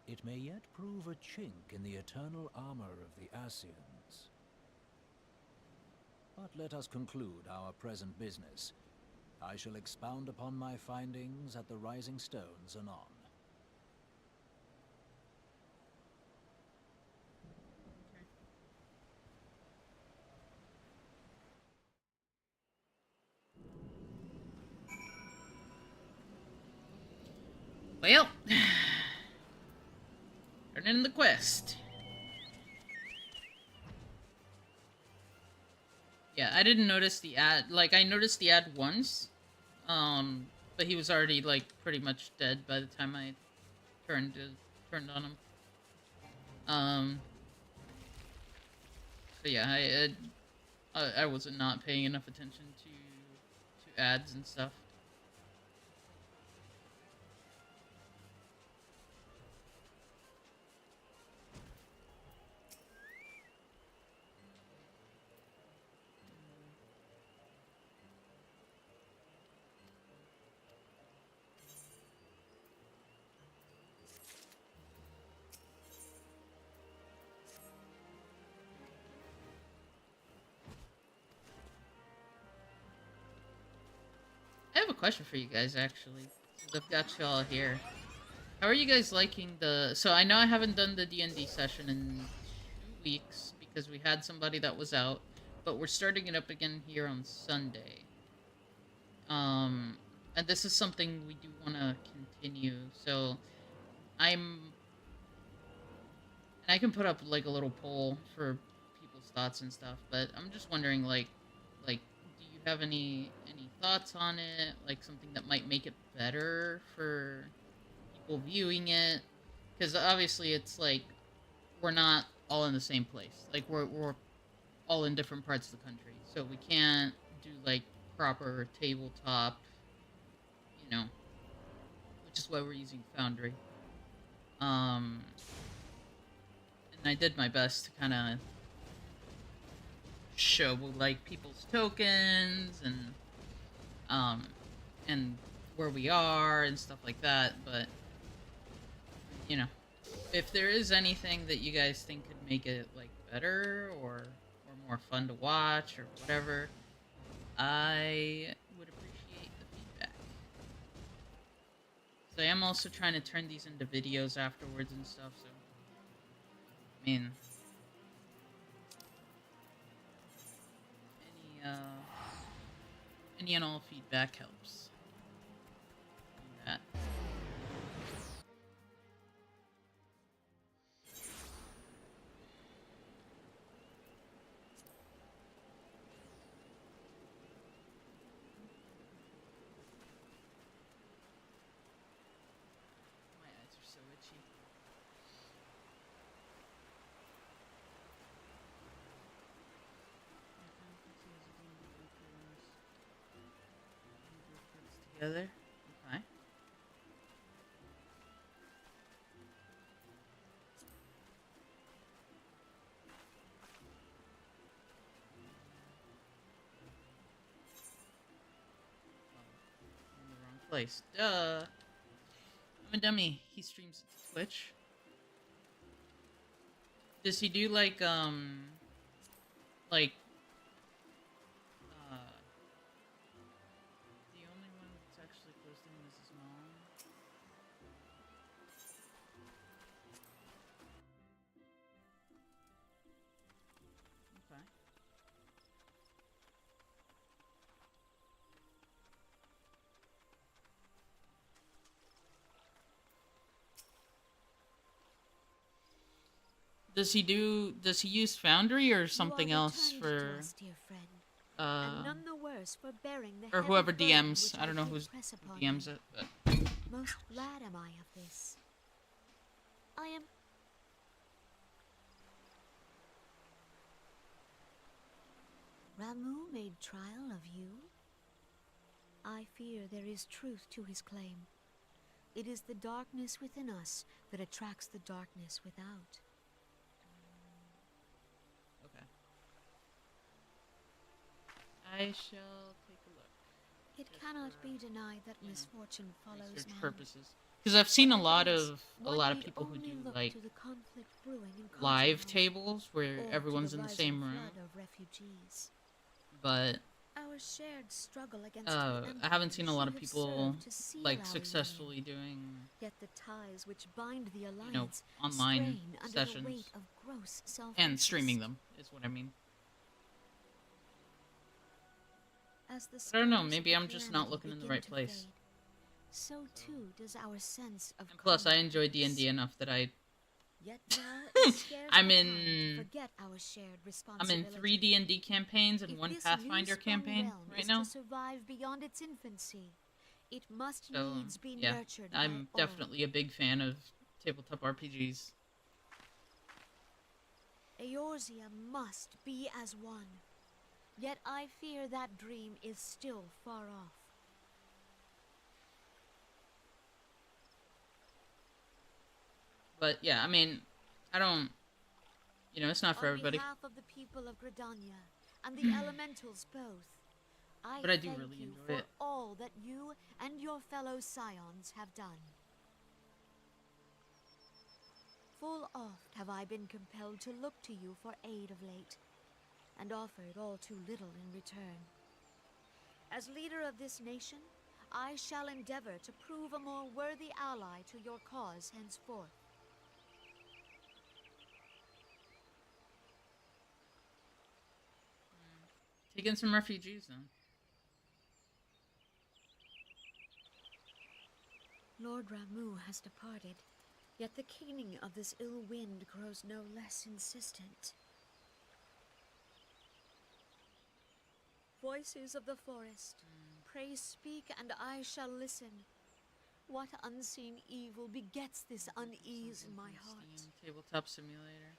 it may yet prove a chink in the eternal armor of the Assyrians. But let us conclude our present business. I shall expound upon my findings at the Rising Stones anon. Well, turning in the quest. Yeah, I didn't notice the ad. Like, I noticed the ad once, but he was already like pretty much dead by the time I turned on him. So yeah, I wasn't not paying enough attention to ads and stuff. I have a question for you guys, actually, since I've got y'all here. How are you guys liking the... So, I know I haven't done the D&D session in 2 weeks, because we had somebody that was out, but we're starting it up again here on Sunday. And this is something we do want to continue, so and I can put up, like, a little poll for people's thoughts and stuff, but I'm just wondering, like, do you have any thoughts on it? Like, something that might make it better for people viewing it? Because obviously it's, like, we're not all in the same place. Like, we're all in different parts of the country, so we can't do, like, proper tabletop, you know, which is why we're using Foundry. And I did my best to kind of show, like, people's tokens and where we are and stuff like that, but, you know, if there is anything that you guys think could make it, like, better or more fun to watch or whatever, I would appreciate the feedback. So I am also trying to turn these into videos afterwards and stuff, so I mean, any and all feedback helps. Do that. My eyes are so itchy. Together. Okay. In the wrong place. Duh. I'm a dummy. He streams to Twitch. Does he do like the only one that's actually close to him is his mom? Okay. Does he use Foundry or something else for and none the worse for bearing the or heavy whoever burden DMs? which I don't know did who's press upon DMs me. it, but Most glad am I of this. I am Ramu made trial of you? I fear there is truth to his claim. It is the darkness within us that attracts the darkness without. okay. I shall take a look. It cannot be denied that misfortune follows Research man. purposes. Because I've seen a lot Nevertheless, of one need people who only do look like to the conflict brewing in live Continental, tables where or to everyone's in the rising same room. flood of refugees. But Our shared struggle against I the haven't seen a lot of should have people served to seal like our successfully union. doing Yet the ties which bind the you alliance know online strain under sessions the weight of gross and self-interest. streaming them is what I mean. As the I don't know, scars of maybe the I'm just not calamity looking in the begin right to place. fade, so too does our sense of And plus, I enjoy commonplace. D&D enough that Yet now is scarce I'm the time in- to forget our shared I'm in responsibility. 3 D&D campaigns and If 1 this Pathfinder new-sprung campaign realm right is now. to survive beyond its infancy, it must So needs be yeah, nurtured I'm by all. definitely a big fan of tabletop RPGs. Eorzea must be as one. Yet I fear that dream is still far off. But yeah, I mean, I don't, you know, it's not for On everybody. behalf of the people of Gridania and the elementals both, But I do thank really you enjoy for it. all that you and your fellow scions have done. Full oft have I been compelled to look to you for aid of late, and offered all too little in return. As leader of this nation, I shall endeavor to prove a more worthy ally to your cause henceforth. Take in some refugees then. Lord Ramu has departed, yet the keening of this ill wind grows no less insistent. Voices of the forest, pray speak and I shall listen. What unseen evil begets this unease in my heart? Steam tabletop simulator.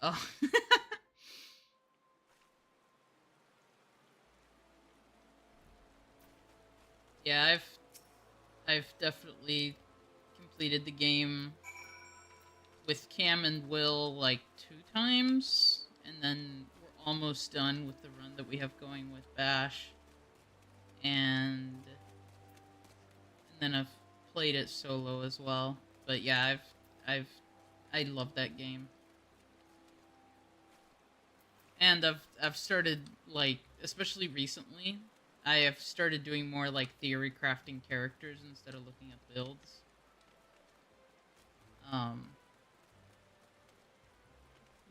Oh. Yeah, I've definitely completed the game with Cam and Will like 2 times, and then we're almost done with the run that we have going with Bash. And then I've played it solo as well. But yeah, I love that game. And I've started, like, especially recently, I have started doing more like theory crafting characters instead of looking at builds.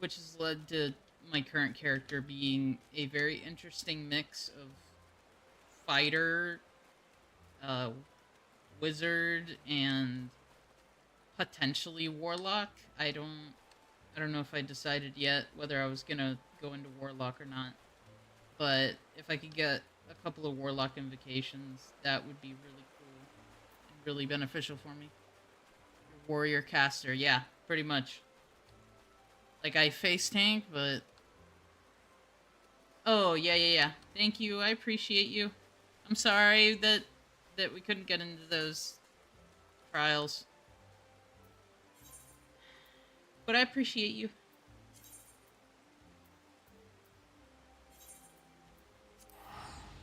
Which has led to my current character being a very interesting mix of fighter, wizard, and potentially warlock. I don't know if I decided yet whether I was gonna go into warlock or not. But if I could get a couple of warlock invocations, that would be really cool and really beneficial for me. Warrior caster, yeah, pretty much. Like, I face tank, but... Oh, yeah. Thank you, I appreciate you. I'm sorry that we couldn't get into those trials. But I appreciate you.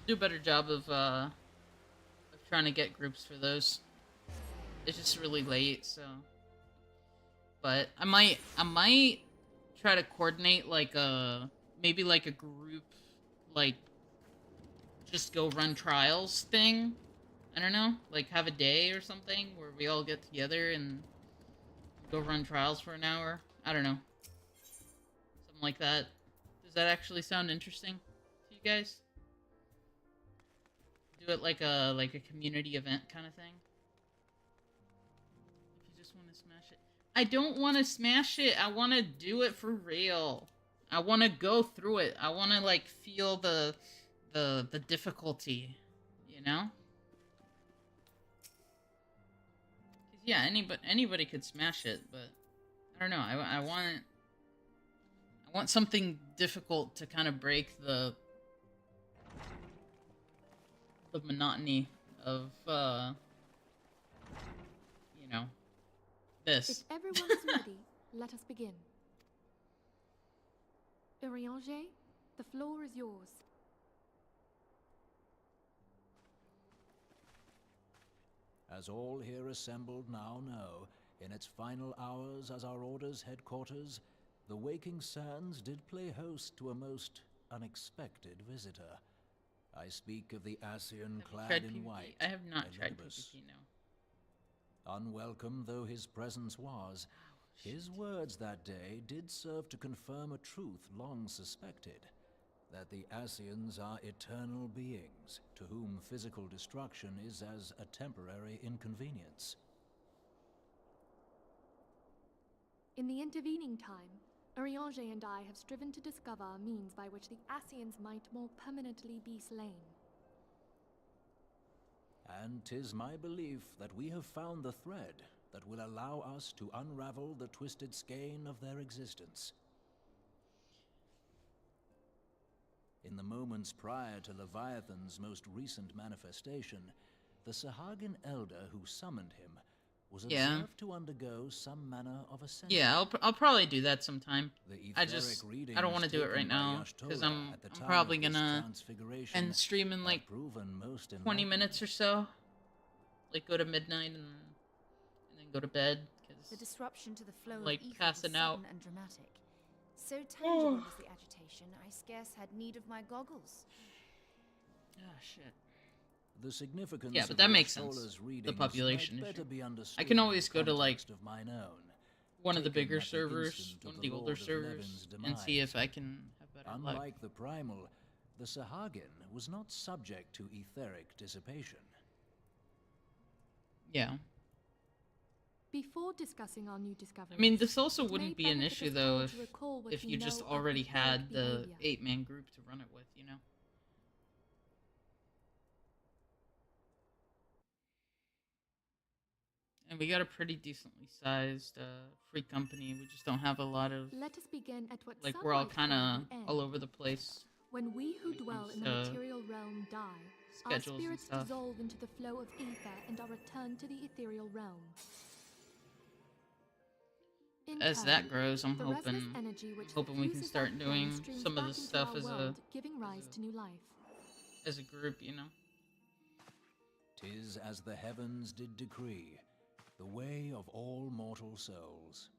Do a better job of trying to get groups for those. It's just really late, so... But I might try to coordinate like maybe like a group, like just go run trials thing. I don't know, like have a day or something where we all get together and go run trials for an hour. I don't know, something like that. Does that actually sound interesting to you guys? Do it like a community event kind of thing. If you just want to smash it. I don't want to smash it. I want to do it for real. I want to go through it. I want to like feel the difficulty, you know? 'Cause yeah, anybody could smash it, but I don't know. I want something difficult to kind of break the monotony of you know, this. If everyone is ready, let us begin. Urianger, the floor is yours. As all here assembled now know, in its final hours as our Order's headquarters, the Waking Sands did play host to a most unexpected visitor. I speak of the Ascian clad in white. I have not tried Elidibus. PvP, no. Unwelcome though his presence was, his words that day did serve to confirm a truth long suspected, that the Ascians are eternal beings, to whom physical destruction is as a temporary inconvenience. In the intervening time, Urianger and I have striven to discover a means by which the Ascians might more permanently be slain. And 'tis my belief that we have found the thread that will allow us to unravel the twisted skein of their existence. In the moments prior to Leviathan's most recent manifestation, the Sahagin elder who summoned him was observed to undergo some manner of ascension. Yeah, I'll probably do that sometime. The I etheric don't want to do it right readings now taken by because Yashtola I'm at the time probably of his gonna transfiguration end stream in have like proven most 20 enlightening. minutes or so. Like go to midnight and then go to bed. The disruption to the flow like of ether was passing out. sudden and dramatic. So tangible was the agitation, I scarce had need of my goggles. Ah, shit. The significance Yeah, but of that makes Yashtola's sense. The readings population might issue. better be understood I can in always go to like context of mine own, one of the taken bigger at the servers, instant one of of the the older Lord of servers, Levin's and see demise. if I can have better luck. Unlike the primal, the Sahagin was not subject to etheric dissipation. Yeah. Before discussing our new discoveries, I mean, this also it may wouldn't be an benefit issue us though all to recall what if we you know just of already etheric had the behavior. 8-man group to run it with, you know? And we got a pretty decently sized free company. We just don't have a lot of, Let us begin at what like, some we're all might kind call of the end. all over the place. When we who dwell in the material realm die, our schedules and spirits stuff. dissolve into the flow of ether and are returned to the ethereal realm. In As turn, that grows, I'm the hoping restless energy which we can diffuses start our doing flame streams some of back this into stuff our as world, giving rise to new life. a group, you know? 'Tis as the heavens did decree. the way of all mortal souls.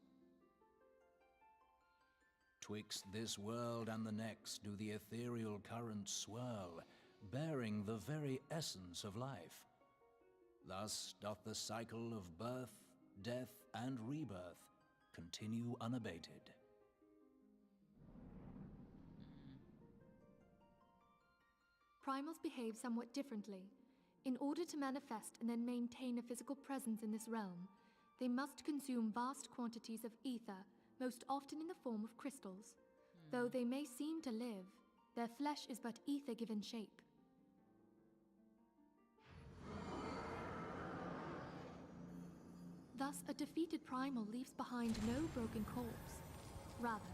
Twixt this world and the next do the ethereal currents swirl, bearing the very essence of life. Thus doth the cycle of birth, death, and rebirth continue unabated. Primals behave somewhat differently. In order to manifest and then maintain a physical presence in this realm, they must consume vast quantities of ether, most often in the form of crystals. Though they may seem to live, their flesh is but ether given shape. Thus, a defeated primal leaves behind no broken corpse. Rather,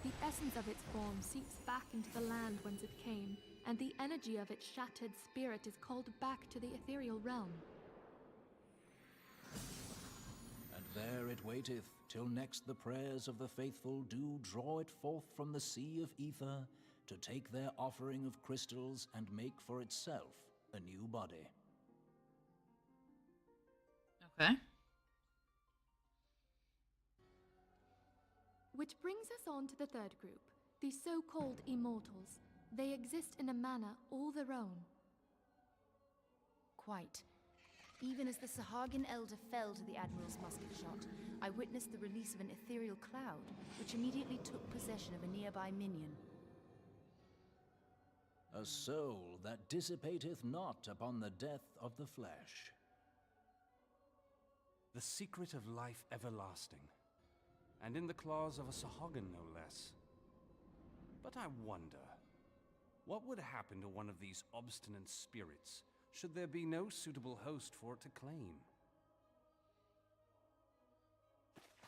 the essence of its form seeps back into the land whence it came, and the energy of its shattered spirit is called back to the ethereal realm. And there it waiteth, till next the prayers of the faithful do draw it forth from the sea of ether, to take their offering of crystals and make for itself a new body. Okay. Which brings us on to the third group, the so-called immortals. They exist in a manner all their own. Quite. Even as the Sahagin Elder fell to the Admiral's musket shot, I witnessed the release of an ethereal cloud, which immediately took possession of a nearby minion. A soul that dissipateth not upon the death of the flesh. The secret of life everlasting, and in the claws of a Sahagin no less. But I wonder, what would happen to one of these obstinate spirits should there be no suitable host for it to claim?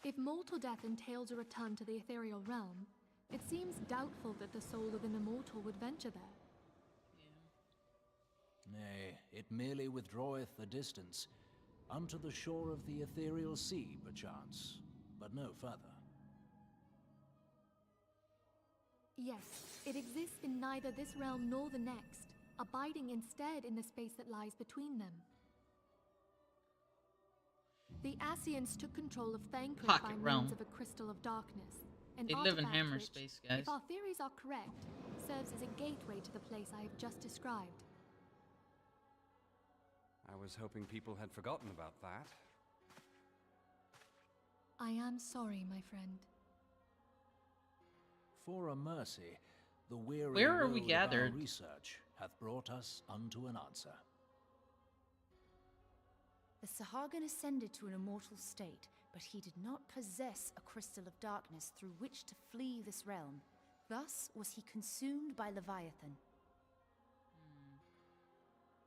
If mortal death entails a return to the ethereal realm, it seems doubtful that the soul of an immortal would venture there. Nay, it merely withdraweth a distance, unto the shore of the ethereal sea, perchance, but no further. Yes, it exists in neither this realm nor the next, abiding instead in the space that lies between them. The Ascians took control of Thancred by Pocket means realm. of a crystal of darkness. An They live in artifact hammer which, space, guys. if our theories are correct, serves as a gateway to the place I have just described. I was hoping people had forgotten about that. I am sorry, my friend. For a mercy, the weary Where are we road of gathered? our research hath brought us unto an answer. The Sahagin ascended to an immortal state, but he did not possess a crystal of darkness through which to flee this realm. Thus was he consumed by Leviathan.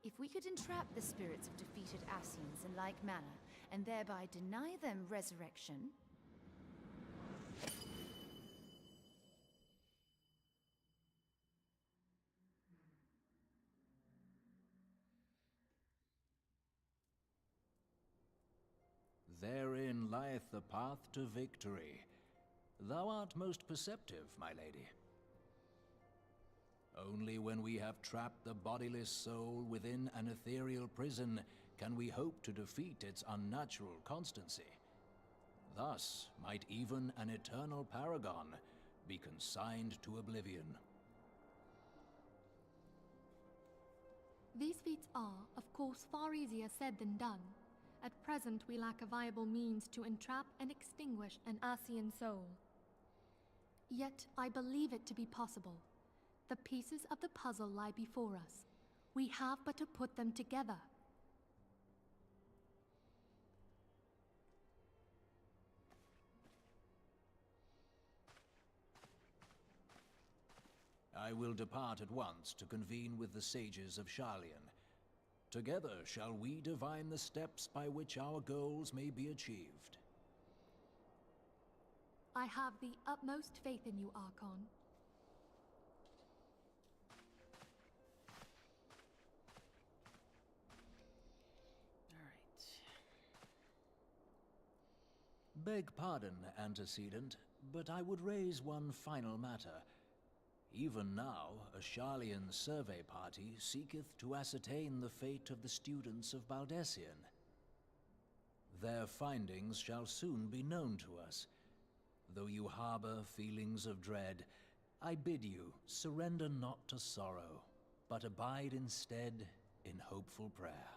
If we could entrap the spirits of defeated Ascians in like manner, and thereby deny them resurrection... Therein lieth the path to victory. Thou art most perceptive, my lady. Only when we have trapped the bodiless soul within an ethereal prison can we hope to defeat its unnatural constancy. Thus might even an eternal paragon be consigned to oblivion. These feats are, of course, far easier said than done. At present, we lack a viable means to entrap and extinguish an Ascian soul. Yet, I believe it to be possible. The pieces of the puzzle lie before us. We have but to put them together. I will depart at once to convene with the sages of Sharlayan. Together shall we divine the steps by which our goals may be achieved. I have the utmost faith in you, Archon. Beg pardon, antecedent, but I would raise one final matter. Even now, a Sharlayan survey party seeketh to ascertain the fate of the students of Baldessian. their findings shall soon be known to us. Though you harbor feelings of dread, I bid you surrender not to sorrow, but abide instead in hopeful prayer.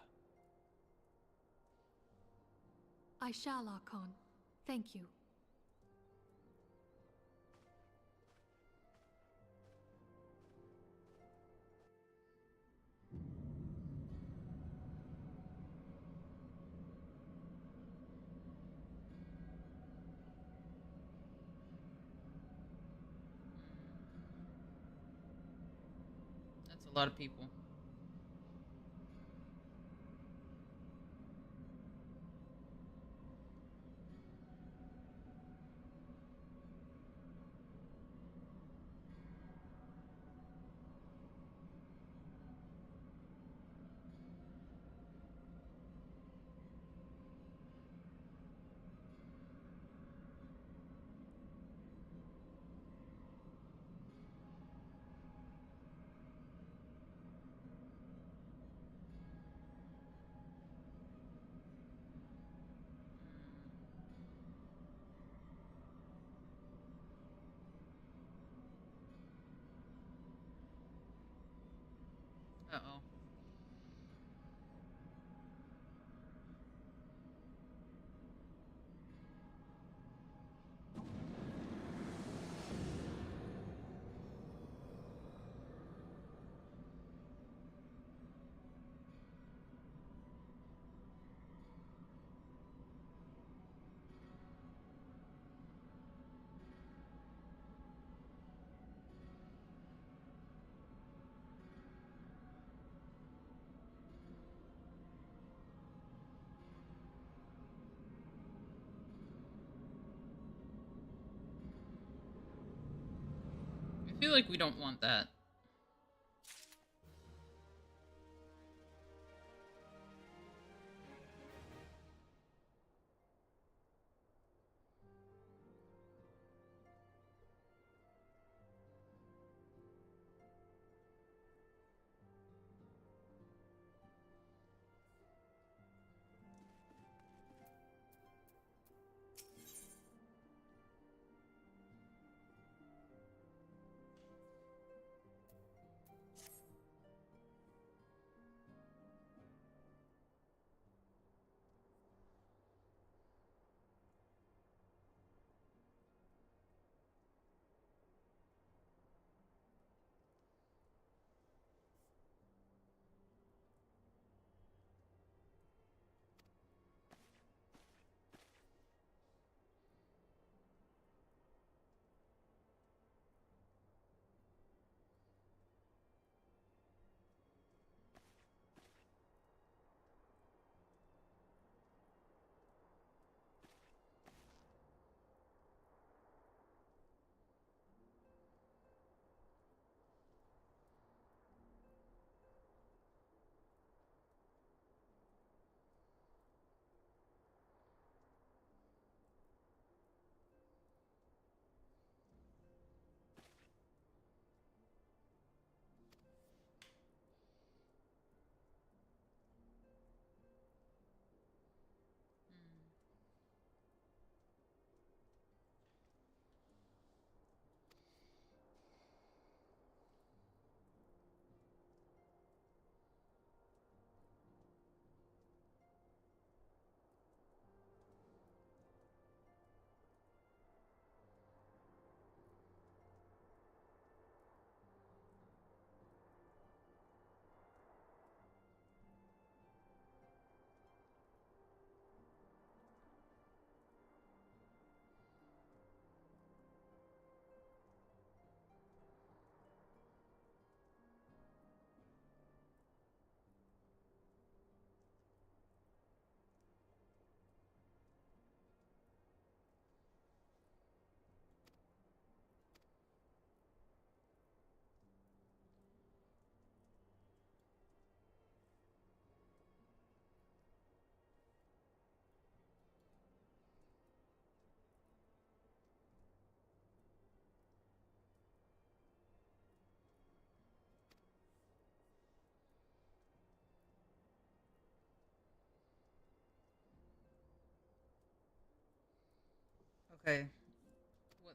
I shall, Archon. Thank you. That's a lot of people. Uh-oh. I feel like we don't want that. Okay. What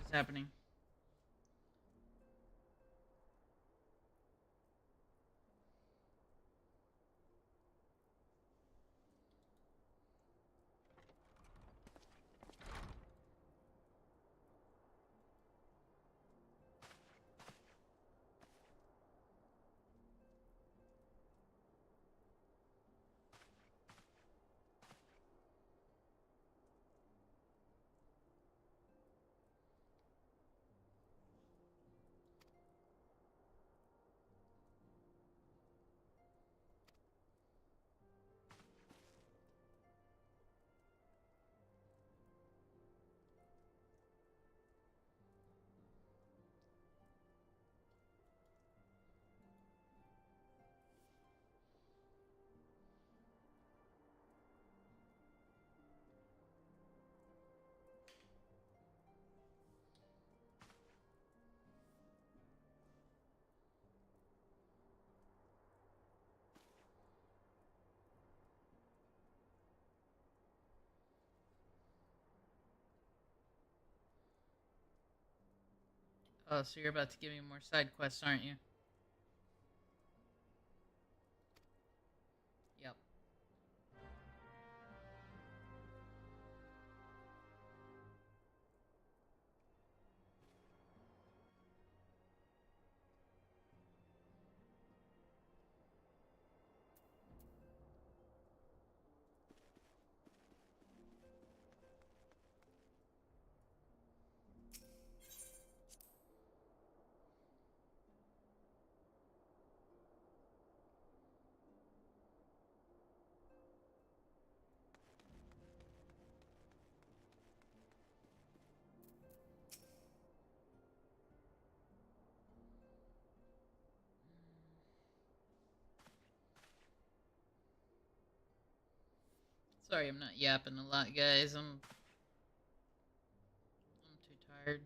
is happening? Oh, so you're about to give me more side quests, aren't you? Yep. Sorry, I'm not yapping a lot, guys. I'm too tired.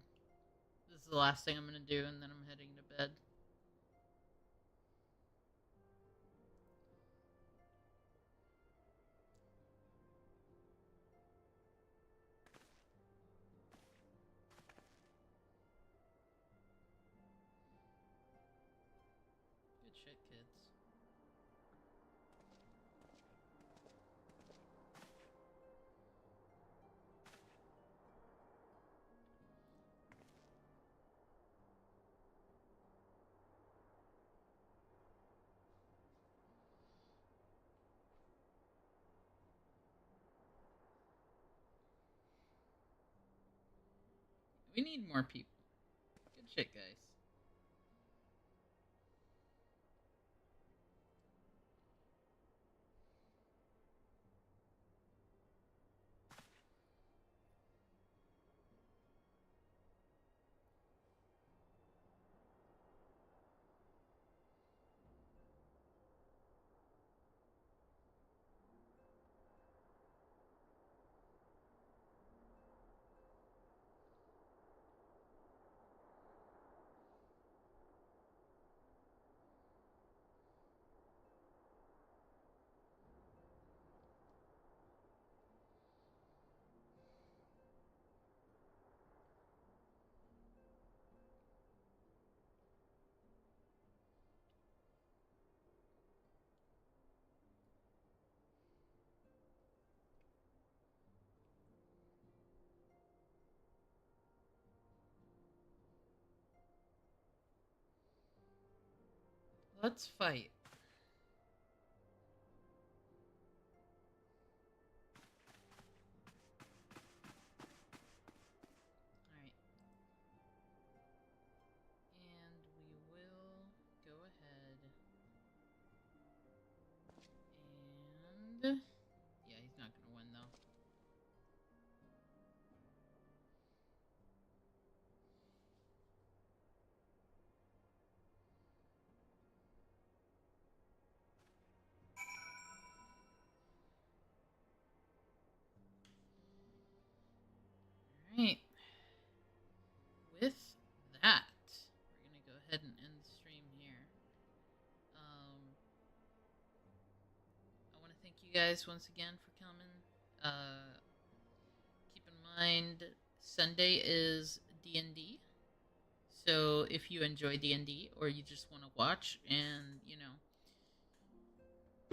This is the last thing I'm gonna do, and then I'm heading to bed. Good shit, kids. We need more people. Good shit, guys. Let's fight. Alright. And we will go ahead and... Yeah, he's not gonna win, though. Alright. With that, we're gonna go ahead and end the stream here. I want to thank you guys once again for coming. Keep in mind, Sunday is D&D. So if you enjoy D&D or you just want to watch and, you know,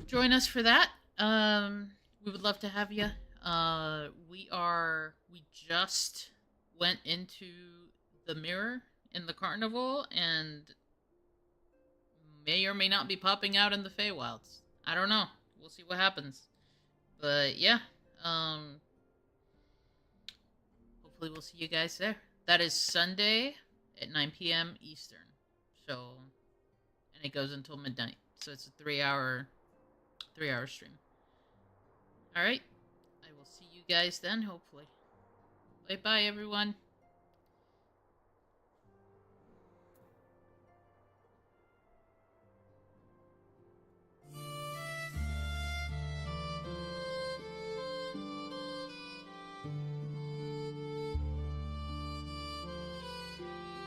join us for that, we would love to have you. We just went into the mirror in the carnival and may or may not be popping out in the Feywilds. I don't know. We'll see what happens. But yeah, hopefully we'll see you guys there. That is Sunday at 9 p.m. Eastern. So, and it goes until midnight. So it's a 3-hour stream. All right. I will see you guys then, hopefully. Bye-bye, everyone.